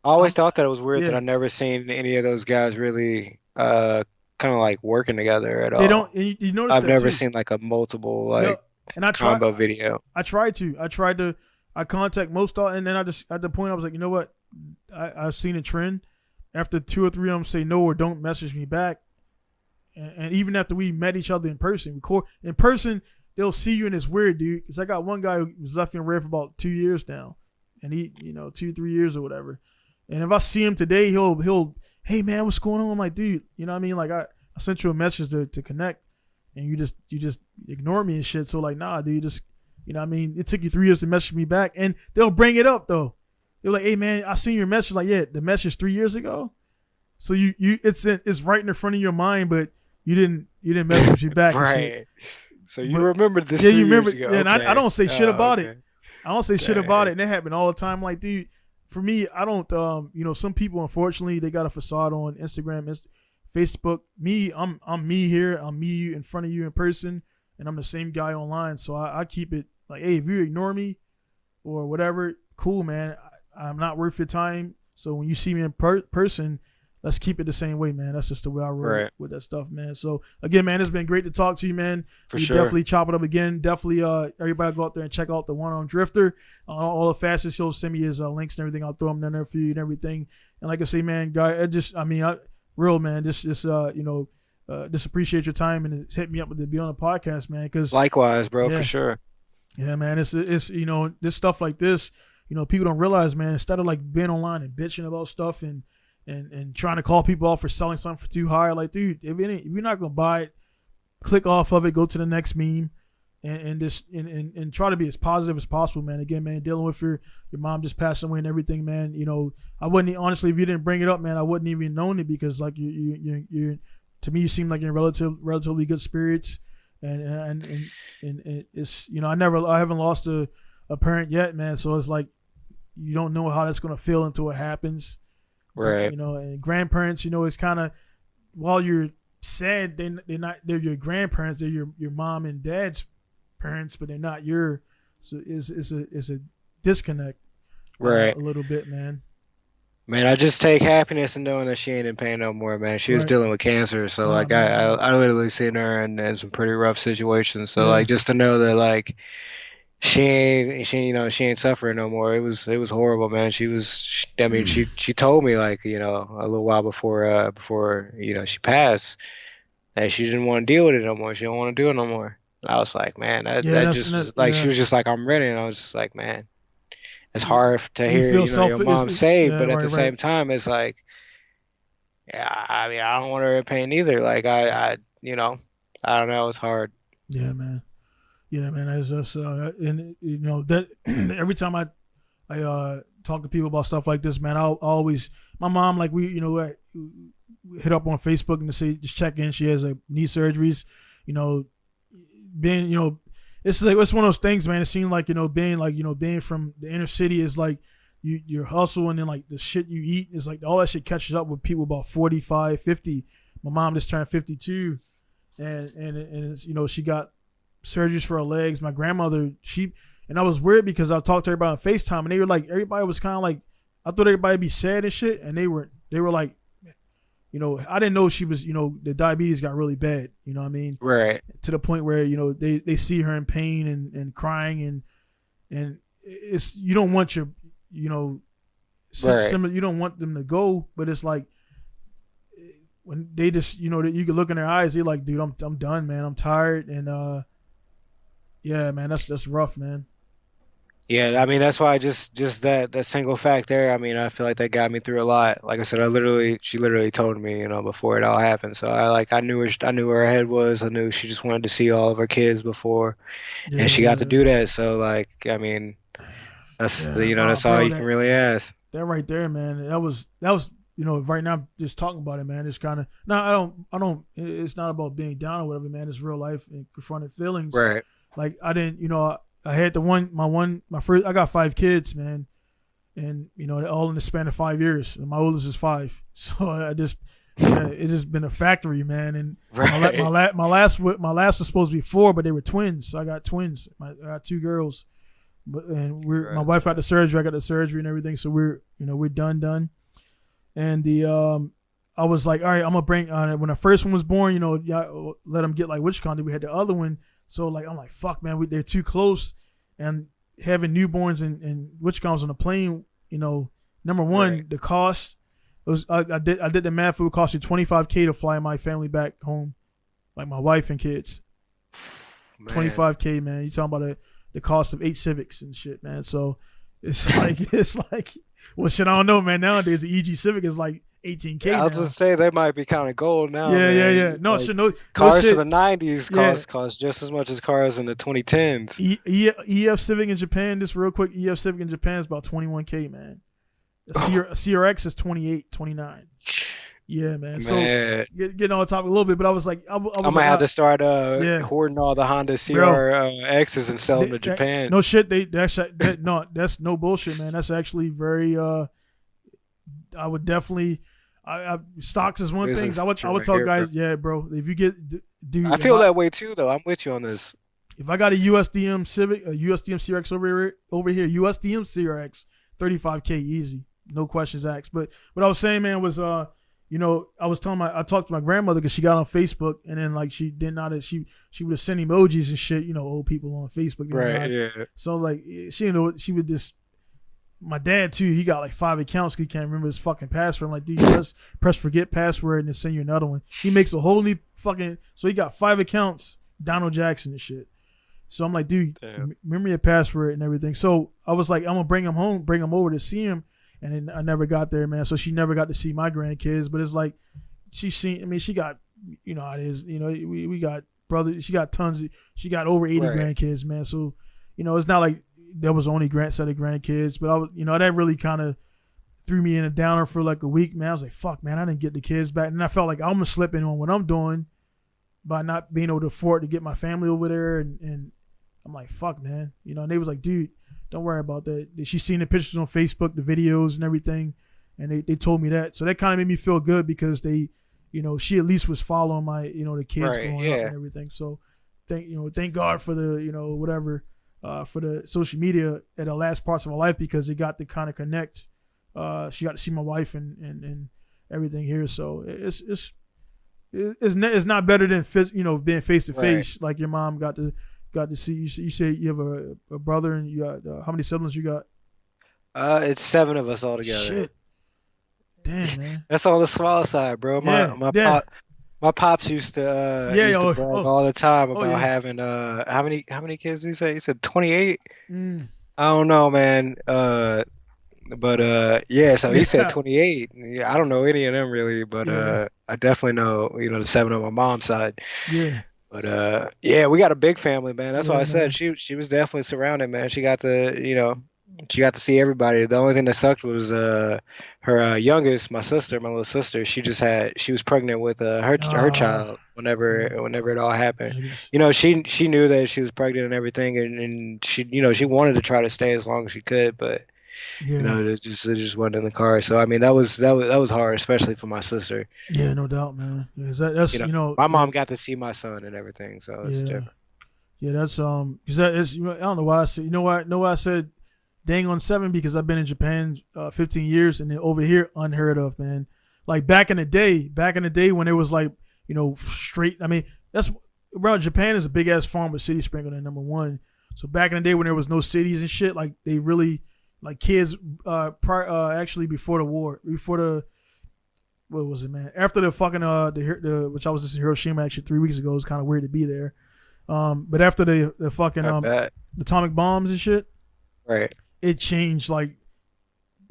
I always thought that it was weird that I never seen any of those guys really kind of like working together at all. They don't. You notice I've never seen like a multiple like And I combo video. I tried to. I contact most all, and then I just at the point I was like, you know what? I've seen a trend. After 2 or 3 of them say no or don't message me back, and even after we met each other in person, they'll see you and it's weird, dude. Because I got one guy who was left in red for about 2 years now, and he, 2-3 years or whatever. And if I see him today, he'll, hey man, what's going on? I'm like, dude, you know what I mean? Like I sent you a message to connect, and you just ignore me and shit. So like, nah, dude, just, you know what I mean? It took you 3 years to message me back, and they'll bring it up though. They're like, hey man, I seen your message. Like, yeah, the message 3 years ago. So it's right in the front of your mind, but you didn't message me back. Right. So you remember this? Yeah, you remember. Years ago. Yeah, and okay. I don't say shit about okay. it. I don't say shit about it, and that happened all the time. Like, dude, for me, I don't. Some people, unfortunately, they got a facade on Instagram, Facebook. Me, I'm me here. I'm me in front of you in person, and I'm the same guy online. So I keep it like, hey, if you ignore me or whatever, cool, man. I'm not worth your time. So when you see me in person, let's keep it the same way, man. That's just the way I roll with that stuff, man. So again, man, it's been great to talk to you, man. For we sure. Definitely chop it up again. Definitely, everybody go out there and check out the One Arm Drifter. All the fastest, he'll send me his links and everything. I'll throw them down there for you and everything. And like I say, man, guy, just appreciate your time and it's hit me up to be on the podcast, man. Because likewise, bro, for sure. Yeah, man. It's this stuff like this. People don't realize, man, instead of like being online and bitching about stuff and trying to call people off for selling something for too high, like, dude, if you're not gonna buy it, click off of it, go to the next meme, and try to be as positive as possible, man. Again, man, dealing with your mom just passing away and everything, man. I wouldn't, honestly, if you didn't bring it up, man, I wouldn't even known it, because like you're to me, you seem like you're in relatively good spirits, and it's I haven't lost a parent yet, man. So it's like, you don't know how that's gonna feel until it happens. Right. And grandparents, it's kind of, while you're sad, they're your grandparents, they're your mom and dad's parents, but they're not your. So it's a disconnect, right? A little bit, man. Man, I just take happiness in knowing that she ain't in pain no more, man. She was dealing with cancer, so like I literally seen her in some pretty rough situations. So like, just to know that like she ain't suffering no more. It was horrible, man. She told me like, a little while before she passed, that she didn't want to deal with it no more. She don't want to do it no more. And I was like, man, she was just like, I'm ready. And I was just like, man, it's hard to hear your mom say, but at the same time, it's like, yeah, I mean, I don't want her in pain either. Like I don't know, it's hard. Yeah, man. Yeah, man. That's just and that every time I talk to people about stuff like this, man, I'll always, my mom, like, we hit up on Facebook and say, just check in. She has knee surgeries, being it's like, it's one of those things, man. It seems like being from the inner city is like your hustle, and then like the shit you eat is like all that shit catches up with people about 45, 50. My mom just turned 52, and it's, she got surgeries for her legs. My grandmother, and I was weird because I talked to everybody on FaceTime, and they were like, everybody was kind of like, I thought everybody would be sad and shit, and they were like, I didn't know she was, the diabetes got really bad, you know what I mean? Right. To the point where, they see her in pain and crying, and it's, you don't want your, similar, you don't want them to go, but it's like, when they just, you can look in their eyes, they're like, dude, I'm done, man. I'm tired. And, yeah, man, that's rough, man. Yeah, I mean, that's why just that single fact there, I mean, I feel like that got me through a lot. Like I said, she literally told me, before it all happened. So I knew where her head was. I knew she just wanted to see all of her kids before, and she got to do that. So like, I mean, that's that's all you can really ask. That right there, man. That was right now, just talking about it, man, it's kind of, no, I don't, it's not about being down or whatever, man. It's real life and confronted feelings. Right. Like, I didn't, I had my first, I got 5 kids, man. And, all in the span of 5 years. And my oldest is 5. So I just, it's just been a factory, man. And my last was supposed to be 4, but they were twins. So I got twins. I got 2 girls. My wife got the surgery. I got the surgery and everything. So we're done. And I was like, all right, I'm gonna bring when the first one was born, let them get like WitchCon. We had the other one, So like I'm like, fuck, man, they're too close, and having newborns and which comes on a plane, number one, the cost was I did the math. It would cost you $25K to fly my family back home, like my wife and kids. $25K, man. You talking about the cost of 8 Civics and shit, man. So it's like well, shit. I don't know, man. Nowadays the EG Civic is like $18K. Yeah, I was gonna say they might be kind of gold now. Yeah. No, like, shit. No cars shit. for the '90s cost just as much as cars in the 2010s. EF Civic in Japan, just real quick. EF Civic in Japan is about $21K, man. A CRX is 28, 29. Yeah, man. So getting on top a little bit, but I was like, I'm gonna have to start hoarding all the Honda CRXs and sell them to Japan. No shit, that's no bullshit, man. That's actually very. I would definitely. Stocks is one thing. I would tell guys, yeah, bro. If you get, dude, I feel that way too, though. I'm with you on this. If I got a USDM Civic, a USDM CRX over here, USDM CRX, $35K easy, no questions asked. But what I was saying, man, was I was I talked to my grandmother because she got on Facebook, and then like she did not, she would have sent emojis and shit, old people on Facebook, right? Yeah. So like she she would just. My dad too, he got like 5 accounts. He can't remember his fucking password. I'm like, dude, press forget password and then send you another one. He makes a whole new fucking. So he got 5 accounts, Donald Jackson and shit. So I'm like, dude, remember your password and everything. So I was like, I'm gonna bring him home, bring him over to see him, and then I never got there, man. So she never got to see my grandkids. But it's like she got, how it is. We got brothers. She got tons. She got over 80 grandkids, man. So it's not like. There was only set of grandkids, but I was, that really kind of threw me in a downer for like a week, man. I was like, fuck, man, I didn't get the kids back. And I felt like I'm going to slip in on what I'm doing by not being able to afford to get my family over there. And I'm like, fuck, man. And they was like, dude, don't worry about that. She's seen the pictures on Facebook, the videos and everything. And they told me that. So that kind of made me feel good because they, she at least was following my, the kids growing up and everything. So thank God for the, whatever. For the social media at the last parts of her life because it got to kind of connect. She got to see my wife and everything here. So it's not better than being face to face like your mom got to see. You say you have a brother and you got how many siblings you got? It's 7 of us all together. Shit. Damn, man. That's on the small side, bro. My pops used to brag all the time about having how many kids did he say? He said 28. I don't know, man. So he said 28. I don't know any of them really, but I definitely know the 7 on my mom's side. Yeah. But we got a big family, man. That's why I said she was definitely surrounded, man. She got to she got to see everybody. The only thing that sucked was her youngest, my little sister. She was pregnant with her child whenever it all happened. She knew that she was pregnant and everything, and she wanted to try to stay as long as she could, but it just wasn't in the car. So I mean that was hard, especially for my sister. Yeah, no doubt, man. That's my mom got to see my son and everything, so it's different. Yeah, that's because that is I don't know why I said I said. Dang on 7 because I've been in Japan 15 years and then over here unheard of, man. Like back in the day when it was like, straight. I mean, Japan is a big ass farm with city sprinkling in number 1. So back in the day when there was no cities and shit, like they really like kids actually before the war, what was it, man? After the fucking which I was just in Hiroshima actually 3 weeks ago. It was kind of weird to be there. But after the fucking the atomic bombs and shit. Right. It changed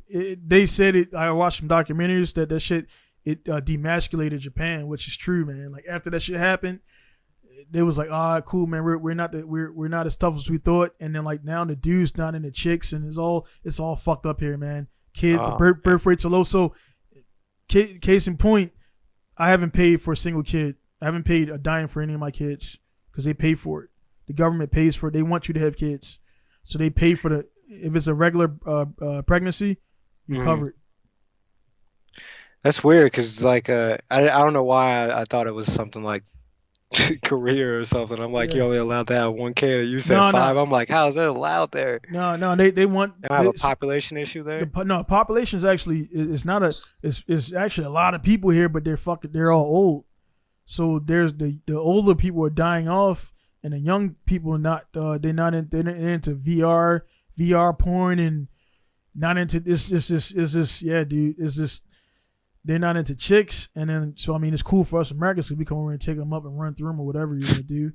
they said it. I watched some documentaries that shit demasculated Japan, which is true, man. Like after that shit happened, they was like, cool, man. We're not as tough as we thought. And then like now the dudes not in the chicks, and it's all fucked up here, man. Kids, birth rates are low. So case in point, I haven't paid for a single kid. I haven't paid a dime for any of my kids because they pay for it. The government pays for it. They want you to have kids. So they pay for if it's a regular pregnancy, you cover it. That's weird because like I don't know why I thought it was something like Korea or something. I'm like, you're only allowed to have 1 kid. You said 5. No. I'm like, how is that allowed there? No, they want. They don't have a population issue there. Population is actually it's actually a lot of people here, but they're all old. So there's the older people are dying off. and the young people not they're into VR porn and not into this yeah, dude. It's just they're not into chicks, and then so I mean it's cool for us Americans to come over and take them up and run through them or whatever you want to do.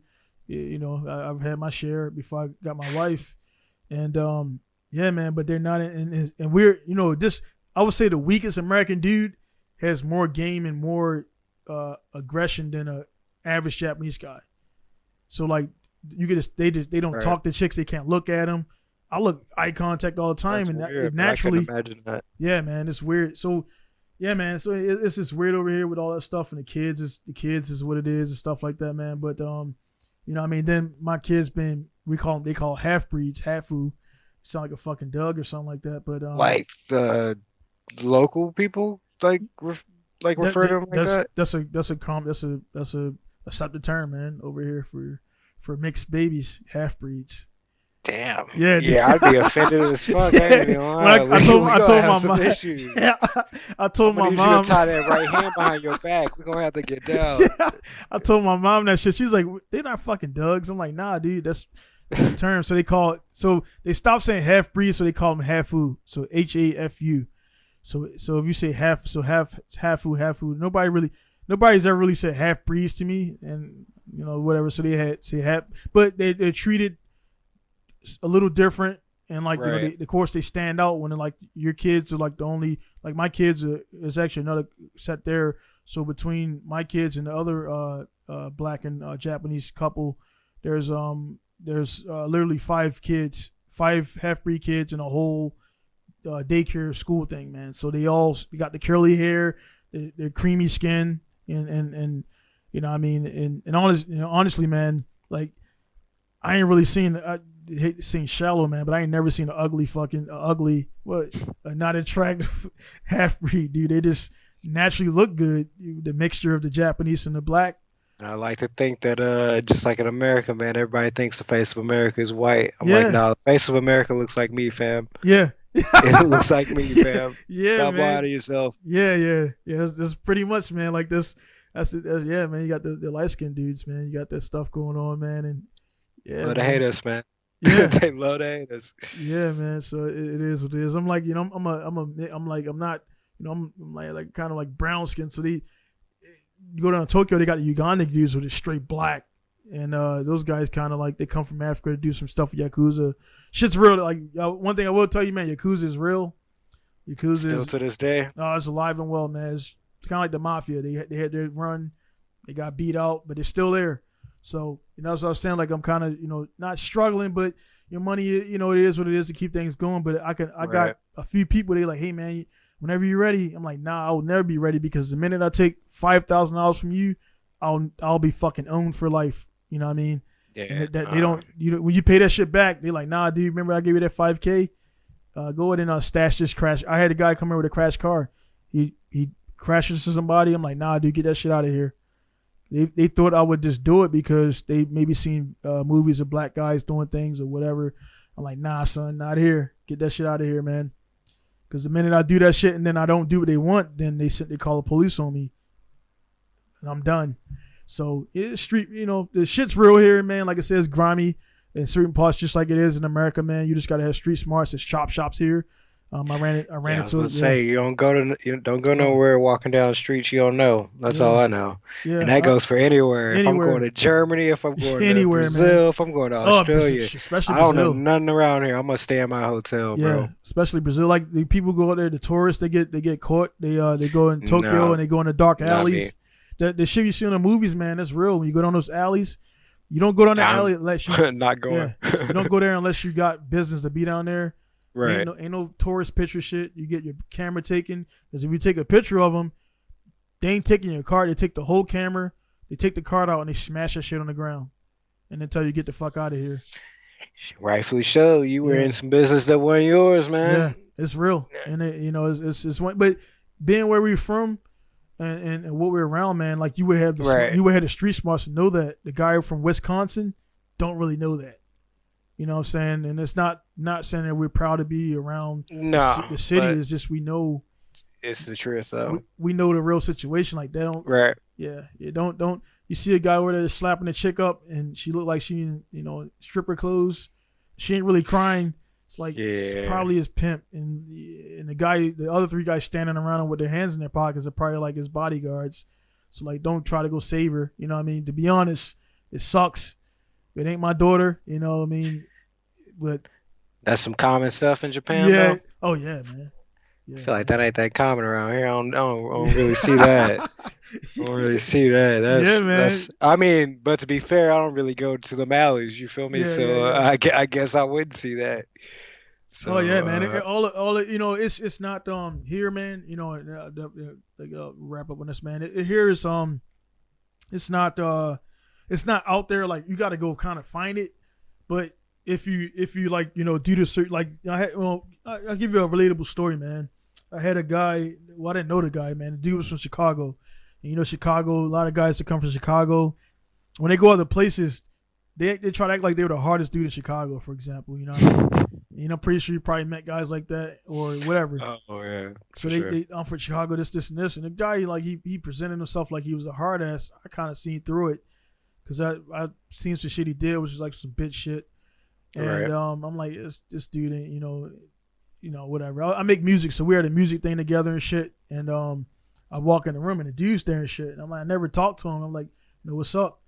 You know, I've had my share before I got my wife, and yeah, man. But they're not and we're this. I would say the weakest American dude has more game and more aggression than a average Japanese guy. So like you get they don't talk to chicks. They can't look at them. I look eye contact all the time, and weird, naturally, I couldn't imagine that. Yeah, man, it's weird. So, yeah, man, so it's just weird over here with all that stuff, and the kids is what it is and stuff like that, man. But you know, what I mean, then my kids they call half breeds, hafu, sound like a fucking Doug or something like that. But like the local people, refer to them like that. That's a accepted term, man, over here for mixed babies, half breeds. Damn. Yeah, I'd be offended as fuck. I told my mom. Yeah, I told my mom. You to tie that right hand behind your back. We're gonna have to get down. Yeah, I told my mom that shit. She was like, "They're not fucking Dougs." I'm like, "Nah, dude, that's the term." So they stopped saying half breed, so they call them hafu. So HAFU. So if you say hafu, nobody's ever really said half breeds to me, and whatever. So they say half, but they're treated a little different, and like right. Of course they stand out when like your kids are like the only, like my kids is actually another set there. So between my kids and the other black and Japanese couple, there's literally 5 half-breed kids and a whole daycare school thing, man. So they got the curly hair, their creamy skin, and I mean, and honestly, man, like I ain't really seen. I hate seeing shallow, man, but I ain't never seen an not attractive half breed, dude. They just naturally look good. The mixture of the Japanese and the black. I like to think that just like in America, man, everybody thinks the face of America is white. I'm like, no, the face of America looks like me, fam. Yeah. It looks like me, fam. Yeah, stop man. Lie to yourself. Yeah. That's pretty much, man. Like this. That's yeah, man. You got the light skinned dudes, man. You got that stuff going on, man, and yeah. But they hate us, man. Yeah. They love to hate us. Yeah, man. So it is what it is. I'm like, I'm not, I'm like kind of like brown skin. So you go down to Tokyo, they got the Uganda dudes with it straight black, and those guys kind of like they come from Africa to do some stuff with Yakuza. Shit's real. Like one thing I will tell you, man, Yakuza is real. Yakuza still is to this day. No, it's alive and well, man. It's kind of like the mafia. They had their run, they got beat out, but they're still there. So, that's what I was saying. Like, I'm kind of, not struggling, but your money, it is what it is to keep things going. But I got a few people, they like, hey, man, whenever you're ready. I'm like, nah, I will never be ready, because the minute I take $5,000 from you, I'll be fucking owned for life. You know what I mean? Yeah. And they don't, when you pay that shit back, they're like, nah, dude, remember I gave you that $5K? Go ahead and stash this crash. I had a guy come here with a crash car. He crashes to somebody. I'm like, nah, dude, get that shit out of here. They thought I would just do it because they maybe seen movies of black guys doing things or whatever. I'm like, nah, son, not here. Get that shit out of here, man. Because the minute I do that shit and then I don't do what they want, then they call the police on me, and I'm done. So it's street, the shit's real here, man. Like I said, it's grimy in certain parts, just like it is in America, man. You just gotta have street smarts. There's chop shops here. I ran into it. Say you don't go nowhere walking down the streets you don't know. That's all I know. Yeah, and that goes for anywhere. If I'm going to Germany, if I'm going to Brazil, man. If I'm going to Australia, especially Brazil. I don't know nothing around here. I'm gonna stay in my hotel, bro. Especially Brazil. Like the people go out there, the tourists, they get caught. They go in Tokyo and they go in the dark alleys. The shit you see in the movies, man, that's real. When you go down those alleys, you don't go down the alley unless you not going. Yeah, you don't go there unless you got business to be down there. Right. Ain't no tourist picture shit. You get your camera taken, because if you take a picture of them, they ain't taking your card. They take the whole camera, they take the card out, and they smash that shit on the ground, and then tell you get the fuck out of here. Rightfully so. You were in some business that wasn't yours, man. Yeah, it's real, and it's one. But being where we're from, and what we're around, man, like you would have the street smarts to know that. The guy from Wisconsin don't really know that. You know what I'm saying? And it's not saying that we're proud to be around the city. It's just we know it's the truth, though. We know the real situation. Like they don't. Right. Yeah. Don't you see a guy over there slapping a chick up, and she looked like she in stripper clothes. She ain't really crying. It's like it's probably his pimp, and the other 3 guys standing around him with their hands in their pockets are probably like his bodyguards. So like, don't try to go save her. You know what I mean? To be honest, it sucks. It ain't my daughter. You know what I mean? But that's some common stuff in Japan. Yeah. Though? Oh yeah, man. Yeah, I feel like that ain't that common around here. I don't really see that. I don't really see that. Man. I mean, but to be fair, I don't really go to the alleys. You feel me? Yeah, so I guess I wouldn't see that. So, man. It's not here, man. Wrap up on this, man. Here is it's not out there. Like, you got to go kind of find it. But if you like, do the search, like I'll give you a relatable story, man. I had a guy. Well, I didn't know the guy, man. The dude was from Chicago. And Chicago, a lot of guys that come from Chicago, when they go other places, they try to act like they were the hardest dude in Chicago, for example. You know what I mean? I'm pretty sure you probably met guys like that or whatever. Oh yeah. So I'm from Chicago, this, and the guy, like, he presented himself like he was a hard ass. I kind of seen through it because I seen some shit he did, which is like some bitch shit. And I'm like, this dude ain't, whatever. I make music, so we had a music thing together and shit. And I walk in the room and the dude's there and shit. And I'm like, I never talked to him. I'm like, what's up?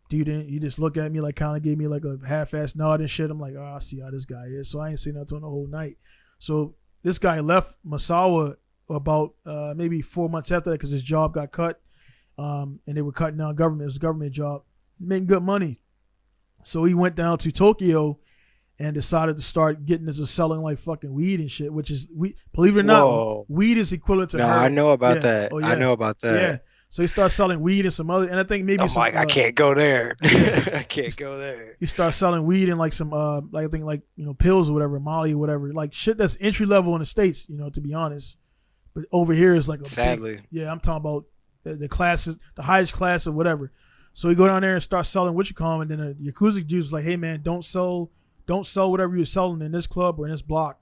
Dude, you just look at me, like, kind of gave me like a half-ass nod and shit. I'm like, I see how this guy is. So I ain't seen nothing the whole night. So this guy left Masawa about maybe 4 months after that because his job got cut. And they were cutting down government. It was a government job, making good money. So he went down to Tokyo and decided to start getting into selling like fucking weed and shit, which is, believe it or not, weed is equivalent to heroin. I know about that. I know about that. Yeah. So he started selling weed and some other, and I think maybe I can't go there. I can't go there. He started selling weed and like some, like I think like, pills or whatever, Molly or whatever, like shit that's entry level in the States, to be honest. But over here is like sadly. I'm talking about the classes, the highest class or whatever. So we go down there and start selling what you call them, and then the Yakuza dude is like, hey man, don't sell whatever you're selling in this club or in this block.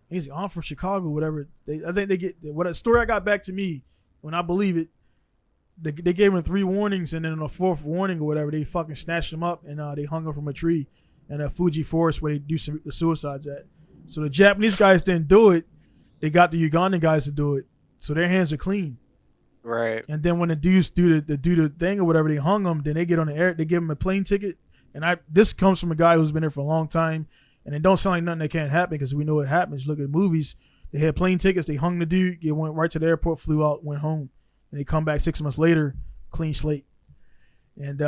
And he's like, I'm from Chicago, whatever. I think they get what a story I got back to me when I believe it. They gave him 3 warnings, and then on the 4th warning or whatever, they fucking snatched him up and they hung him from a tree in a Fuji forest where they do the suicides at. So the Japanese guys didn't do it. They got the Ugandan guys to do it. So their hands are clean. Right. And then when the dudes do the thing or whatever, they hung them. Then they get on the air. They give him a plane ticket. And this comes from a guy who's been there for a long time. And it don't sound like nothing that can't happen because we know it happens. Look at movies. They had plane tickets. They hung the dude. They went right to the airport, flew out, went home. And they come back 6 months later, clean slate. And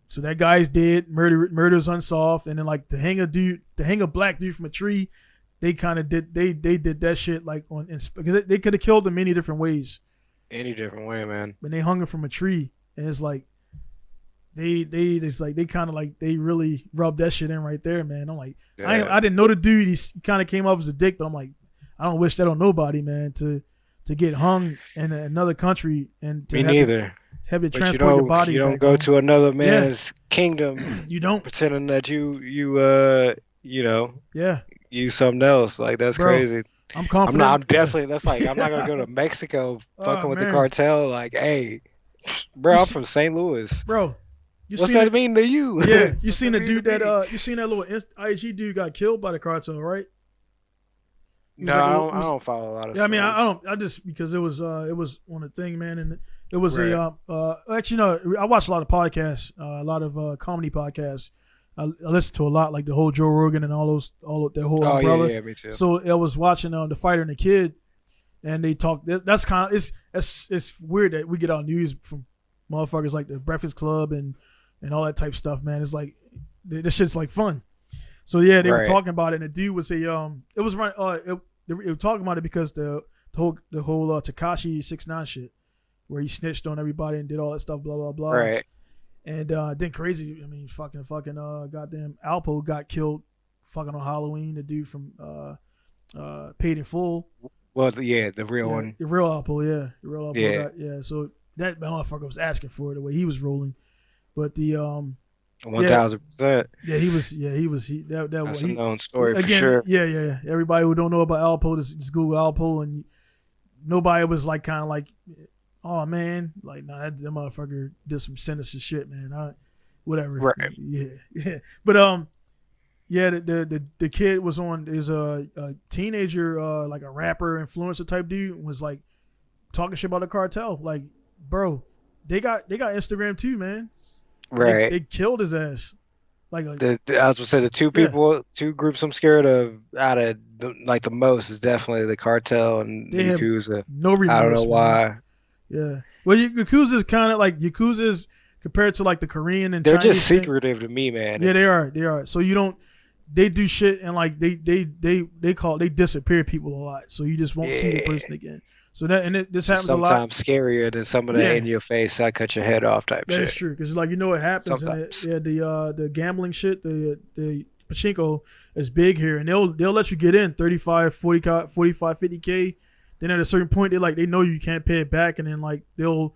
so that guy's dead. Murder's unsolved. And then like to hang a black dude from a tree, they kind of did that shit like because they could have killed him many different ways. Any different way, man. When they hung him from a tree, and it's like they really rubbed that shit in right there, man. I'm like, I didn't know the dude. He kind of came off as a dick, but I'm like, I don't wish that on nobody, man. To get hung in another country and to have to transport your body. You don't go to another man's kingdom. You don't pretending that you use something else. Like that's crazy. I'm confident. I'm definitely. That's like I'm not gonna go to Mexico fucking with the cartel. Like, hey, bro, I'm from St. Louis. Bro, what's that mean to you? Yeah, you seen the dude that you seen that little IG dude got killed by the cartel, right? No, I don't follow a lot of. Yeah, I mean, I don't. I just because it was on the thing, man, and it was actually no. I watch a lot of podcasts, a lot of comedy podcasts. I listen to a lot, like the whole Joe Rogan and all their whole umbrella. Yeah, me too. So I was watching The Fighter and the Kid, and they talk. That's kind of it's weird that we get our news from motherfuckers like the Breakfast Club and all that type of stuff, man. It's like this shit's like fun. So yeah, they were talking about it, and the dude was they were talking about it because the whole Tekashi 6ix9ine shit, where he snitched on everybody and did all that stuff, blah blah blah. Right. And then crazy, I mean, fucking goddamn Alpo got killed fucking on Halloween. The dude from Paid in Full. Well, yeah, the real one. The real Alpo, yeah. The real Alpo got, so that motherfucker was asking for it the way he was rolling. But the 1000%. Yeah, he was that's a known story again, for sure. Yeah. Everybody who don't know about Alpo, just Google Alpo, and nobody was like kind of like oh man, like nah, that motherfucker did some sinister shit, man. Whatever. Right. Yeah. But yeah, the kid was on is a teenager, like a rapper influencer type dude, was like talking shit about the cartel. Like, bro, they got Instagram too, man. Right. They killed his ass. Like I was gonna say the two groups I'm scared of out of the most is definitely the cartel and they have Yakuza. no remorse. I don't know why. Man. Yeah. Well, Yakuza is kind of like Yakuza's compared to like the Korean and they're Chinese just secretive to me, man. Yeah, they are. So you don't. They do shit and like they disappear people a lot. So you just won't see the person again. So this happens a lot. Sometimes scarier than some of the in your face, I cut your head off type shit. That's true, because like what happens. Sometimes. And the gambling shit, the pachinko is big here, and they'll let you get in 35, 40, 45, 50K. Then at a certain point, they know you can't pay it back, and then like they'll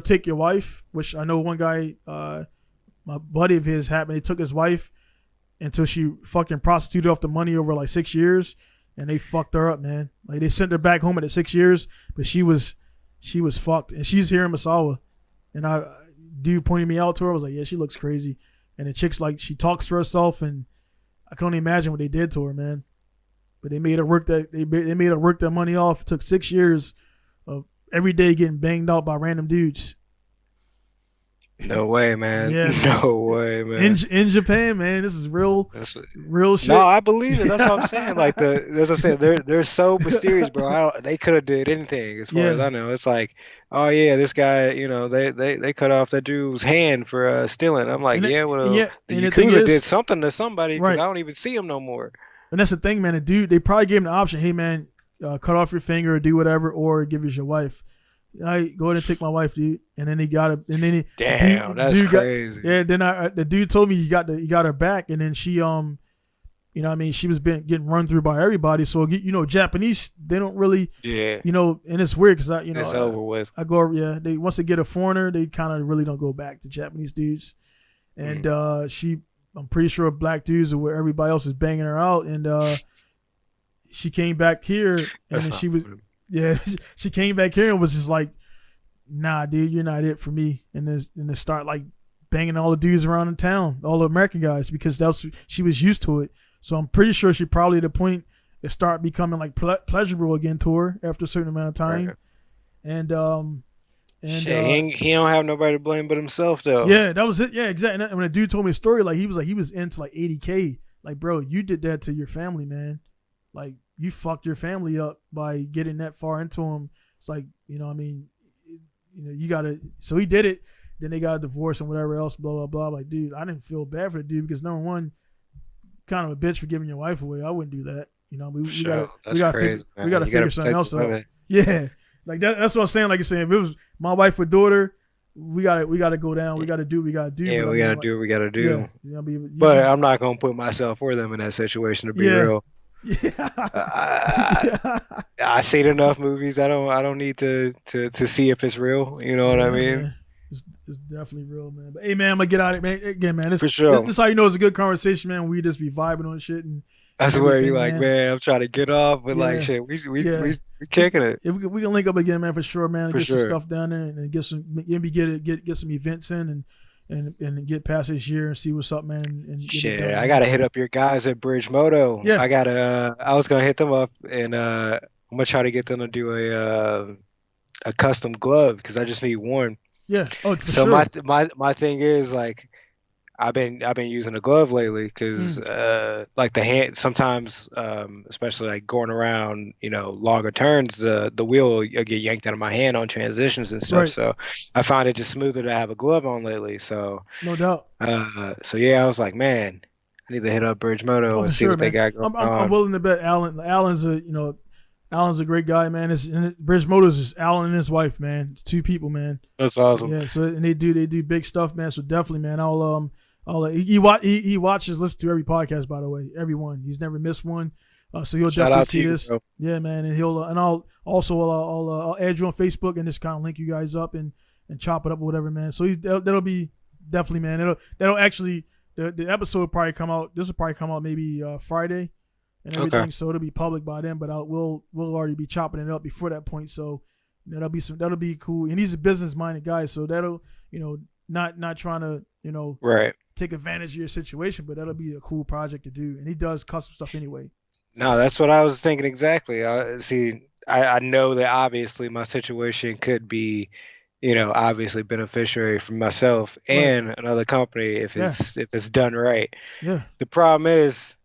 take your wife, which I know one guy, my buddy of his happened. They took his wife until she fucking prostituted off the money over like 6 years. And they fucked her up, man. Like they sent her back home at 6 years, but she was fucked, and she's here in Masawa. And dude pointed me out to her. I was like, yeah, she looks crazy. And the chick's like, she talks to herself, and I can only imagine what they did to her, man. But they made her work that money off. It took 6 years of every day getting banged out by random dudes. No way, man. Yeah, no way, man. In Japan, man, this is real shit. No, I believe it. That's what I'm saying. Like that's what I'm saying. They're so mysterious, bro. They could have did anything, as far as I know. It's like, oh yeah, this guy, they cut off that dude's hand for stealing. I'm like, the Yakuza did something to somebody, because I don't even see him no more. And that's the thing, man. The dude, they probably gave him the option. Hey, man, cut off your finger or do whatever, or give us your wife. I go ahead and take my wife, dude. And then he got it. And then that's crazy. Then the dude told me he got her back, and then she she was getting run through by everybody. So Japanese, they don't really and it's weird because it's over with. I go they once they get a foreigner, they kind of really don't go back to Japanese dudes. And I'm pretty sure black dudes are where everybody else is banging her out, and she came back here, and then she was. Yeah, she came back here and was just like, nah, dude, you're not it for me. And then start like banging all the dudes around in town, all the American guys, because she was used to it. So I'm pretty sure she probably at the point it start becoming like pleasurable again to her after a certain amount of time. Right. And he don't have nobody to blame but himself though. Yeah, that was it. Yeah, exactly. And when a dude told me a story, like he was into like 80K. Like, bro, you did that to your family, man. Like, you fucked your family up by getting that far into him. It's like, you gotta. So he did it. Then they got a divorce and whatever else. Blah blah blah. Like, dude, I didn't feel bad for the dude because number one, kind of a bitch for giving your wife away. I wouldn't do that. We gotta figure something else out. Yeah, like that's what I'm saying. Like you're saying, if it was my wife or daughter, we gotta go down. We gotta do what we gotta do. Yeah, we gotta do what we gotta do. Yeah, but I'm not gonna put myself or them in that situation, to be real. Yeah. I seen enough movies. I don't need to see if it's real. You know what I mean? Man. It's definitely real, man. But hey, man, I'm gonna get out of it, man. Again, man, for sure. This is how you know it's a good conversation, man. We just be vibing on shit, and that's where you like, man. I'm trying to get off, but like, shit, we kicking it. Yeah, we can link up again, man, for sure, man. Get some stuff down there and get some, maybe get some events in and get past this year and see what's up, man. And shit, I gotta hit up your guys at Bridge Moto. Yeah, I was gonna hit them up, and I'm gonna try to get them to do a custom glove because I just need one. Yeah. Oh, for so sure. my thing is like, I've been using a glove lately because like the hand sometimes, especially like going around longer turns, the wheel will get yanked out of my hand on transitions and stuff. Right. So I find it just smoother to have a glove on lately. So no doubt. So yeah, I was like, man, I need to hit up Bridge Moto and see what they got going on. I'm willing to bet Alan's a great guy, man. Bridge Motors is Alan and his wife, man. It's two people, man. That's awesome. Yeah. So and they do big stuff, man. So definitely, man. He watches, listens to every podcast, by the way, every one. He's never missed one, so he'll definitely see this. Bro. Yeah, man, and I'll add you on Facebook and just kind of link you guys up and chop it up or whatever, man. So that'll be definitely, man. That'll actually the episode will probably come out. This will probably come out maybe Friday and everything. Okay. So it'll be public by then, but we'll already be chopping it up before that point. So That'll be cool. And he's a business minded guy, so that'll not trying to right. take advantage of your situation, but that'll be a cool project to do. And he does custom stuff anyway. No, that's what I was thinking exactly. I know that obviously my situation could be, obviously beneficiary for myself and another company if it's done right. Yeah. The problem is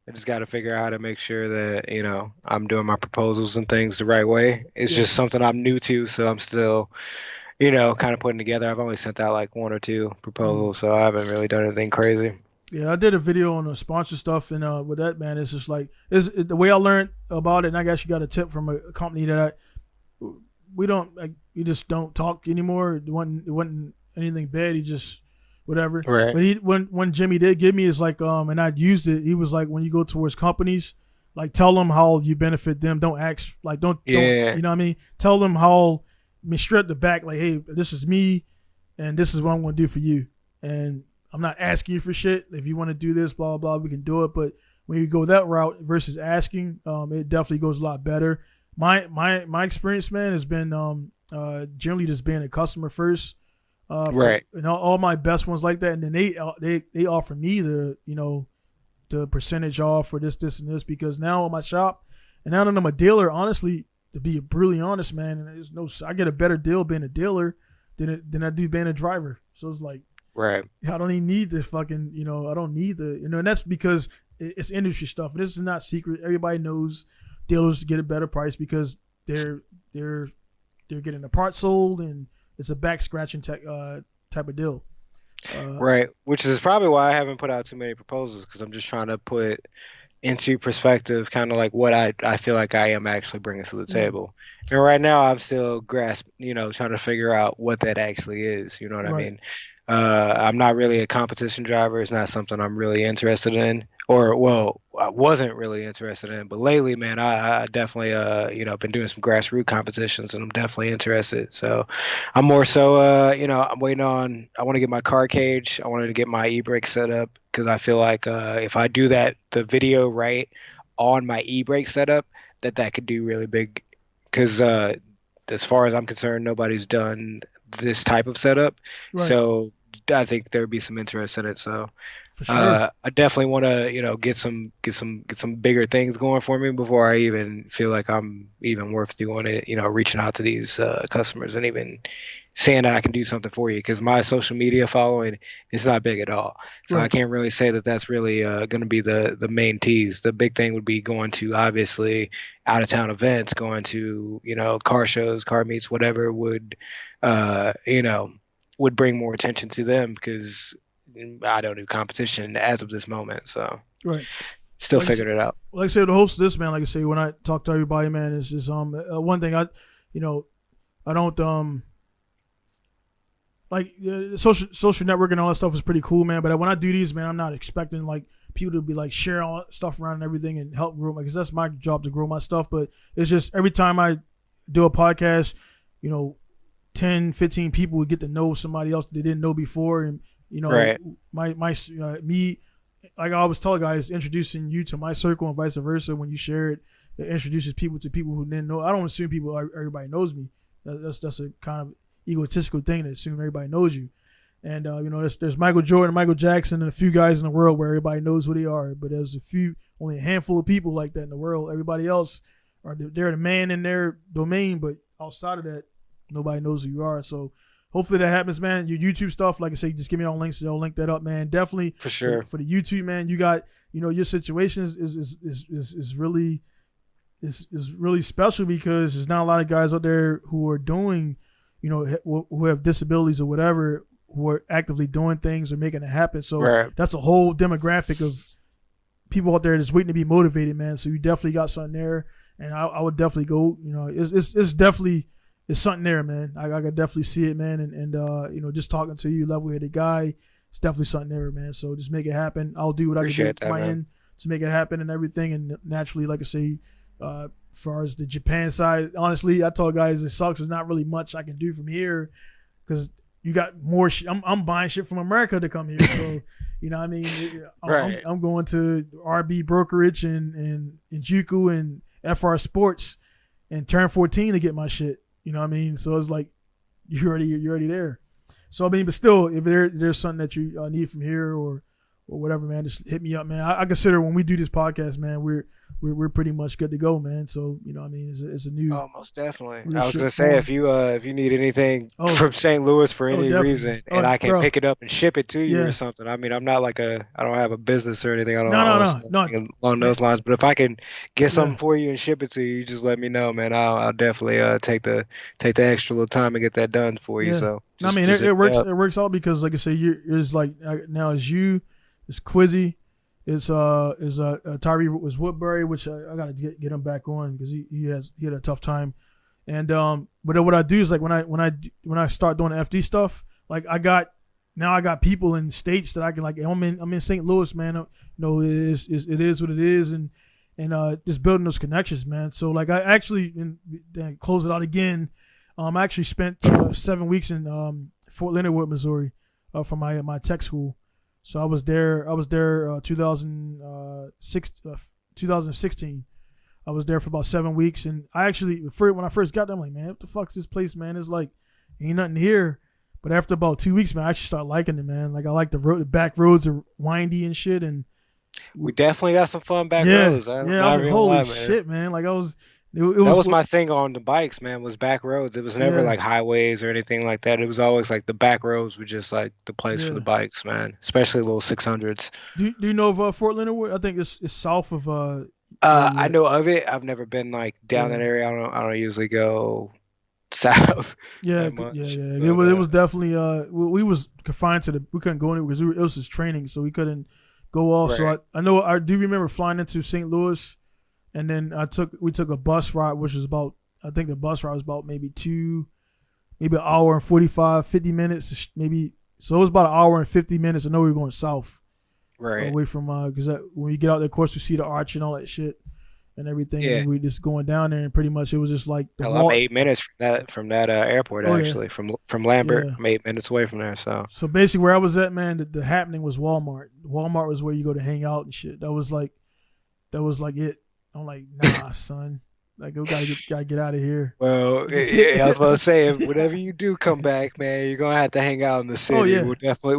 I just got to figure out how to make sure that, I'm doing my proposals and things the right way. It's just something I'm new to, so I'm still, kind of putting together. I've only sent out like 1 or 2 proposals, so I haven't really done anything crazy. Yeah, I did a video on the sponsor stuff, and with that, man, it's just like the way I learned about it. And I guess you got a tip from a company that we just don't talk anymore. It wasn't anything bad. He just whatever. Right. But when Jimmy did give me, it's like and I used it. He was like, when you go towards companies, like tell them how you benefit them. Don't ask don't you know what I mean? Tell them how. Straight the back, like, hey, this is me, and this is what I'm going to do for you. And I'm not asking you for shit. If you want to do this, blah, blah, we can do it. But when you go that route versus asking, it definitely goes a lot better. My experience, man, has been generally just being a customer first. Right. And all my best ones like that. And then they offer me the percentage off for this, and this, because now in my shop, and now that I'm a dealer, honestly, to be brutally honest, man, I get a better deal being a dealer than I do being a driver. So it's like, right. I don't even need this fucking, I don't need and that's because it's industry stuff. And this is not secret. Everybody knows dealers get a better price because they're getting the part sold, and it's a back scratching type of deal. Right. Which is probably why I haven't put out too many proposals, because I'm just trying to put into perspective kind of like what I feel like I am actually bringing to the table. And right now I'm still trying to figure out what that actually is. You know what I mean? I'm not really a competition driver. It's not something I'm really interested in, I wasn't really interested in, but lately, man, I definitely, been doing some grassroots competitions, and I'm definitely interested. So I'm more so, I'm waiting on, I want to get my car cage. I wanted to get my e-brake set up, because I feel like if I do the video right on my e-brake setup, that could do really big, because as far as I'm concerned, nobody's done this type of setup. Right. So I think there would be some interest in it. So for sure. I definitely want to, get some bigger things going for me before I even feel like I'm even worth doing it, reaching out to these customers and even saying that I can do something for you, because my social media following is not big at all. So right. I can't really say that that's really going to be the main tease. The big thing would be going to, obviously, out of town events, going to, car shows, car meets, whatever would bring more attention to them, because I don't do competition as of this moment. So right. Still figuring it out. Like I say, the host of this, man, like I say, when I talk to everybody, man, is one thing I don't like social network and all that stuff is pretty cool, man. But when I do these, man, I'm not expecting like people to be like share all that stuff around and everything and help grow, because that's my job to grow my stuff. But it's just every time I do a podcast, 10, 15 people would get to know somebody else they didn't know before, and right. Me, like I always tell guys, introducing you to my circle and vice versa. When you share it, it introduces people to people who didn't know. I don't assume everybody knows me. That's a kind of egotistical thing to assume everybody knows you. And there's Michael Jordan, Michael Jackson, and a few guys in the world where everybody knows who they are. But there's only a handful of people like that in the world. Everybody else they're the man in their domain, but outside of that, nobody knows who you are. So hopefully that happens, man. Your YouTube stuff, like I say, just give me all links. I'll link that up, man. Definitely for sure. For the YouTube, man, you got your situation is really special, because there's not a lot of guys out there who are doing, who have disabilities or whatever, who are actively doing things or making it happen. So right. That's a whole demographic of people out there that's waiting to be motivated, man. So you definitely got something there, and I would definitely go. It's definitely. It's something there, man. I could definitely see it, man. And just talking to you, level-headed guy, it's definitely something there, man. So just make it happen. I'll do what I can do on my end to make it happen and everything. And naturally, like I say, as far as the Japan side, honestly, I told guys it sucks. There's not really much I can do from here, because you got more shit. I'm buying shit from America to come here. So, what I mean? Right. I'm going to RB Brokerage and Juku and FR Sports and Turn 14 to get my shit. You know what I mean? So it's like you're already there. So I mean, but still, if there's something that you need from here or whatever, man, just hit me up, man. I consider when we do this podcast, man, we're pretty much good to go, man. So you know, what I mean, it's a new. Oh, most definitely. I was gonna say if you need anything from St. Louis for any reason, and I can pick it up and ship it to you or something. I mean, I'm not like I don't have a business or anything. I don't know along those lines. But if I can get something for you and ship it to you, just let me know, man. I'll definitely take the extra little time and get that done for you. So I mean, it works. It works out because, like I say, it's like now it's you, it's Quizzy. It's Tyree was Woodbury, which I gotta get him back on because he had a tough time, and but what I do is like when I start doing the FD stuff, like I got people in states that I can like I'm in St. Louis, man. You know, it is what it is, and just building those connections, man. So like I actually then close it out again. I actually spent 7 weeks in Fort Leonard Wood, Missouri, for my tech school. So I was there 2016. I was there for about 7 weeks, and I actually when I first got there, I'm like, man, what the fuck's this place, man? It's like ain't nothing here. But after about 2 weeks, man, I actually started liking it, man. Like I like the back roads are windy and shit, and we definitely got some fun back roads. I was like, holy shit, man! Like I was. That was my thing on the bikes, man, was back roads. It was never like highways or anything like that. It was always like the back roads were just like the place for the bikes, man, especially little 600s. Do you know of Fort Leonard Wood? I think it's south of I know of it. I've never been like down that area. I don't usually go south. It was definitely we was confined to we couldn't go anywhere because it was just training, so we couldn't go off. Right. So I do remember flying into St. Louis. And then we took a bus ride, which was about, I think the bus ride was about maybe an hour and 45, 50 minutes, maybe. So it was about an hour and 50 minutes. I know we were going south. Right. Away from, because when you get out there, of course, you see the arch and all that shit and everything. Yeah. And we just going down there, and pretty much it was just like I'm 8 minutes from that airport, actually. Yeah. From Lambert, I'm 8 minutes away from there. So basically where I was at, man, the happening was Walmart. Walmart was where you go to hang out and shit. That was like it. I'm like, nah, son. Like, we gotta get out of here. Well, I was about to say, whenever you do come back, man, you're gonna have to hang out in the city. Oh, yeah. We'll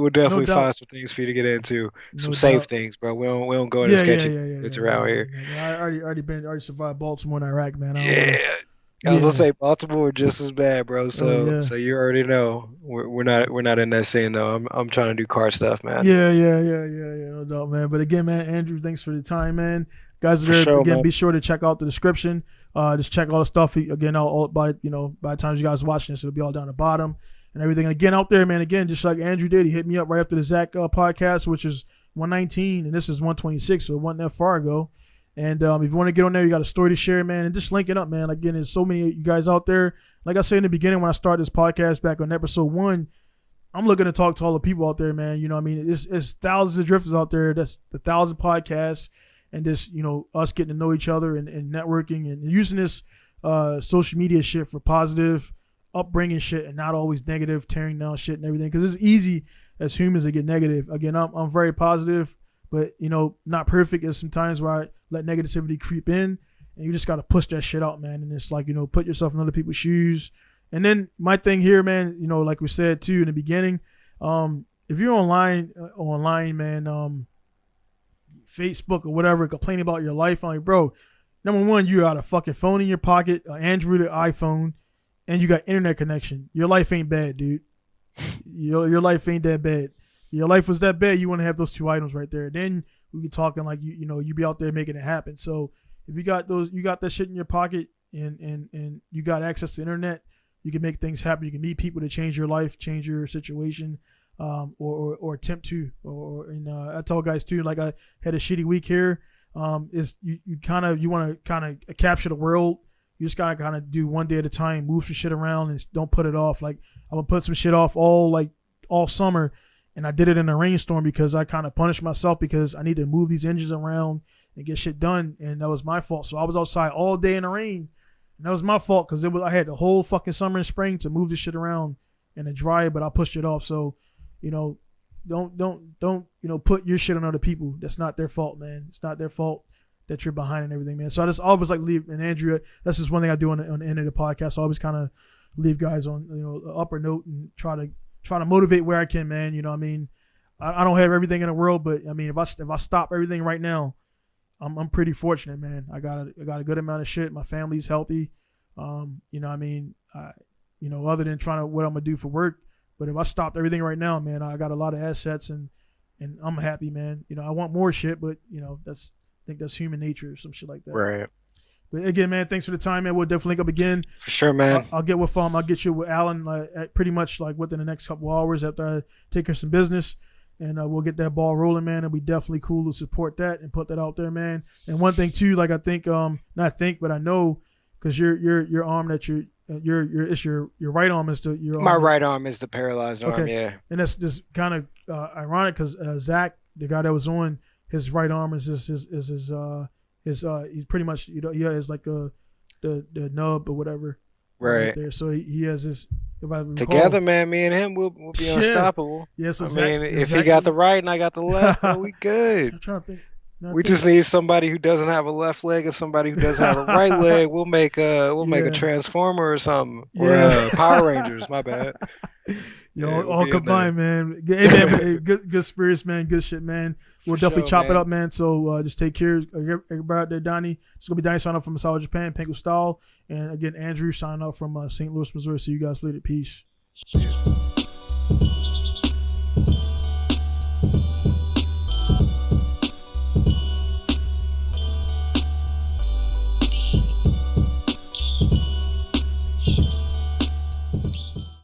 definitely find some things for you to get into. Some safe things, bro. We don't go into sketchy things around here. I already survived Baltimore and Iraq, man. I was gonna say Baltimore just as bad, bro. So you already know we're not in that scene though. I'm trying to do car stuff, man. Yeah, no doubt, man. But again, man, Andrew, thanks for the time, man. Guys are there again. Man. Be sure to check out the description. Just check all the stuff again. All by the time you guys are watching this, it'll be all down the bottom and everything. And again, out there, man. Again, just like Andrew did, he hit me up right after the Zach podcast, which is 119, and this is 126, so it wasn't that far ago. And if you want to get on there, you got a story to share, man, and just link it up, man. Again, there's so many of you guys out there. Like I said in the beginning when I started this podcast back on episode 1, I'm looking to talk to all the people out there, man. You know what I mean? It's thousands of drifters out there. That's the 1,000 podcasts. And just, us getting to know each other and networking and using this social media shit for positive, upbringing shit and not always negative, tearing down shit and everything. Because it's easy as humans to get negative. Again, I'm very positive, but, not perfect. There's some times where I let negativity creep in, and you just got to push that shit out, man. And it's like, put yourself in other people's shoes. And then my thing here, man, like we said, too, in the beginning, if you're online, man, Facebook or whatever, complaining about your life. I'm like, bro, number one, you got a fucking phone in your pocket, an Android or iPhone, and you got internet connection. Your life ain't bad, dude. Your life ain't that bad. Your life was that bad, you want to have those two items right there. Then we be talking like you be out there making it happen. So if you got that shit in your pocket and you got access to internet, you can make things happen. You can meet people to change your life, change your situation. Or attempt to, I tell guys too, like I had a shitty week here. Is you want to kind of capture the world. You just gotta kind of do one day at a time, move some shit around, and don't put it off. Like I'm gonna put some shit off all summer, and I did it in a rainstorm because I kind of punished myself because I need to move these engines around and get shit done, and that was my fault. So I was outside all day in the rain, and that was my fault because I had the whole fucking summer and spring to move this shit around and to dry it, but I pushed it off. So. Don't put your shit on other people. That's not their fault, man. It's not their fault that you're behind and everything, man. So I just always like leave, and Andrew, that's just one thing I do on the end of the podcast. I always kind of leave guys on an upper note and try to motivate where I can, man. You know what I mean? I don't have everything in the world, but I mean, if I stop everything right now, I'm pretty fortunate, man. I got a good amount of shit. My family's healthy. You know what I mean? Other than trying to what I'm gonna do for work, but if I stopped everything right now, man, I got a lot of assets and I'm happy, man. I want more shit, but I think that's human nature or some shit like that. Right. But again, man, thanks for the time, man. We'll definitely link up again. For sure, man. I'll get you with Alan at pretty much like within the next couple hours after I take care of some business. And we'll get that ball rolling, man. It'll be definitely cool to support that and put that out there, man. And one thing too, like I think, not think, but I know, because your arm that your right arm is my right arm is the paralyzed arm, yeah. And that's just kind of ironic because Zach, the guy that was on, his right arm is his he's pretty much he has like the nub or whatever, right there. So he has this. If I recall, together, man, me and him will be unstoppable. Yeah, so if he got the right and I got the left, we good. I'm trying to think. We just need somebody who doesn't have a left leg and somebody who doesn't have a right leg. We'll make a Transformer or something, or Power Rangers. My bad. All combined, man. Hey, man, good spirits, man. Good shit, man. We'll definitely chop it up, man. So just take care. Everybody out there, Donnie. It's gonna be Donnie signing up from Masala, Japan, Pinku Style, and again Andrew signing up from St. Louis, Missouri. See you guys later. Peace.